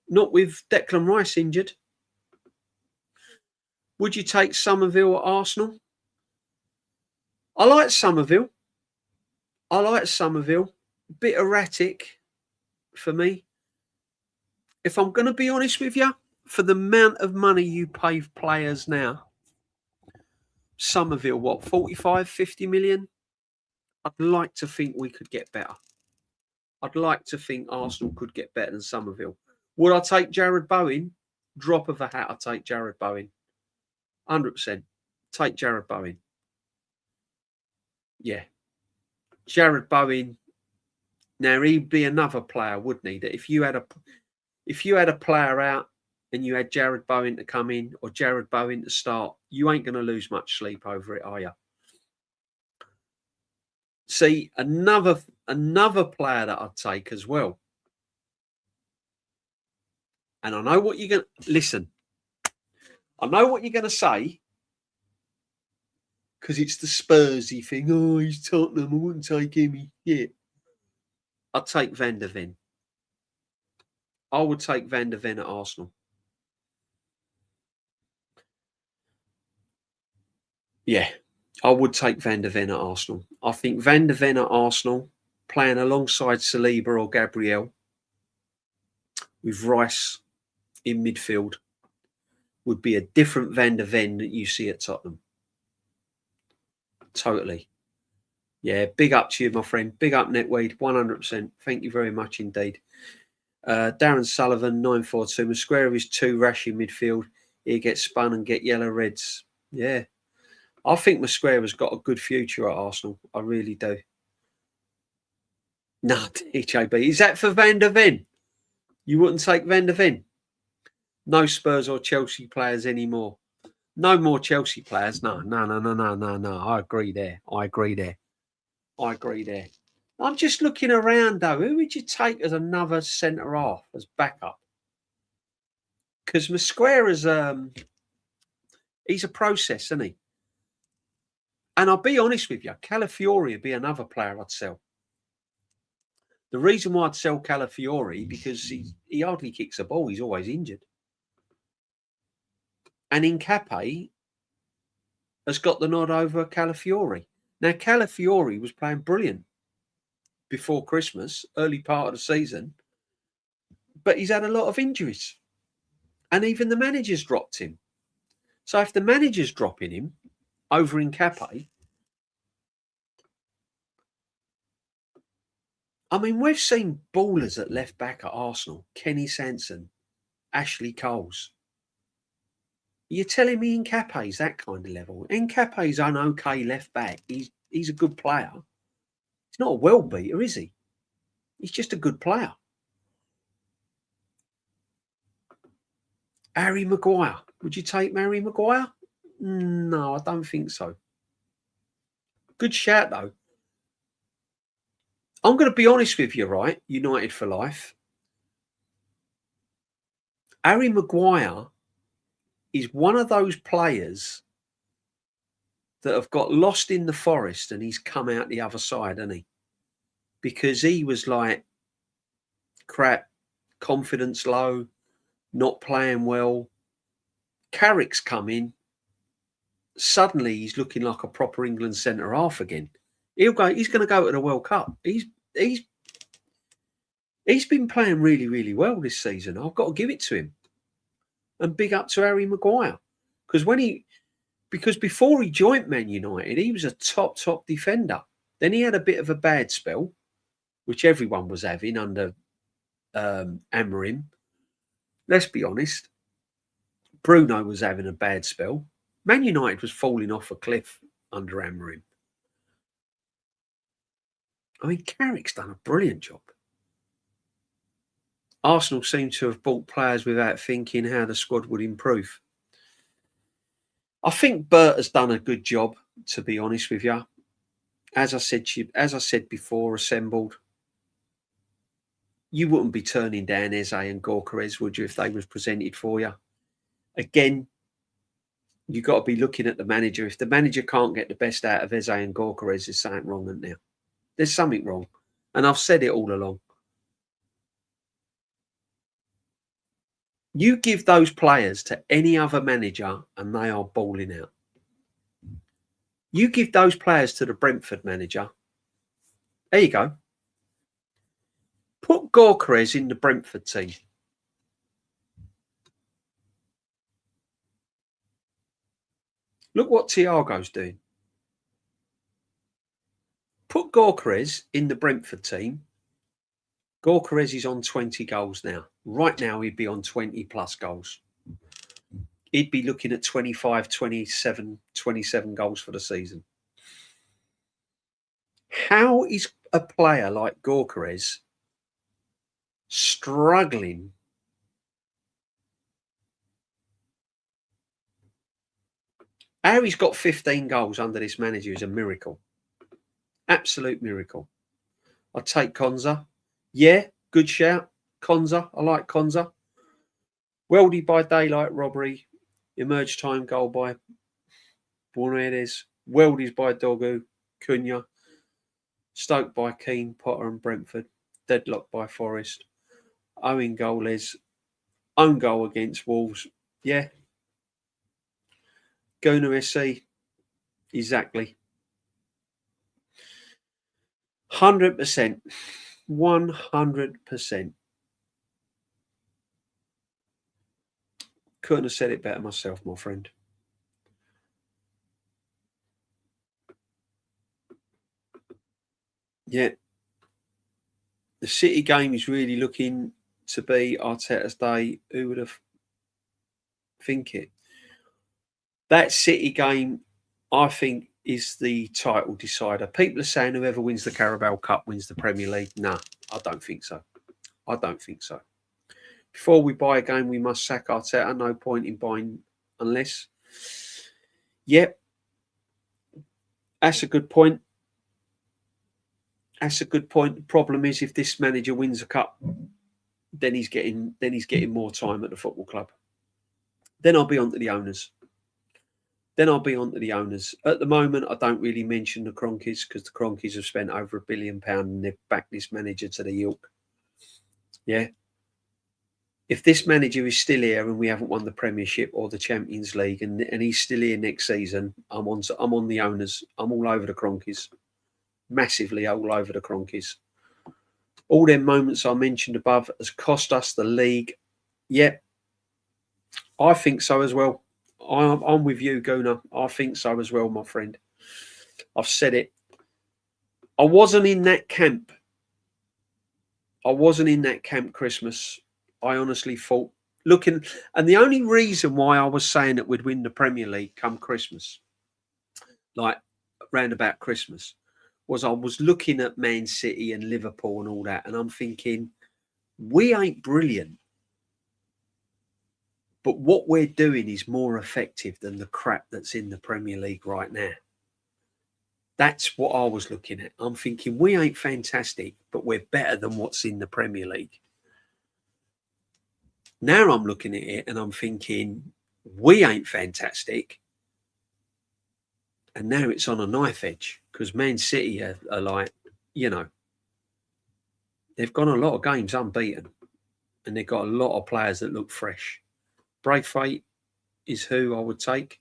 Not with Declan Rice injured. Would you take Somerville at Arsenal? I like Somerville. Bit erratic for me. If I'm going to be honest with you, for the amount of money you pay players now, Somerville, what, 45, 50 million? I'd like to think we could get better. I'd like to think Arsenal could get better than Somerville. Would I take Jared Bowen? Drop of a hat, I'd take Jared Bowen. 100%. Take Jared Bowen. Yeah. Jared Bowen. Now, he'd be another player, wouldn't he? That if you had a player out and you had Jared Bowen to come in or Jared Bowen to start, you ain't going to lose much sleep over it, are you? See, another player that I'd take as well. And I know what you're going to... Listen. I know what you're going to say. Because it's the Spursy thing. Oh, he's Tottenham. I wouldn't take him. Yeah. I'd take Van der Ven. I would take Van der Ven at Arsenal. Yeah. I would take Van der Ven at Arsenal. I think Van der Ven at Arsenal, playing alongside Saliba or Gabriel, with Rice in midfield, would be a different Van der Ven that you see at Tottenham. Totally. Yeah, big up to you, my friend. Big up, Netweed, 100%. Thank you very much indeed. Darren Sullivan, 942. Mosquera is too rash in midfield. He gets spun and get yellow reds. Yeah. I think Mosquera's got a good future at Arsenal. I really do. No, HAB. Is that for Van der Ven? You wouldn't take Van der Ven? No Spurs or Chelsea players anymore. No more Chelsea players. No. I agree there. I'm just looking around, though. Who would you take as another centre-half, as backup? Because Mosquera's... he's a process, isn't he? And I'll be honest with you, Calafiori would be another player I'd sell. The reason why I'd sell Calafiori, because he hardly kicks a ball. He's always injured. And Incape has got the nod over Calafiori. Now, Calafiori was playing brilliant before Christmas, early part of the season, but he's had a lot of injuries. And even the manager's dropped him. So if the manager's dropping him over Incape, I mean, we've seen ballers at left back at Arsenal, Kenny Sanson, Ashley Coles. You're telling me Nkape's that kind of level? Nkape's an okay left back. He's a good player. He's not a world beater, is he? He's just a good player. Harry Maguire. Would you take Harry Maguire? No, I don't think so. Good shout, though. I'm going to be honest with you, right? United for life. Harry Maguire is one of those players that have got lost in the forest and he's come out the other side, hasn't he? Because he was like, crap, confidence low, not playing well. Carrick's come in. Suddenly he's looking like a proper England centre-half again. He's going to go to the World Cup. He's been playing really, really well this season. I've got to give it to him. And big up to Harry Maguire. Because before he joined Man United, he was a top defender. Then he had a bit of a bad spell, which everyone was having under Amorim. Let's be honest. Bruno was having a bad spell. Man United was falling off a cliff under Amorim. I mean, Carrick's done a brilliant job. Arsenal seem to have bought players without thinking how the squad would improve. I think Bert has done a good job, to be honest with you. as I said before, assembled, you wouldn't be turning down Eze and Gorkarez, would you, if they was presented for you? Again, you got to be looking at the manager. If the manager can't get the best out of Eze and Gorkarez, there's something wrong, isn't there? There's something wrong. And I've said it all along. You give those players to any other manager and they are balling out. You give those players to the Brentford manager. There you go. Put Gorkarez in the Brentford team. Look what Thiago's doing. Put Gorkarez in the Brentford team. Gorkarez is on 20 goals now. Right now, he'd be on 20 plus goals. He'd be looking at 25, 27 goals for the season. How is a player like Gorkarez struggling how he's got 15 goals under this manager is a miracle. Absolute miracle. I'll take Konza. Yeah, good shout. Konza. I like Konza. Weldy by daylight robbery. Emerge time goal by Bornedes. Weldy's by Dogu. Cunha. Stoke by Keane, Potter and Brentford. Deadlock by Forest. Owen goal is own goal against Wolves. Yeah. Gona SC. Exactly. 100%. 100%. Couldn't have said it better myself, my friend. Yeah. The City game is really looking to be Arteta's day. Who would have think it? That City game, I think, is the title decider. People are saying whoever wins the Carabao Cup wins the Premier League. No, I don't think so. I don't think so. Before we buy a game, we must sack Arteta. No point in buying unless. Yep. That's a good point. That's a good point. The problem is if this manager wins a cup, then he's getting more time at the football club. Then I'll be on to the owners. At the moment, I don't really mention the Cronkies because the Cronkies have spent over £1 billion and they've backed this manager to the hilt. Yeah. If this manager is still here and we haven't won the Premiership or the Champions League and he's still here next season, I'm on the owners. I'm all over the Cronkies. Massively all over the Cronkies. All them moments I mentioned above has cost us the league. Yeah. I think so as well. I'm with you, Guna. I think so as well, my friend. I've said it. I wasn't in that camp. Christmas. I honestly thought, and the only reason why I was saying that we'd win the Premier League come Christmas, like round about Christmas, was I was looking at Man City and Liverpool and all that, and I'm thinking, we ain't brilliant. But what we're doing is more effective than the crap that's in the Premier League right now. That's what I was looking at. I'm thinking we ain't fantastic, but we're better than what's in the Premier League. Now I'm looking at it and I'm thinking we ain't fantastic. And now it's on a knife edge because Man City are like, they've gone a lot of games unbeaten and they've got a lot of players that look fresh. Braithwaite is who I would take.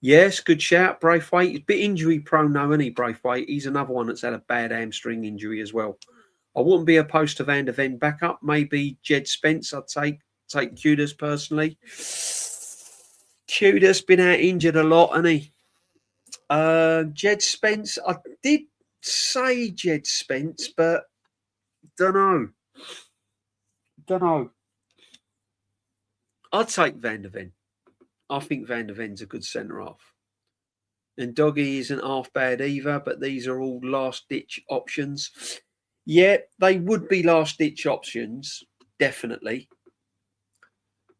Yes, good shout. Braithwaite. He's a bit injury prone now, isn't he, Braithwaite? He's another one that's had a bad hamstring injury as well. I wouldn't be opposed to Van der Ven backup. Maybe Jed Spence I'd take Kudus personally. Kudus been out injured a lot, hasn't he? Jed Spence. I did say Jed Spence, but don't know. I'd take Van der Ven. I think Van der Ven's a good centre half. And Doggy isn't half bad either, but these are all last-ditch options. Yeah, they would be last-ditch options, definitely.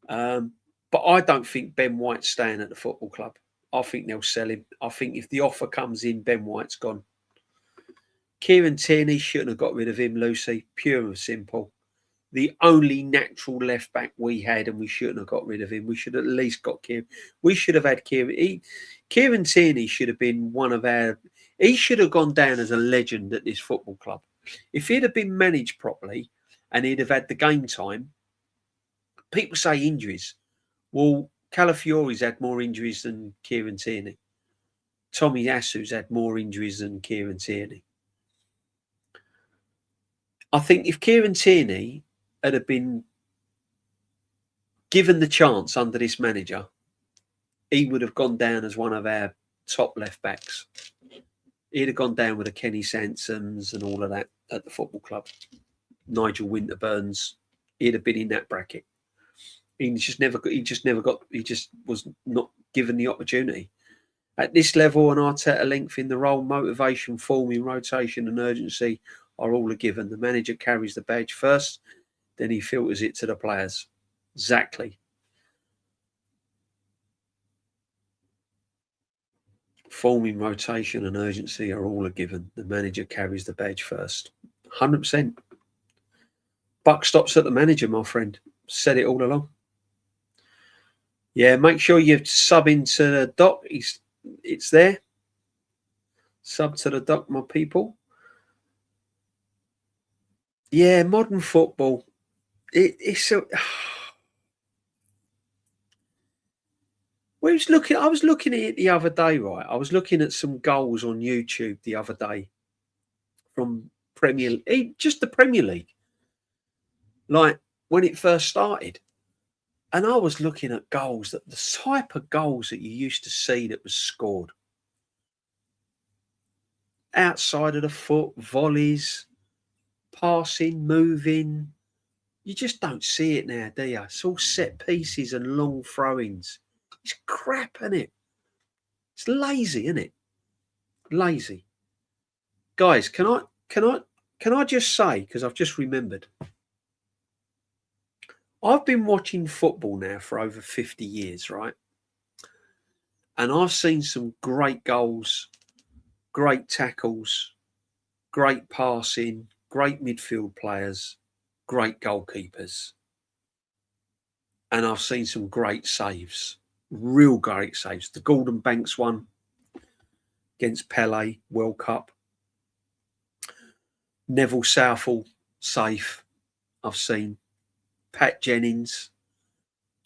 But I don't think Ben White's staying at the football club. I think they'll sell him. I think if the offer comes in, Ben White's gone. Kieran Tierney shouldn't have got rid of him, Lucy. Pure and simple. The only natural left back we had, and we shouldn't have got rid of him. We should have at least got Kieran. We should have had Kieran. Kieran Tierney should have been one of our. He should have gone down as a legend at this football club. If he'd have been managed properly and he'd have had the game time, people say injuries. Well, Calafiori's had more injuries than Kieran Tierney. Tommy Yasu's had more injuries than Kieran Tierney. I think if Kieran Tierney had have been given the chance under this manager, he would have gone down as one of our top left backs. He'd have gone down with the Kenny Sansons and all of that at the football club. Nigel Winterburns, he'd have been in that bracket. He just was not given the opportunity. At this level, an Arteta length in the role, motivation, forming, rotation and urgency are all a given. The manager carries the badge first, then he filters it to the players. Exactly. Forming, rotation and urgency are all a given. The manager carries the badge first. 100%. Buck stops at the manager, my friend. Said it all along. Yeah, make sure you sub into the doc. It's there. Sub to the doc, my people. Yeah, modern football. It's so. I was looking at it the other day, right? I was looking at some goals on YouTube the other day from just the Premier League, like when it first started. And I was looking at goals, the type of goals that you used to see that was scored. Outside of the foot, volleys, passing, moving. You just don't see it now, do you? It's all set pieces and long throw-ins. It's crap, isn't it? It's lazy, isn't it? Lazy. Guys, can I just say, because I've just remembered, I've been watching football now for over 50 years, right? And I've seen some great goals, great tackles, great passing, great midfield players, great goalkeepers. And I've seen some great saves, real great saves. The Gordon Banks one against Pele, World Cup. Neville Southall, safe, I've seen. Pat Jennings,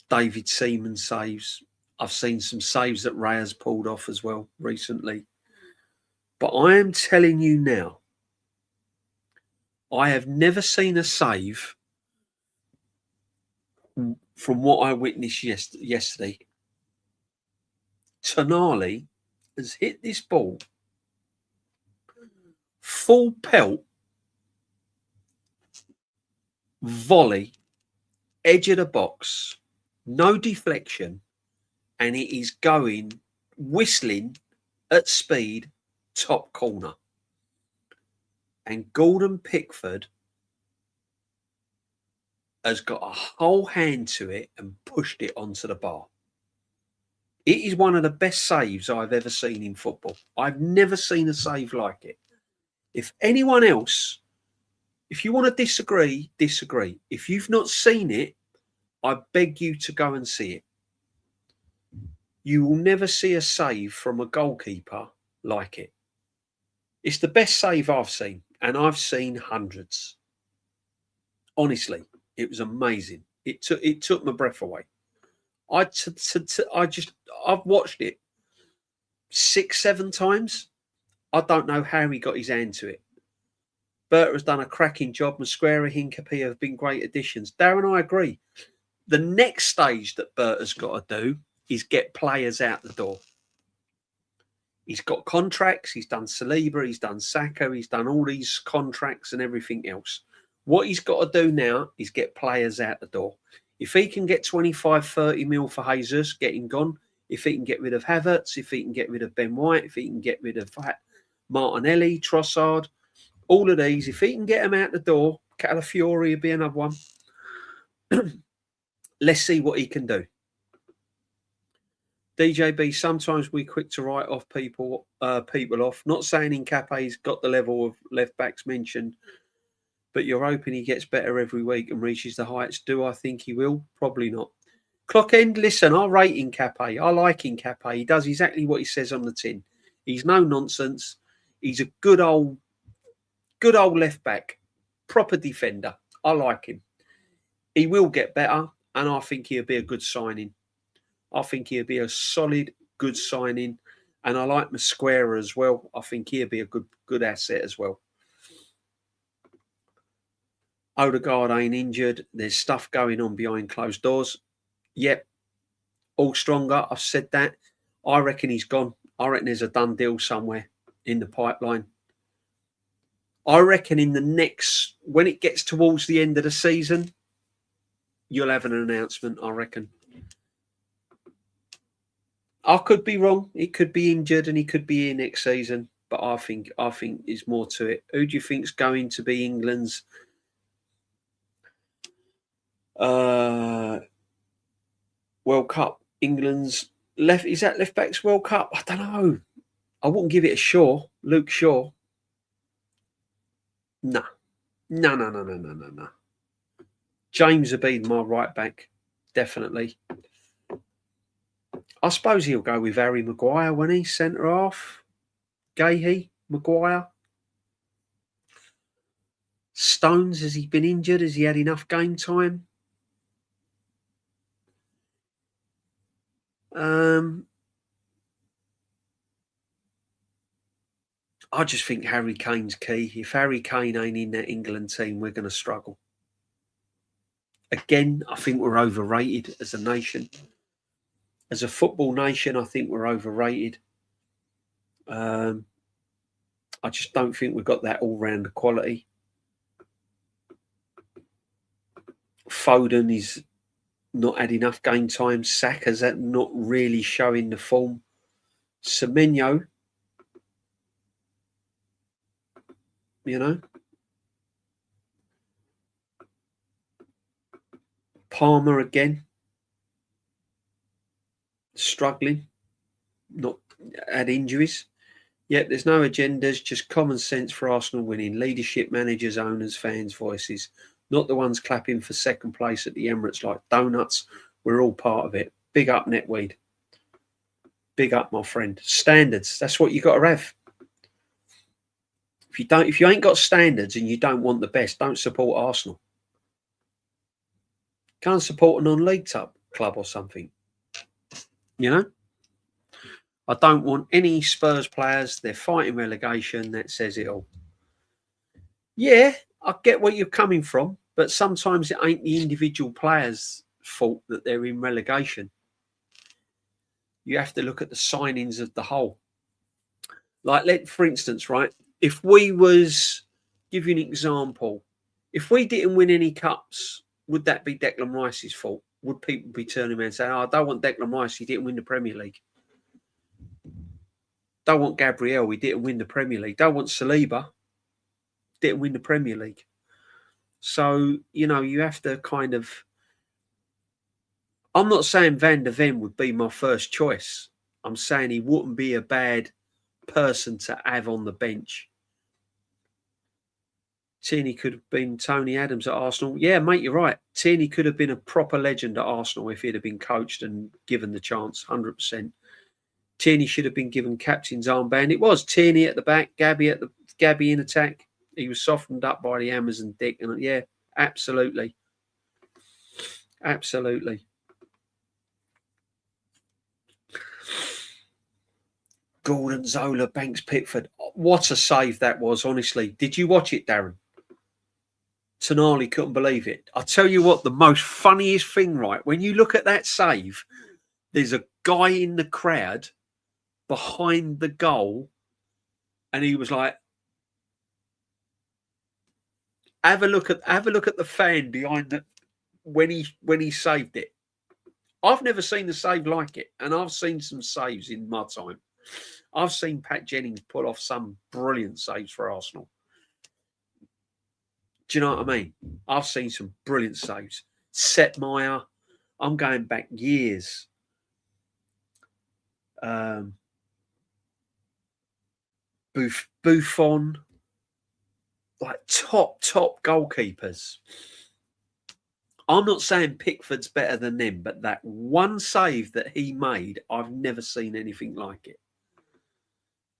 David Seaman saves. I've seen some saves that Ray has pulled off as well recently. But I am telling you now, I have never seen a save from what I witnessed yesterday. Tonali has hit this ball full pelt, volley, edge of the box, no deflection, and it is going, whistling at speed, top corner. And Gordon Pickford has got a whole hand to it and pushed it onto the bar. It is one of the best saves I've ever seen in football. I've never seen a save like it. If anyone else, if you want to disagree, disagree. If you've not seen it, I beg you to go and see it. You will never see a save from a goalkeeper like it. It's the best save I've seen, and I've seen hundreds. Honestly, it was amazing. It took my breath away. I've watched it 6-7 times. I don't know how he got his hand to it. Berta has done a cracking job. Mosquera, Hincapie have been great additions. Darren, I agree. The next stage that Berta's got to do is get players out the door. He's got contracts. He's done Saliba. He's done Saka. He's done all these contracts and everything else. What he's got to do now is get players out the door. If he can get 25, 30 mil for Jesus, get him gone. If he can get rid of Havertz, if he can get rid of Ben White, if he can get rid of Martinelli, Trossard, all of these, if he can get them out the door, Calafiori will be another one. Let's see what he can do. DJB, sometimes we're quick to write off people off. Not saying Nkapé's got the level of left backs mentioned, but you're hoping he gets better every week and reaches the heights. Do I think he will? Probably not. Clock end, listen, I rate Nkapé. I like Nkapé. He does exactly what he says on the tin. He's no nonsense. He's a good old left back, proper defender. I like him. He will get better, and I think he'll be a good signing. I think he'll be a solid, good signing. And I like Mosquera as well. I think he'll be a good asset as well. Odegaard ain't injured. There's stuff going on behind closed doors. Yep. All stronger. I've said that. I reckon he's gone. I reckon there's a done deal somewhere in the pipeline. I reckon when it gets towards the end of the season, you'll have an announcement, I reckon. I could be wrong. He could be injured and he could be here next season. But I think there's more to it. Who do you think's going to be England's World Cup? England's left back's World Cup? I don't know. I wouldn't give it a Shaw. Luke Shaw. No. James will be my right back. Definitely. I suppose he'll go with Harry Maguire when he's centre half. Gahey, Maguire. Stones, has he been injured? Has he had enough game time? I just think Harry Kane's key. If Harry Kane ain't in that England team, we're going to struggle. Again, I think we're overrated as a nation. As a football nation, I think we're overrated. I just don't think we've got that all-round quality. Foden is not had enough game time. Saka's not really showing the form. Semenyo, you know. Palmer again. Struggling. Not had injuries. Yep, there's no agendas, just common sense for Arsenal winning. Leadership, managers, owners, fans' voices. Not the ones clapping for second place at the Emirates like donuts. We're all part of it. Big up, Netweed. Big up, my friend. Standards. That's what you got to have. If you ain't got standards and you don't want the best, don't support Arsenal. Can't support a non-league club or something. You know? I don't want any Spurs players. They're fighting relegation. That says it all. Yeah, I get where you're coming from, but sometimes it ain't the individual players' fault that they're in relegation. You have to look at the signings of the whole. Like, for instance, right, if we was, give you an example, if we didn't win any cups, would that be Declan Rice's fault? Would people be turning around and saying, I don't want Declan Rice, he didn't win the Premier League. Don't want Gabriel, he didn't win the Premier League. Don't want Saliba, didn't win the Premier League. So, you know, you have to kind of... I'm not saying Van der Ven would be my first choice. I'm saying he wouldn't be a bad person to have on the bench. Tierney could have been Tony Adams at Arsenal. Yeah, mate, you're right. Tierney could have been a proper legend at Arsenal if he'd have been coached and given the chance, 100%. Tierney should have been given captain's armband. It was Tierney at the back, Gabby in attack. He was softened up by the Amazon dick. And yeah, absolutely. Absolutely. Gordon, Zola, Banks, Pickford. What a save that was, honestly. Did you watch it, Darren? Tonali couldn't believe it. I'll tell you what, the most funniest thing, right? When you look at that save, there's a guy in the crowd behind the goal, and he was like, have a look at the fan behind the when he saved it. I've never seen a save like it, and I've seen some saves in my time. I've seen Pat Jennings pull off some brilliant saves for Arsenal. Do you know what I mean? I've seen some brilliant saves. Setmeyer, I'm going back years. Buffon, like top goalkeepers. I'm not saying Pickford's better than them, but that one save that he made, I've never seen anything like it.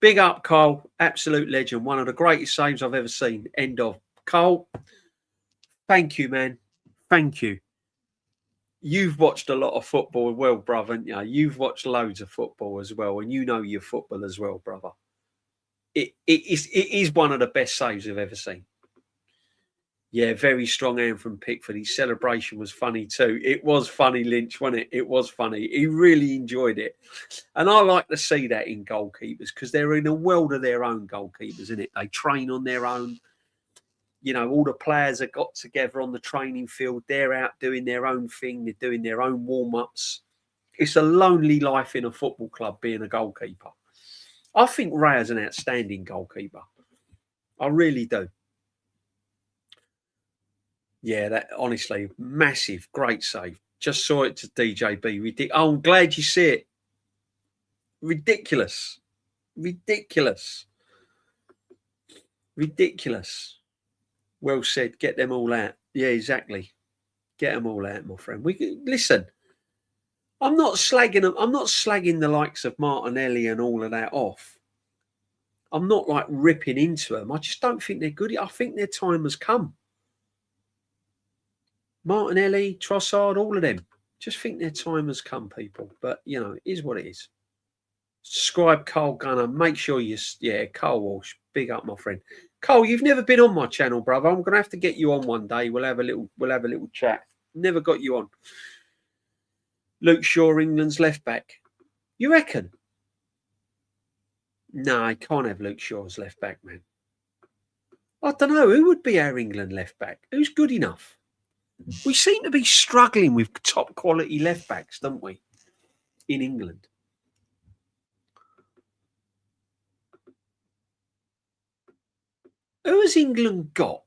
Big up, Cole. Absolute legend. One of the greatest saves I've ever seen. End of. Cole, thank you, man. Thank you. You've watched a lot of football as well, brother, haven't you? You've watched loads of football as well, and you know your football as well, brother. It is one of the best saves I've ever seen. Yeah, very strong hand from Pickford. His celebration was funny too. It was funny, Lynch, wasn't it? It was funny. He really enjoyed it. And I like to see that in goalkeepers because they're in a world of their own, goalkeepers, isn't it? They train on their own. You know, all the players have got together on the training field. They're out doing their own thing. They're doing their own warm-ups. It's a lonely life in a football club being a goalkeeper. I think Raya's an outstanding goalkeeper. I really do. Yeah, that honestly, massive, great save. Just saw it to DJB. Oh, I'm glad you see it. Ridiculous. Well said. Get them all out. Yeah, exactly. Get them all out, my friend. Listen. I'm not slagging them. I'm not slagging the likes of Martinelli and all of that off. I'm not like ripping into them. I just don't think they're good. I think their time has come. Martinelli, Trossard, all of them. Just think their time has come, people. But, you know, it is what it is. Subscribe, Cole Gunner. Make sure Cole Walsh. Big up, my friend. Cole, you've never been on my channel, brother. I'm going to have to get you on one day. We'll have a little chat. Never got you on. Luke Shaw, England's left back. You reckon? No, I can't have Luke Shaw as left back, man. I don't know. Who would be our England left back? Who's good enough? We seem to be struggling with top quality left backs, don't we? In England. Who has England got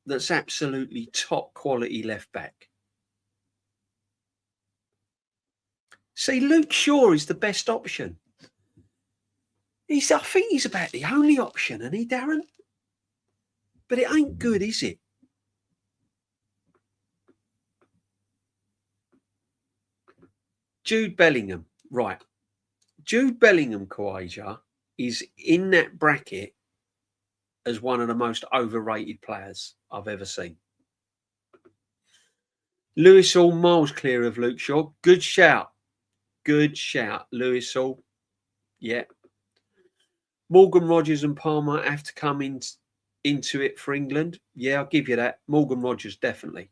that's absolutely top quality left back? See, Luke Shaw is the best option. I think he's about the only option, isn't he, Darren? But it ain't good, is it? Jude Bellingham, right. Jude Bellingham, Kawaja, is in that bracket as one of the most overrated players I've ever seen. Lewis Hall, miles clear of Luke Shaw. Good shout. Lewis Hall. Yeah. Morgan Rogers and Palmer have to come into it for England. Yeah, I'll give you that. Morgan Rogers, definitely.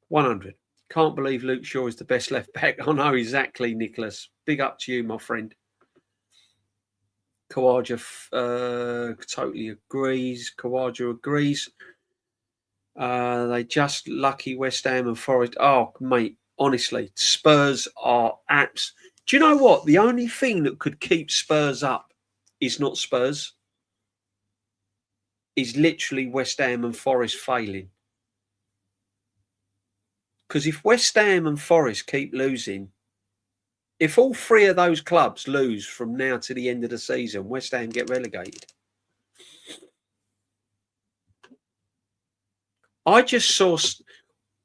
100. Can't believe Luke Shaw is the best left back. I know exactly, Nicholas. Big up to you, my friend. Kawaja totally agrees. They just lucky West Ham and Forest. Oh, mate, honestly, Spurs are apps. Do you know what? The only thing that could keep Spurs up is not Spurs. Is literally West Ham and Forest failing. Because if West Ham and Forest keep losing, if all three of those clubs lose from now to the end of the season, West Ham get relegated. I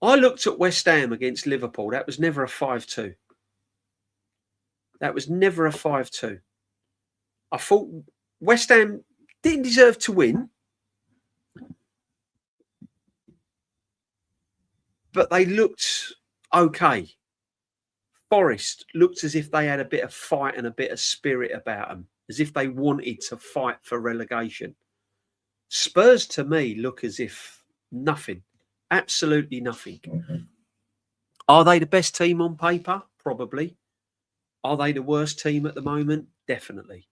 looked at West Ham against Liverpool. That was never a 5-2. That was never a 5-2. I thought West Ham didn't deserve to win, but they looked okay. Forest looked as if they had a bit of fight and a bit of spirit about them, as if they wanted to fight for relegation. Spurs, to me, look as if nothing, absolutely nothing. Are they the best team on paper? Probably. Are they the worst team at the moment? Definitely.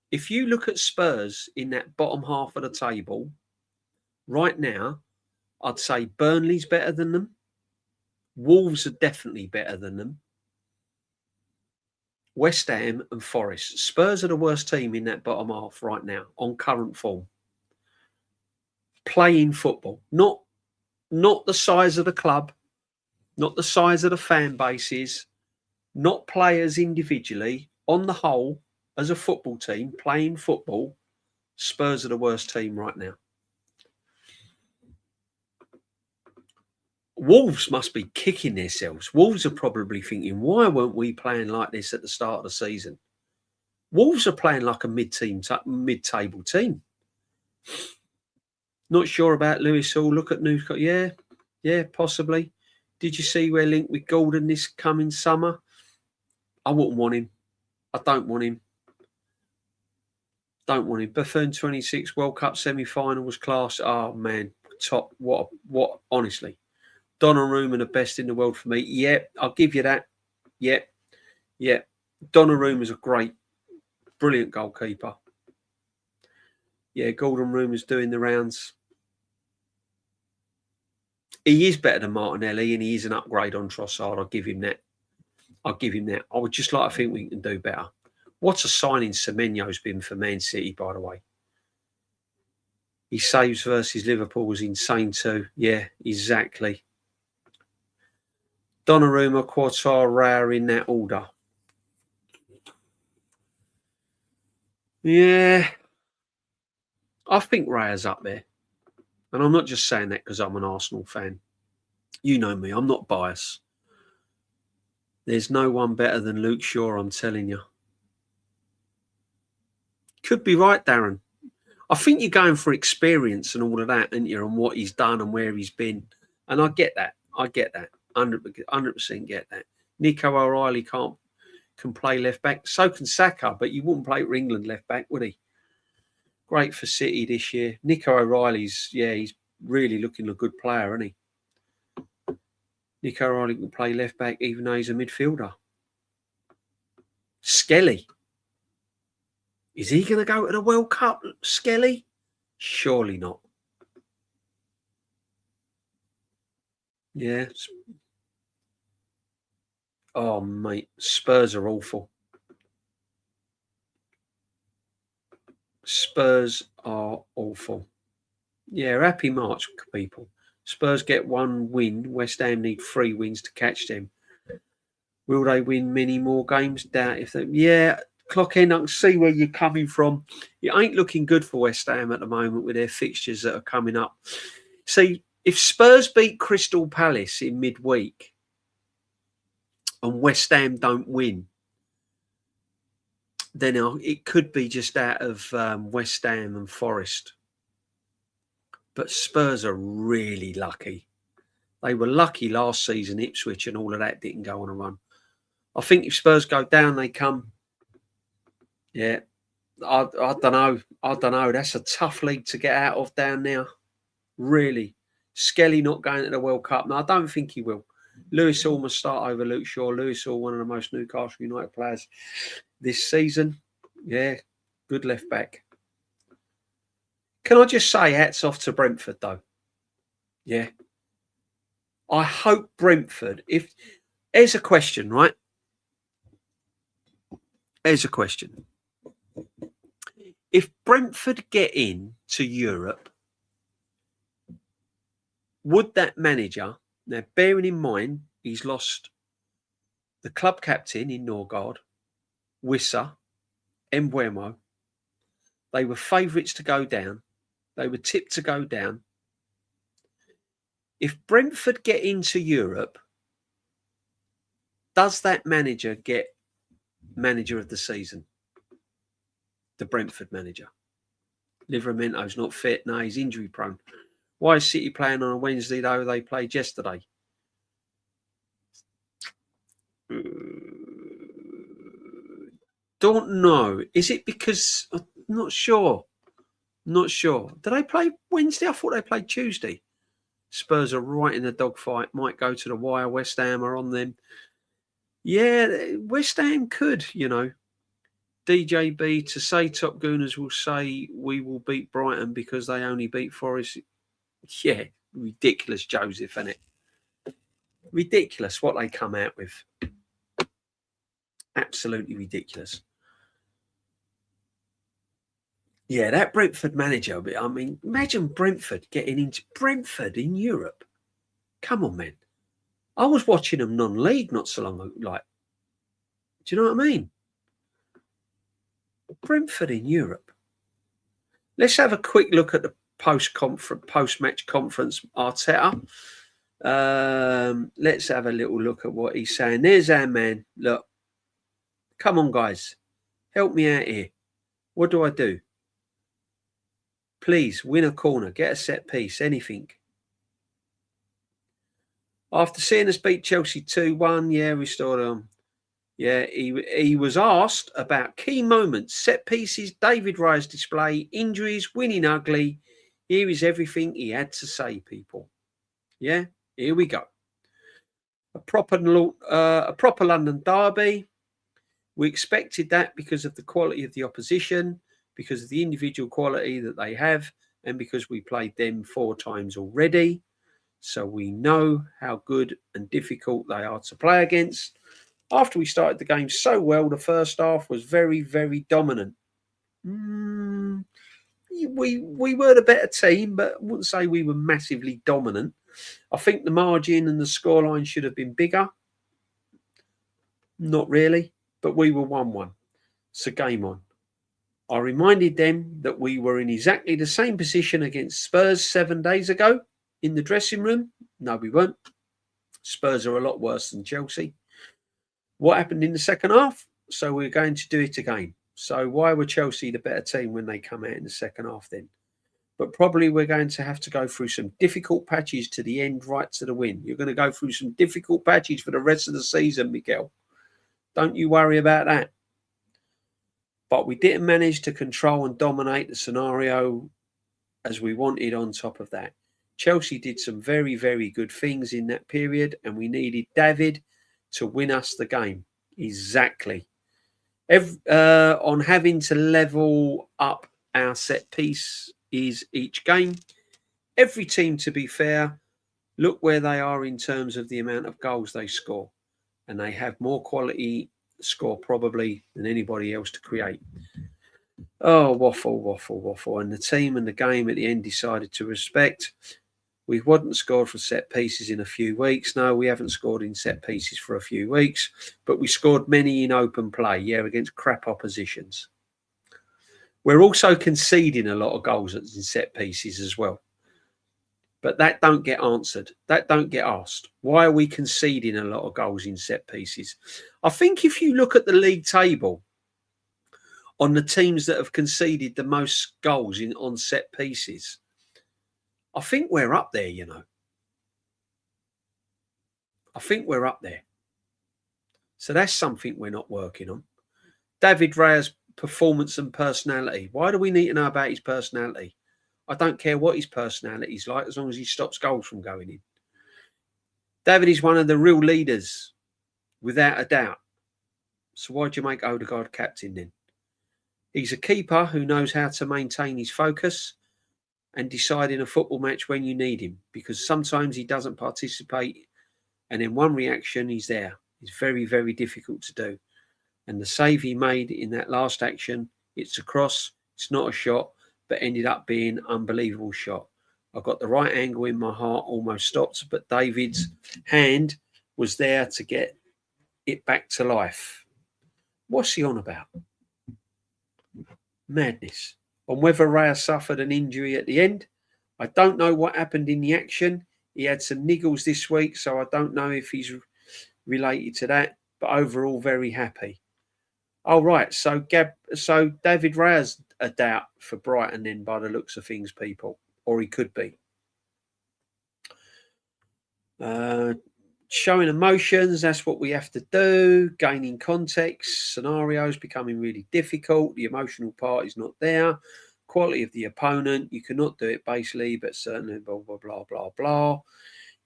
If you look at Spurs in that bottom half of the table, right now, I'd say Burnley's better than them. Wolves are definitely better than them. West Ham and Forest. Spurs are the worst team in that bottom half right now on current form. Playing football. Not the size of the club, not the size of the fan bases, not players individually. On the whole, as a football team, playing football, Spurs are the worst team right now. Wolves must be kicking themselves. Wolves are probably thinking, why weren't we playing like this at the start of the season? Wolves are playing like a mid-table team. Not sure about Lewis Hall. Look at Newcastle. Yeah, possibly. Did you see we're linked with Gordon this coming summer? I wouldn't want him. I don't want him. Buffoon 26 World Cup semi-final was class. Oh man, top. What? Honestly, Donnarumma the best in the world for me. Yeah, I'll give you that. Yeah. Donnarumma's a great, brilliant goalkeeper. Yeah, Gordon Rumour's doing the rounds. He is better than Martinelli, and he is an upgrade on Trossard. I'll give him that. I would just like to think we can do better. What a signing Semenyo's been for Man City, by the way. His saves versus Liverpool was insane too. Yeah, exactly. Donnarumma, Quartar, Raya in that order. Yeah, I think Raya's up there. And I'm not just saying that because I'm an Arsenal fan. You know me, I'm not biased. There's no one better than Luke Shaw, I'm telling you. Could be right, Darren. I think you're going for experience and all of that, aren't you, and what he's done and where he's been. And I get that. 100% get that. Nico O'Reilly can play left back. So can Saka, but you wouldn't play for England left back, would he? Great for City this year. Nico O'Reilly's, he's really looking a good player, isn't he? Nico O'Reilly can play left back even though he's a midfielder. Skelly. Is he going to go to the World Cup, Skelly? Surely not. Yeah. Oh, mate. Spurs are awful. Spurs are awful. Yeah, happy March, people. Spurs get 1 win. West Ham need 3 wins to catch them. Will they win many more games? Doubt if they... Yeah, clock in. I can see where you're coming from. It ain't looking good for West Ham at the moment with their fixtures that are coming up. See, if Spurs beat Crystal Palace in midweek and West Ham don't win, then it could be just out of West Ham and Forest. But Spurs are really lucky. They were lucky last season, Ipswich and all of that didn't go on a run. I think if Spurs go down, they come. Yeah, I don't know. That's a tough league to get out of down there. Really. Skelly not going to the World Cup. No, I don't think he will. Lewis Hall must start over Luke Shaw. Lewis Hall, one of the most Newcastle United players this season. Yeah, good left back. Can I just say hats off to Brentford, though? Yeah. I hope Brentford, if... Here's a question, right? Here's a question. If Brentford get in to Europe, would that manager... Now, bearing in mind, he's lost the club captain in Odegaard, Wissa, Mbeumo. They were favourites to go down. They were tipped to go down. If Brentford get into Europe, does that manager get manager of the season? The Brentford manager. Livramento's not fit. No, he's injury prone. Why is City playing on a Wednesday, though? They played yesterday. Don't know. Is it because... I'm not sure. Did they play Wednesday? I thought they played Tuesday. Spurs are right in the dogfight. Might go to the wire. West Ham are on them. Yeah, West Ham could, DJB, to say Top Gooners will say we will beat Brighton because they only beat Forest. Yeah, ridiculous, Joseph, isn't it? Ridiculous what they come out with. Absolutely ridiculous. Yeah, that Brentford manager, I mean, imagine Brentford getting into Brentford in Europe. Come on, man. I was watching them non-league not so long ago, like Do you know what I mean? Brentford in Europe. Let's have a quick look at the post-match conference, Arteta. Let's have a little look at what he's saying. There's our man. Look, come on, guys. Help me out here. What do I do? Please, win a corner. Get a set piece. Anything. After seeing us beat Chelsea 2-1, yeah, we started on. Yeah, he was asked about key moments, set pieces, David Rice display, injuries, winning ugly. Here is everything he had to say, people. Yeah, here we go. A proper London derby. We expected that because of the quality of the opposition, because of the individual quality that they have, and because we played them 4 times already. So we know how good and difficult they are to play against. After we started the game so well, the first half was very, very dominant. We were the better team, but I wouldn't say we were massively dominant. I think the margin and the scoreline should have been bigger. Not really, but we were 1-1. So game on. I reminded them that we were in exactly the same position against Spurs 7 days ago in the dressing room. No, we weren't. Spurs are a lot worse than Chelsea. What happened in the second half? So we're going to do it again. So why were Chelsea the better team when they come out in the second half then? But probably we're going to have to go through some difficult patches to the end, right to the win. You're going to go through some difficult patches for the rest of the season, Miguel. Don't you worry about that. But we didn't manage to control and dominate the scenario as we wanted on top of that. Chelsea did some very, very good things in that period, and we needed David to win us the game. Exactly. On having to level up our set piece is each game. Every team, to be fair, look where they are in terms of the amount of goals they score. And they have more quality score probably than anybody else to create. Oh, waffle. And the team and the game at the end decided to respect. We hadn't scored for set pieces in a few weeks. No, we haven't scored in set pieces for a few weeks, but we scored many in open play, yeah, against crap oppositions. We're also conceding a lot of goals in set pieces as well. But that don't get answered. That don't get asked. Why are we conceding a lot of goals in set pieces? I think if you look at the league table on the teams that have conceded the most goals on set pieces, I think we're up there, you know. I think we're up there. So that's something we're not working on. David Raya's performance and personality. Why do we need to know about his personality? I don't care what his personality is like as long as he stops goals from going in. David is one of the real leaders, without a doubt. So why'd you make Odegaard captain then? He's a keeper who knows how to maintain his focus and decide in a football match when you need him, because sometimes he doesn't participate and in one reaction he's there. It's very, very difficult to do. And the save he made in that last action, it's a cross, it's not a shot, but ended up being an unbelievable shot. I got the right angle in my heart, almost stopped, but David's hand was there to get it back to life. What's he on about? Madness. On whether Raya suffered an injury at the end, I don't know what happened in the action. He had some niggles this week, so I don't know if he's related to that, but overall very happy. Oh, right. So David Raya's a doubt for Brighton then by the looks of things, people. Or he could be. Showing emotions, that's what we have to do. Gaining context, scenarios becoming really difficult. The emotional part is not there. Quality of the opponent, you cannot do it basically, but certainly blah, blah, blah, blah, blah.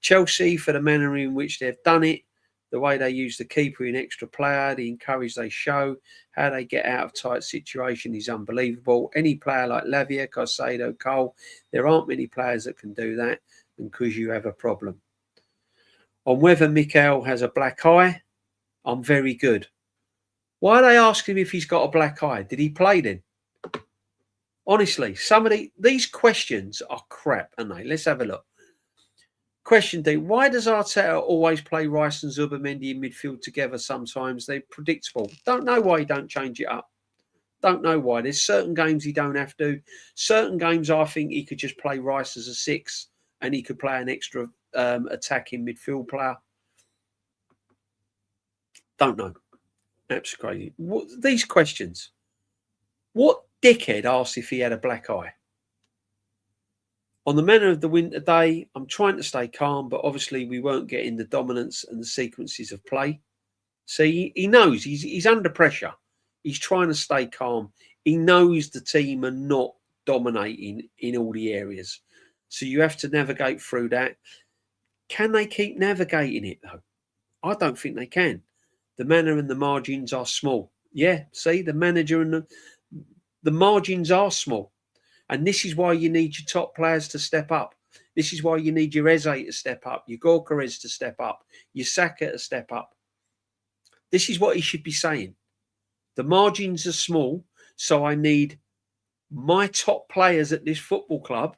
Chelsea, for the manner in which they've done it, the way they use the keeper in extra player, the encourage they show, how they get out of tight situation is unbelievable. Any player like Lavia, Caicedo, Cole, there aren't many players that can do that, and because you have a problem. On whether Mikel has a black eye, I'm very good. Why are they asking him if he's got a black eye? Did he play then? Honestly, these questions are crap, aren't they? Let's have a look. Question D. Why does Arteta always play Rice and Zubimendi in midfield together sometimes? They're predictable. Don't know why he don't change it up. Don't know why. There's certain games he don't have to. Certain games I think he could just play Rice as a 6 and he could play an extra attacking midfield player. Don't know. That's crazy. These questions. What dickhead asked if he had a black eye? On the manner of the winter day, I'm trying to stay calm, but obviously we weren't getting the dominance and the sequences of play. See, he knows he's under pressure. He's trying to stay calm. He knows the team are not dominating in all the areas. So you have to navigate through that. Can they keep navigating it, though? I don't think they can. The manner and the margins are small. Yeah, see, the manager and the margins are small. And this is why you need your top players to step up. This is why you need your Eze to step up, your Gorkarez to step up, your Saka to step up. This is what he should be saying. The margins are small, so I need my top players at this football club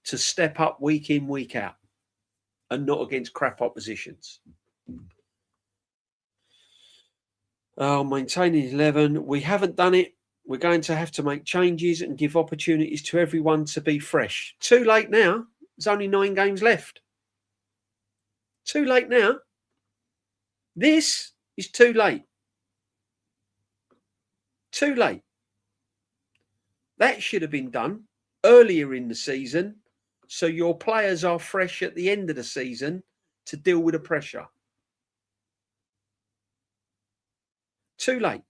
to step up week in, week out, and not against crap oppositions. Oh, maintaining 11. We haven't done it. We're going to have to make changes and give opportunities to everyone to be fresh. Too late now. There's only 9 games left. Too late now. This is too late. Too late. That should have been done earlier in the season so your players are fresh at the end of the season to deal with the pressure. Too late.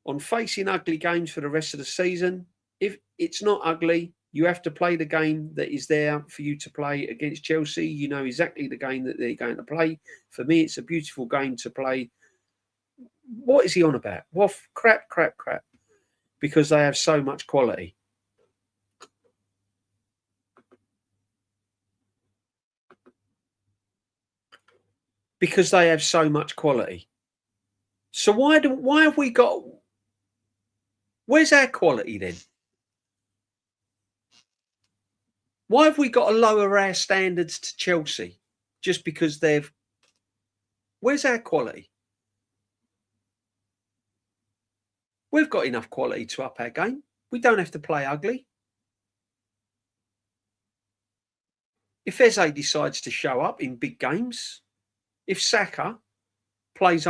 On facing ugly games for the rest of the season, if it's not ugly, you have to play the game that is there for you to play against Chelsea. You know exactly the game that they're going to play. For me, it's a beautiful game to play. What is he on about? Well, crap. Because they have so much quality. Because they have so much quality. So why have we got... Where's our quality then? Why have we got to lower our standards to Chelsea just because they've... Where's our quality? We've got enough quality to up our game. We don't have to play ugly. If Eze decides to show up in big games, if Saka plays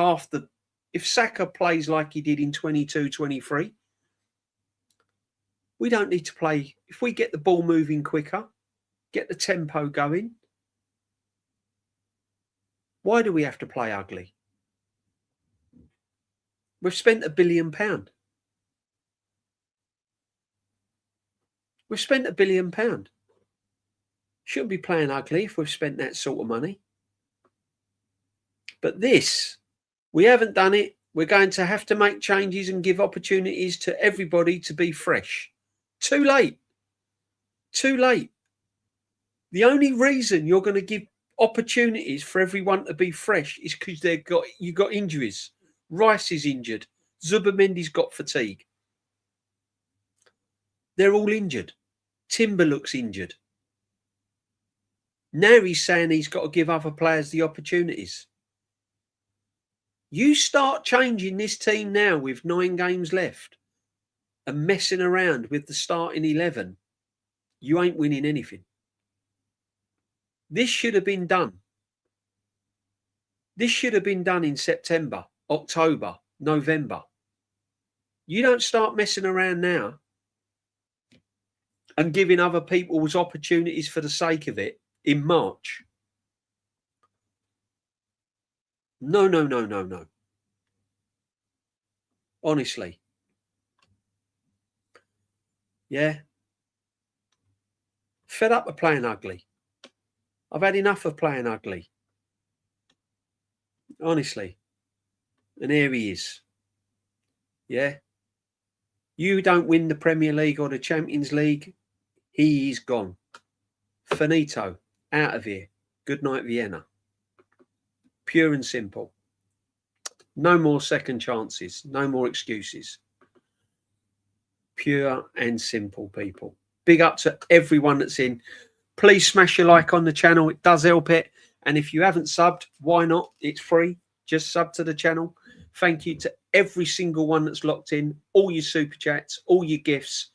if Saka plays like he did in 22-23, we don't need to play. If we get the ball moving quicker, get the tempo going, why do we have to play ugly? We've spent £1 billion. We've spent £1 billion. Shouldn't be playing ugly if we've spent that sort of money. But this, we haven't done it. We're going to have to make changes and give opportunities to everybody to be fresh. Too late. Too late. The only reason you're going to give opportunities for everyone to be fresh is because you got injuries. Rice is injured. Zubimendi's got fatigue. They're all injured. Timber looks injured. Now he's saying he's got to give other players the opportunities. You start changing this team now with 9 games left and messing around with the starting 11, you ain't winning anything. This should have been done. This should have been done in September, October, November. You don't start messing around now and giving other people's opportunities for the sake of it in March. No. Honestly. Yeah. Fed up of playing ugly. I've had enough of playing ugly. Honestly. And here he is. Yeah. You don't win the Premier League or the Champions League, he is gone. Finito. Out of here. Good night, Vienna. Pure and simple. No more second chances. No more excuses. Pure and simple, people. Big up to everyone that's in. Please smash your like on the channel. It does help it. And if you haven't subbed, why not? It's free. Just sub to the channel. Thank you to every single one that's locked in, all your super chats, all your gifts,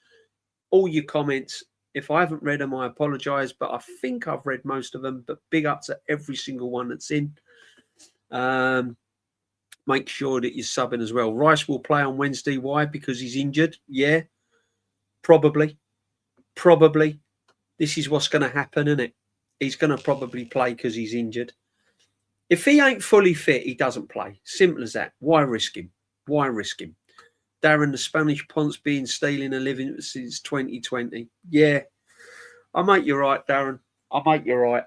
all your comments. If I haven't read them, I apologise, but I think I've read most of them. But big up to every single one that's in. Make sure that you're subbing as well. Rice will play on Wednesday. Why? Because he's injured. Yeah, probably. This is what's going to happen, isn't it? He's going to probably play because he's injured. If he ain't fully fit, he doesn't play. Simple as that. Why risk him? Why risk him? Darren, the Spanish Ponce being stealing a living since 2020. Yeah, I make you right, Darren. I make you right.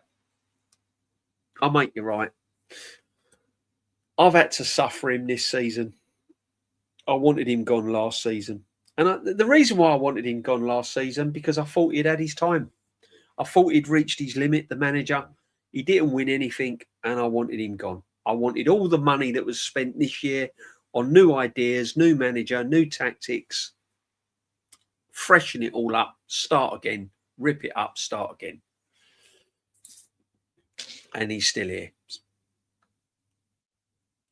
I've had to suffer him this season. I wanted him gone last season. And the reason why I wanted him gone last season, because I thought he'd had his time. I thought he'd reached his limit, the manager. He didn't win anything, and I wanted him gone. I wanted all the money that was spent this year on new ideas, new manager, new tactics, freshen it all up, start again, rip it up, start again. And he's still here.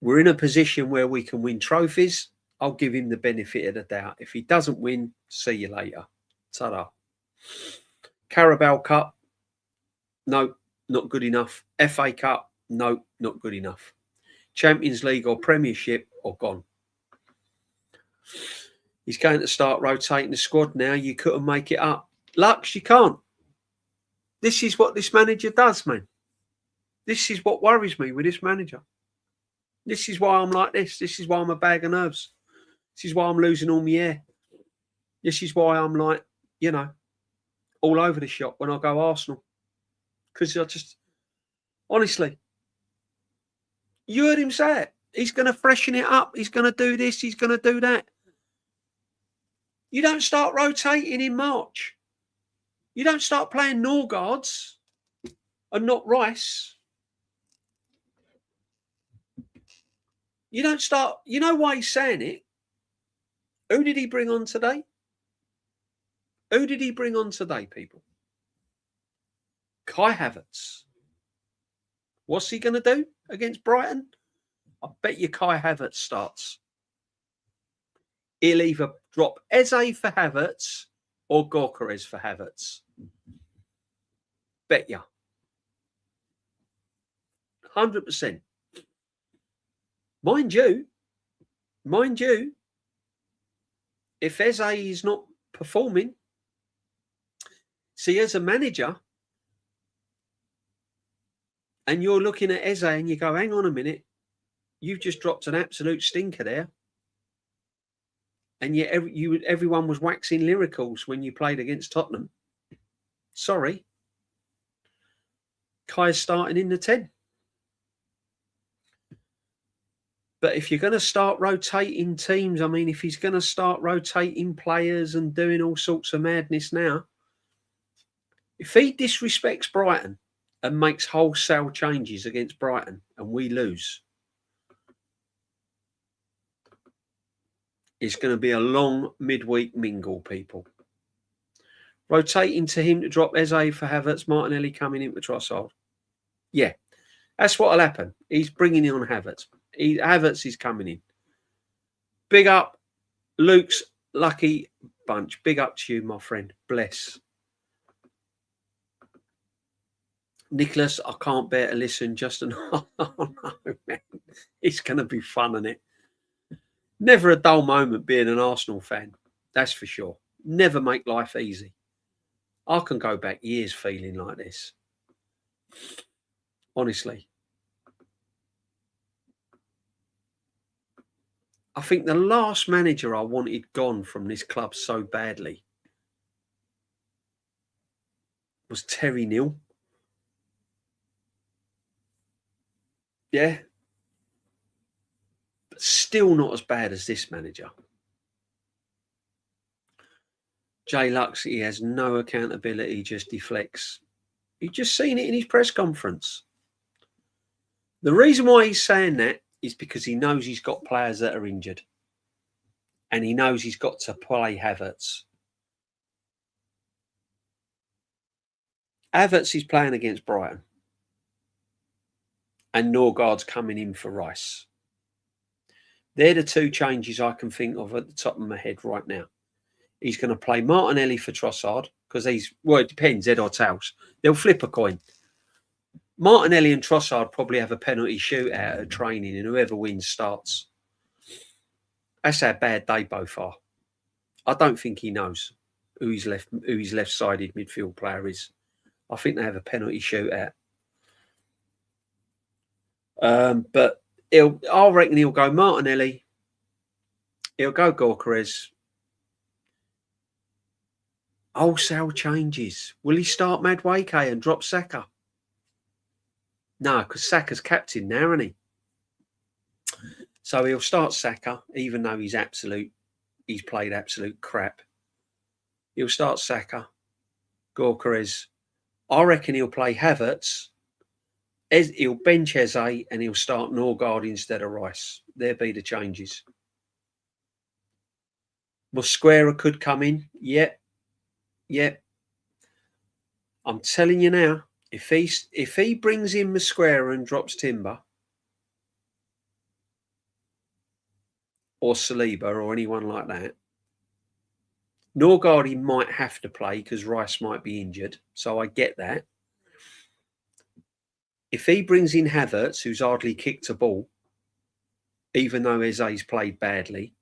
We're in a position where we can win trophies. I'll give him the benefit of the doubt. If he doesn't win, see you later. Ta-da. Carabao Cup, no, not good enough. FA Cup, no, not good enough. Champions League or Premiership, or gone. He's going to start rotating the squad now. You couldn't make it up. Lux, you can't. This is what this manager does, man. This is what worries me with this manager. This is why I'm like this. This is why I'm a bag of nerves. This is why I'm losing all my hair. This is why I'm like, you know, all over the shop when I go Arsenal. Because I just, honestly, you heard him say it. He's going to freshen it up. He's going to do this. He's going to do that. You don't start rotating in March. You don't start playing Norgards and not Rice. You don't start, you know why he's saying it? Who did he bring on today? Who did he bring on today, people? Kai Havertz. What's he going to do against Brighton? I bet you Kai Havertz starts. He'll either drop Eze for Havertz or Gyökeres for Havertz. Bet you. 100%. Mind you, if Eze is not performing, see, as a manager, and you're looking at Eze and you go, hang on a minute, you've just dropped an absolute stinker there. And yet everyone was waxing lyricals when you played against Tottenham. Sorry. Kai's starting in the 10. But if you're going to start rotating teams, I mean, if he's going to start rotating players and doing all sorts of madness now, if he disrespects Brighton and makes wholesale changes against Brighton and we lose, it's going to be a long midweek mingle, people. Rotating to him to drop Eze for Havertz, Martinelli coming in for Trossard. Yeah, that's what'll happen. He's bringing in on Havertz. Havertz is coming in. Big up, Luke's lucky bunch. Big up to you, my friend. Bless. Nicholas, I can't bear to listen. Justin, oh no, man. It's going to be fun, isn't it? Never a dull moment being an Arsenal fan. That's for sure. Never make life easy. I can go back years feeling like this. Honestly. I think the last manager I wanted gone from this club so badly was Terry Neal. Yeah. But still not as bad as this manager. Jay Lux, he has no accountability, just deflects. You've just seen it in his press conference. The reason why he's saying that is because he knows he's got players that are injured. And he knows he's got to play Havertz. Havertz is playing against Brighton. And Norgard's coming in for Rice. They're the two changes I can think of at the top of my head right now. He's going to play Martinelli for Trossard because it depends, head or tails. They'll flip a coin. Martinelli and Trossard probably have a penalty shootout at training, and whoever wins starts. That's how bad they both are. I don't think he knows who his left-sided midfield player is. I think they have a penalty shootout. But I reckon he'll go Martinelli. He'll go Gyökeres. Wholesale changes. Will he start Madueke and drop Saka? No, because Saka's captain now, isn't he? So he'll start Saka, even though he's played absolute crap. He'll start Saka, Gyökeres. I reckon he'll play Havertz. He'll bench Eze and he'll start Norgard instead of Rice. There'll be the changes. Mosquera could come in. Yep. I'm telling you now, if he brings in Mosquera and drops Timber or Saliba or anyone like that, Norgard he might have to play because Rice might be injured. So I get that. If he brings in Havertz, who's hardly kicked a ball, even though Eze's played badly,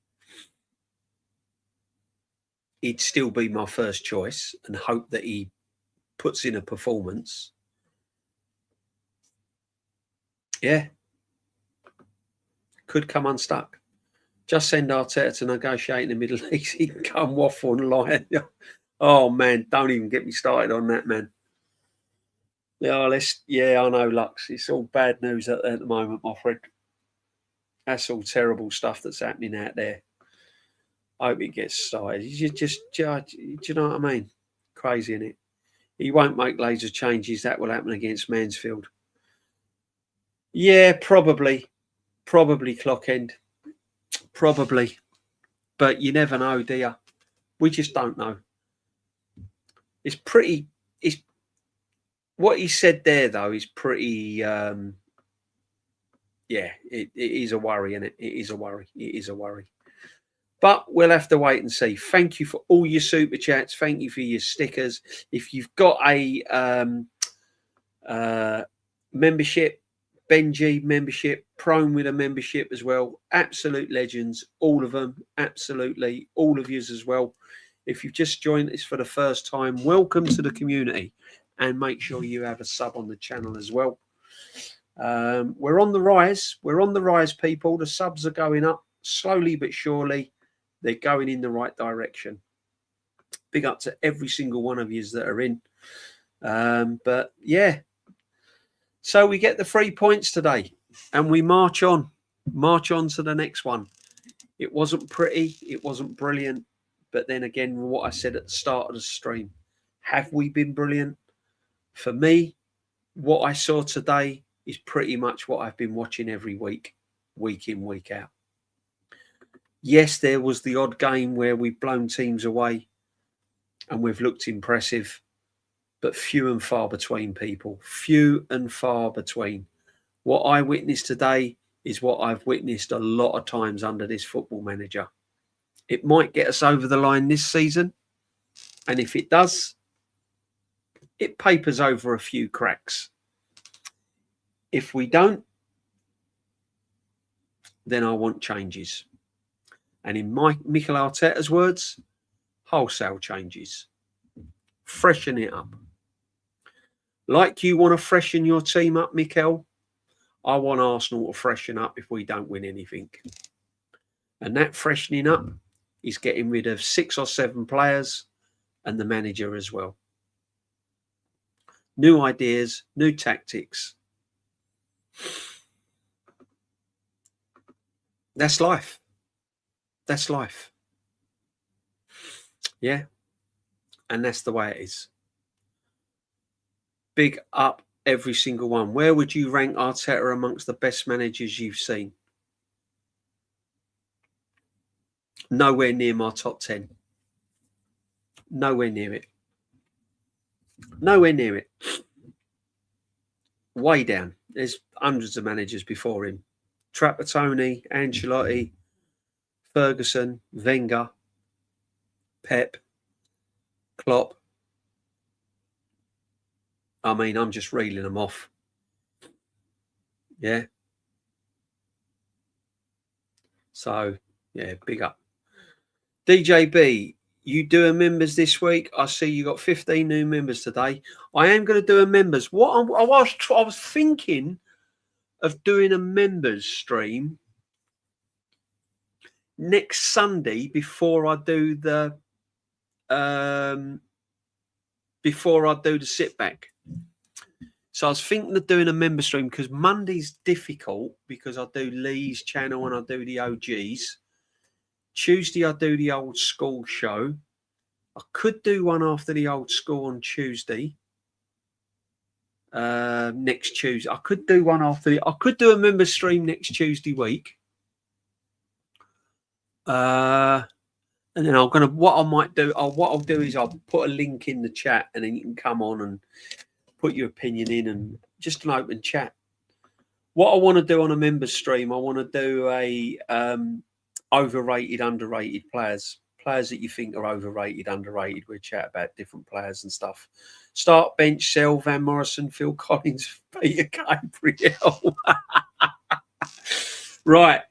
he'd still be my first choice and hope that he puts in a performance. Yeah. Could come unstuck. Just send Arteta to negotiate in the Middle East. He can come waffle and lie. Oh, man, don't even get me started on that, man. Yeah, I know, Lux. It's all bad news at the moment, my friend. That's all terrible stuff that's happening out there. I hope it gets started. You just judge. Do you know what I mean? Crazy, isn't it? He won't make loads of changes. That will happen against Mansfield. Yeah, probably clock end. Probably. But you never know, do you? We just don't know. What he said there, though, is pretty... it is a worry, isn't it? It is a worry. But we'll have to wait and see. Thank you for all your super chats. Thank you for your stickers. If you've got a membership, Benji membership, Prone with a membership as well, absolute legends, all of them, absolutely, all of yous as well. If you've just joined us for the first time, welcome to the community, and make sure you have a sub on the channel as well. We're on the rise. We're on the rise, people. The subs are going up slowly but surely. They're going in the right direction. Big up to every single one of yous that are in. But yeah, so we get the 3 points today, and we march on to the next one. It wasn't pretty, it wasn't brilliant, but then again, what I said at the start of the stream, have we been brilliant? For me, what I saw today is pretty much what I've been watching every week in, week out. Yes, there was the odd game where we've blown teams away and we've looked impressive, but few and far between, people. Few and far between. What I witnessed today is what I've witnessed a lot of times under this football manager. It might get us over the line this season, and if it does, it papers over a few cracks. If we don't, then I want changes. And in Mikel Arteta's words, wholesale changes. Freshen it up. Like you want to freshen your team up, Mikel, I want Arsenal to freshen up if we don't win anything. And that freshening up is getting rid of 6 or 7 players and the manager as well. New ideas, new tactics. That's life. That's life. Yeah. And that's the way it is. Big up every single one. Where would you rank Arteta amongst the best managers you've seen? Nowhere near my top 10. Nowhere near it. Nowhere near it. Way down. There's hundreds of managers before him. Trapattoni, Ancelotti, Ferguson, Wenger, Pep, Klopp. I mean, I'm just reeling them off. Yeah. So, yeah, big up. DJB, you doing members this week? I see you got 15 new members today. I am going to do a members. I was thinking of doing a members stream next Sunday before I do the sit back. So I was thinking of doing a member stream because Monday's difficult because I do Lee's channel and I do the OGs. Tuesday I do the old school show. I could do one after the old school on Tuesday. Next Tuesday. I could do one after I could do a member stream next Tuesday week. And then what I'll do is I'll put a link in the chat and then you can come on and put your opinion in and just an open chat. What I want to do on a member stream, I want to do a overrated, underrated players that you think are overrated, underrated. We chat about different players and stuff. Start, bench, sell, Van Morrison, Phil Collins, Peter Gabriel. Right.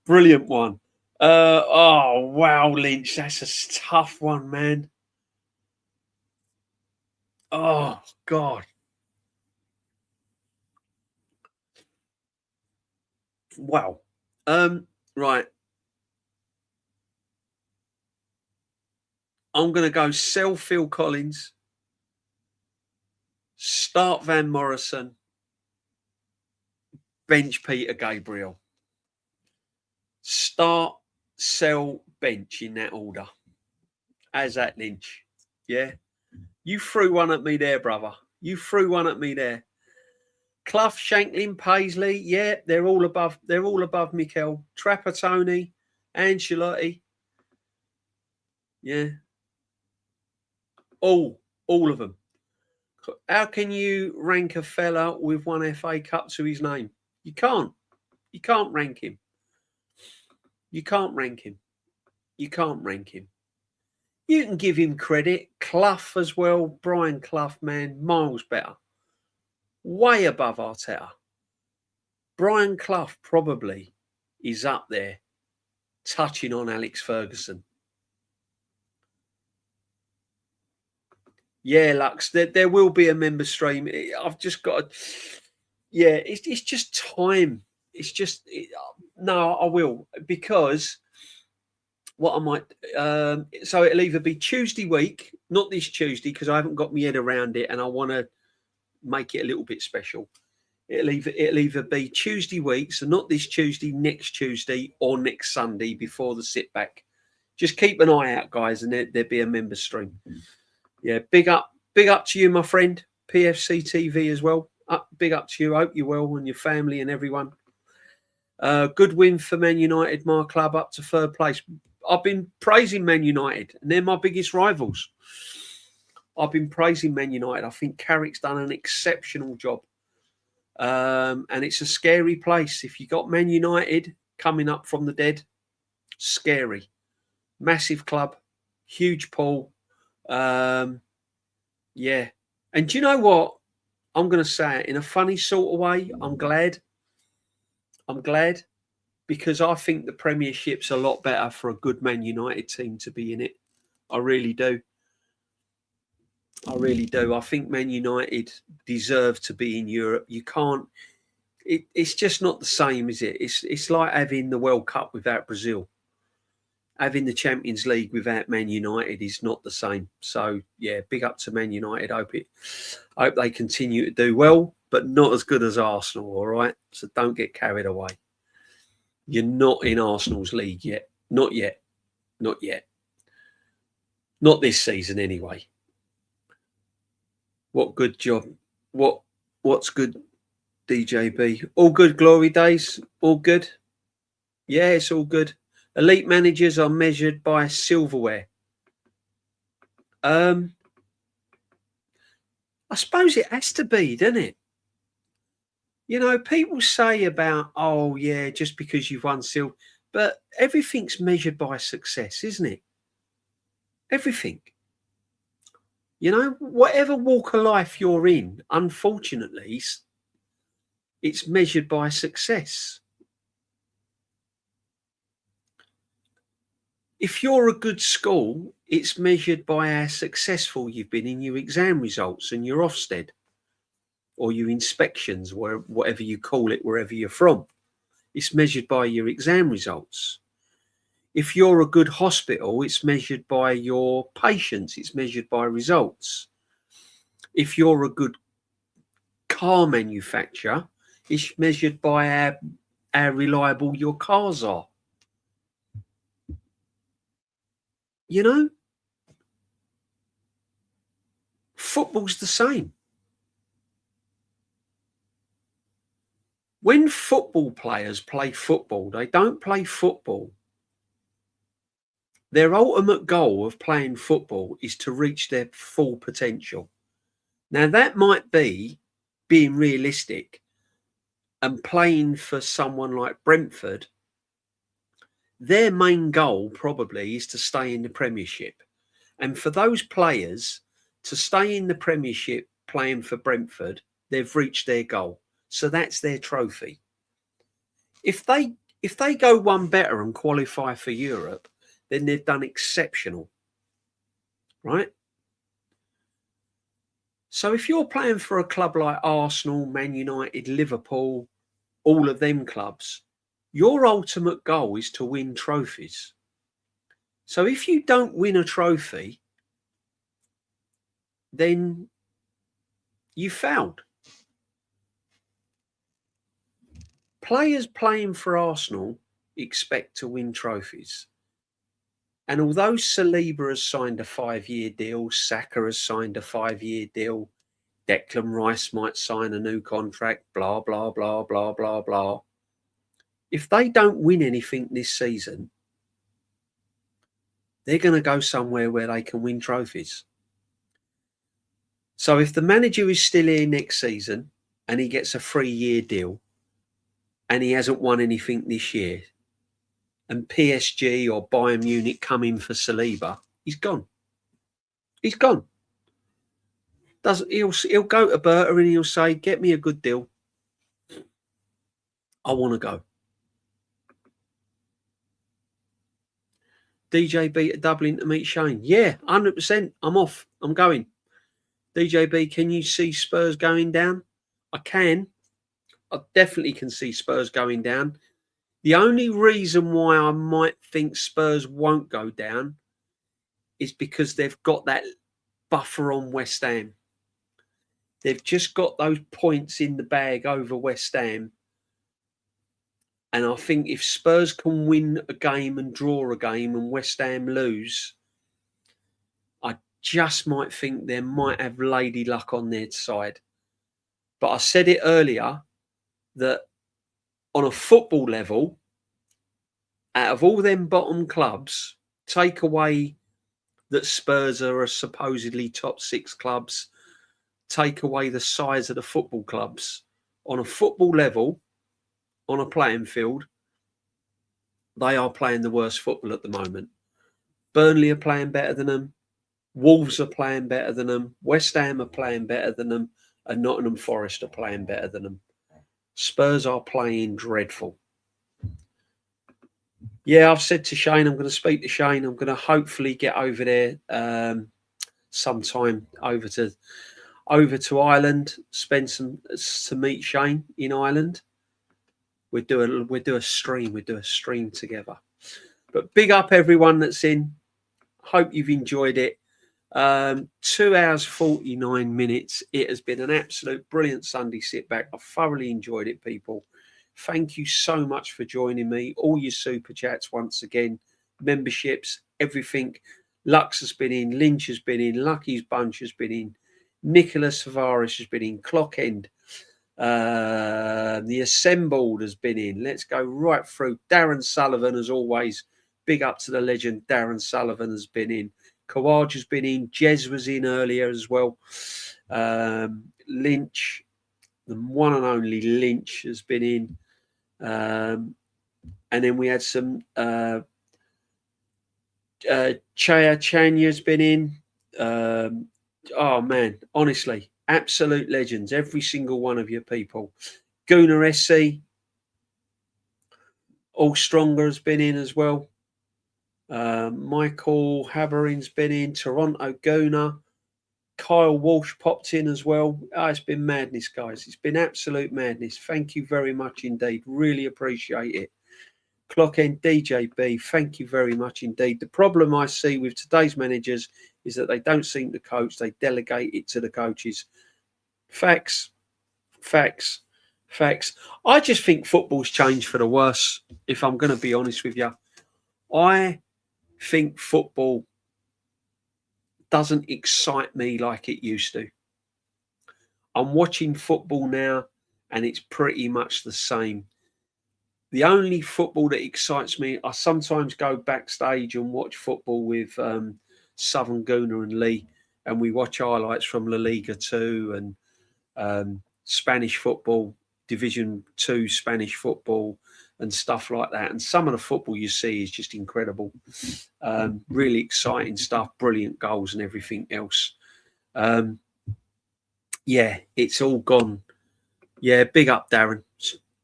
Brilliant one. Oh, wow, Lynch. That's a tough one, man. Oh, God. Wow. Right. I'm going to go sell Phil Collins, start Van Morrison, bench Peter Gabriel. Start, sell, bench in that order. How's that, Lynch? Yeah. You threw one at me there, brother. You threw one at me there. Clough, Shanklin, Paisley, yeah, they're all above Mikel. Trapattoni, Ancelotti. Yeah. All of them. How can you rank a fella with one FA Cup to his name? You can't. You can't rank him. You can't rank him. You can't rank him. You can give him credit. Clough as well. Brian Clough, man, miles better. Way above Arteta. Brian Clough probably is up there touching on Alex Ferguson. Yeah, Lux, there will be a member stream. I've just got to... Yeah, it's just time. It's just... No, I will. Because what I might... so it'll either be Tuesday week, not this Tuesday, because I haven't got my head around it and I want to make it a little bit special. It'll either be Tuesday week, so not this Tuesday, next Tuesday, or next Sunday before the sit back. Just keep an eye out, guys, and there'll be a member stream. Yeah, big up to you, my friend. PFC TV as well. Big up to you. Hope you're well and your family and everyone. Good win for Man United, my club, up to third place. I've been praising Man United, and they're my biggest rivals. I've been praising Man United. I think Carrick's done an exceptional job. And it's a scary place. If you got Man United coming up from the dead, scary. Massive club, huge pool. Yeah. And do you know what? I'm going to say it in a funny sort of way. I'm glad because I think the Premiership's a lot better for a good Man United team to be in it. I really do. I think Man United deserve to be in Europe. You can't. It's just not the same, is it? It's like having the World Cup without Brazil. Having the Champions League without Man United is not the same. So, yeah, big up to Man United. Hope they continue to do well, but not as good as Arsenal, all right? So don't get carried away. You're not in Arsenal's league yet. Not yet. Not yet. Not this season, anyway. What good job. What's good, DJB? All good, Glory Days? All good? Yeah, it's all good. Elite managers are measured by silverware. I suppose it has to be, doesn't it? You know, people say about, oh, yeah, just because you've won silver, but everything's measured by success, isn't it? Everything. You know, whatever walk of life you're in, unfortunately, it's measured by success. If you're a good school, it's measured by how successful you've been in your exam results and your Ofsted or your inspections, or whatever you call it, wherever you're from. It's measured by your exam results. If you're a good hospital, it's measured by your patients. It's measured by results. If you're a good car manufacturer, it's measured by how reliable your cars are. You know, football's the same. When football players play football, they don't play football. Their ultimate goal of playing football is to reach their full potential. Now, that might be being realistic and playing for someone like Brentford. Their main goal probably is to stay in the Premiership. And for those players to stay in the Premiership playing for Brentford, they've reached their goal. So that's their trophy. If they go one better and qualify for Europe, then they've done exceptional, right? So if you're playing for a club like Arsenal, Man United, Liverpool, all of them clubs, your ultimate goal is to win trophies. So if you don't win a trophy, then you failed. Players playing for Arsenal expect to win trophies. And although Saliba has signed a 5-year deal, Saka has signed a 5-year deal, Declan Rice might sign a new contract, blah, blah, blah, blah, blah, blah. If they don't win anything this season, they're going to go somewhere where they can win trophies. So if the manager is still here next season and he gets a 3-year deal and he hasn't won anything this year, and PSG or Bayern Munich come in for Saliba, he's gone. He's gone. He'll go to Berta and he'll say, get me a good deal. I want to go. DJB to Dublin to meet Shane. Yeah, 100%. I'm off. I'm going. DJB, can you see Spurs going down? I can. I definitely can see Spurs going down. The only reason why I might think Spurs won't go down is because they've got that buffer on West Ham. They've just got those points in the bag over West Ham. And I think if Spurs can win a game and draw a game and West Ham lose, I just might think they might have lady luck on their side. But I said it earlier that on a football level, out of all them bottom clubs, take away that Spurs are a supposedly top 6 clubs, take away the size of the football clubs. On a football level, on a playing field, they are playing the worst football at the moment. Burnley are playing better than them. Wolves are playing better than them. West Ham are playing better than them. And Nottingham Forest are playing better than them. Spurs are playing dreadful. Yeah, I've said to Shane, I'm going to speak to Shane. I'm going to hopefully get over there sometime over to Ireland, to meet Shane in Ireland. We'll do a stream together. But big up everyone that's in. Hope you've enjoyed it. 2 hours 49 minutes. It has been an absolute brilliant Sunday sit back. I thoroughly enjoyed it, people. Thank you so much for joining me. All your super chats once again, memberships, everything. Lux has been in, Lynch has been in, Lucky's Bunch has been in, Nicholas Tavares has been in, Clockend. The Assembled has been in. Let's go right through. Darren Sullivan, as always. Big up to the legend. Darren Sullivan has been in. Kawaj has been in. Jez was in earlier as well. Lynch, the one and only Lynch, has been in. And then we had some Chanya's been in. Oh man, honestly, absolute legends, every single one of you people. Gunnar SC, All Stronger has been in as well. Michael Haberin's been in. Toronto Gunnar. Kyle Walsh popped in as well. Oh, it's been madness, guys. It's been absolute madness. Thank you very much indeed. Really appreciate it. Clock End DJB, thank you very much indeed. The problem I see with today's managers is that they don't seem to coach. They delegate it to the coaches. Facts. I just think football's changed for the worse, if I'm going to be honest with you. I think football doesn't excite me like it used to. I'm watching football now and it's pretty much the same. The only football that excites me, I sometimes go backstage and watch football with Southern Gunnar and Lee, and we watch highlights from La Liga 2 and Spanish football, Division 2 Spanish football and stuff like that. And some of the football you see is just incredible. Really exciting stuff, brilliant goals and everything else. Yeah, it's all gone. Yeah, big up, Darren.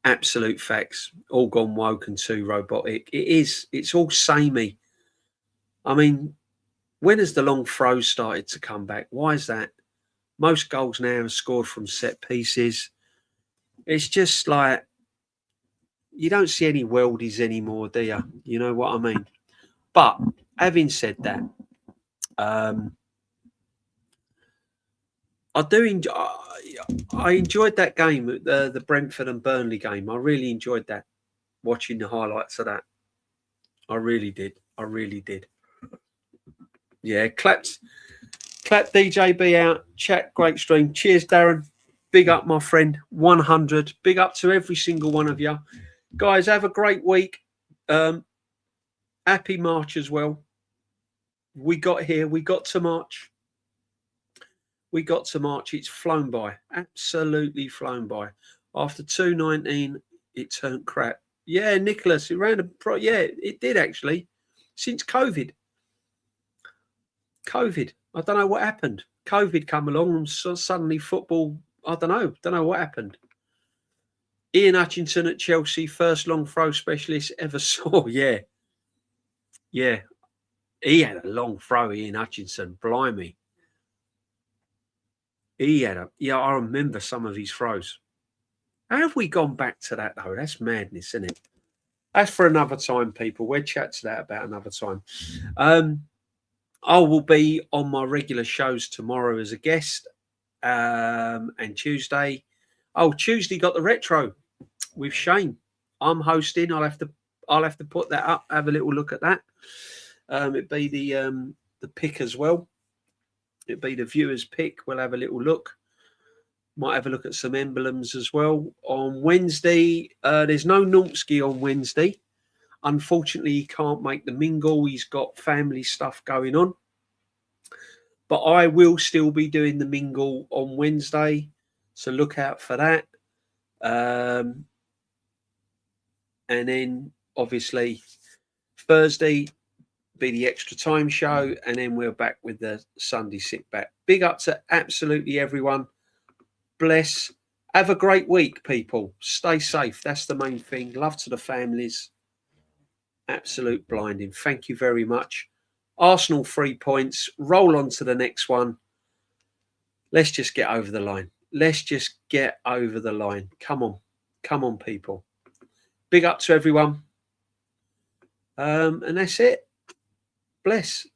Absolute facts. All gone woke and too robotic. It is. It's all samey. I mean, when has the long throws started to come back? Why is that? Most goals now are scored from set pieces. It's just like, you don't see any worldies anymore, do you? You know what I mean? But having said that, I enjoyed that game, the Brentford and Burnley game. I really enjoyed that, watching the highlights of that. I really did. Yeah, clap DJB out. Chat, great stream. Cheers, Darren. Big up, my friend. 100. Big up to every single one of you. Guys, have a great week. Happy March as well. We got to March. It's flown by. Absolutely flown by. After 219, it turned crap. Yeah, Nicholas, it ran it did actually. Since COVID. I don't know what happened. COVID come along and suddenly football, I don't know what happened. Ian Hutchinson at Chelsea, first long throw specialist ever saw. Yeah. He had a long throw, Ian Hutchinson. Blimey. I remember some of his throws. How have we gone back to that, though? That's madness, isn't it? That's for another time, people. We'll chat to that about another time. I will be on my regular shows tomorrow as a guest, and Tuesday. Oh, Tuesday got the retro with Shane. I'm hosting. I'll have to put that up. Have a little look at that. It'd be the pick as well. It'd be the viewers' pick. We'll have a little look. Might have a look at some emblems as well. On Wednesday, there's no Nulski on Wednesday. Unfortunately, he can't make the mingle. He's got family stuff going on. But I will still be doing the mingle on Wednesday. So look out for that. And then, obviously, Thursday be the extra time show. And then we're back with the Sunday sit back. Big up to absolutely everyone. Bless. Have a great week, people. Stay safe. That's the main thing. Love to the families. Absolute blinding. Thank you very much. Arsenal 3 points. Roll on to the next one. Let's just get over the line. Come on, people. Big up to everyone. And that's it. Bless.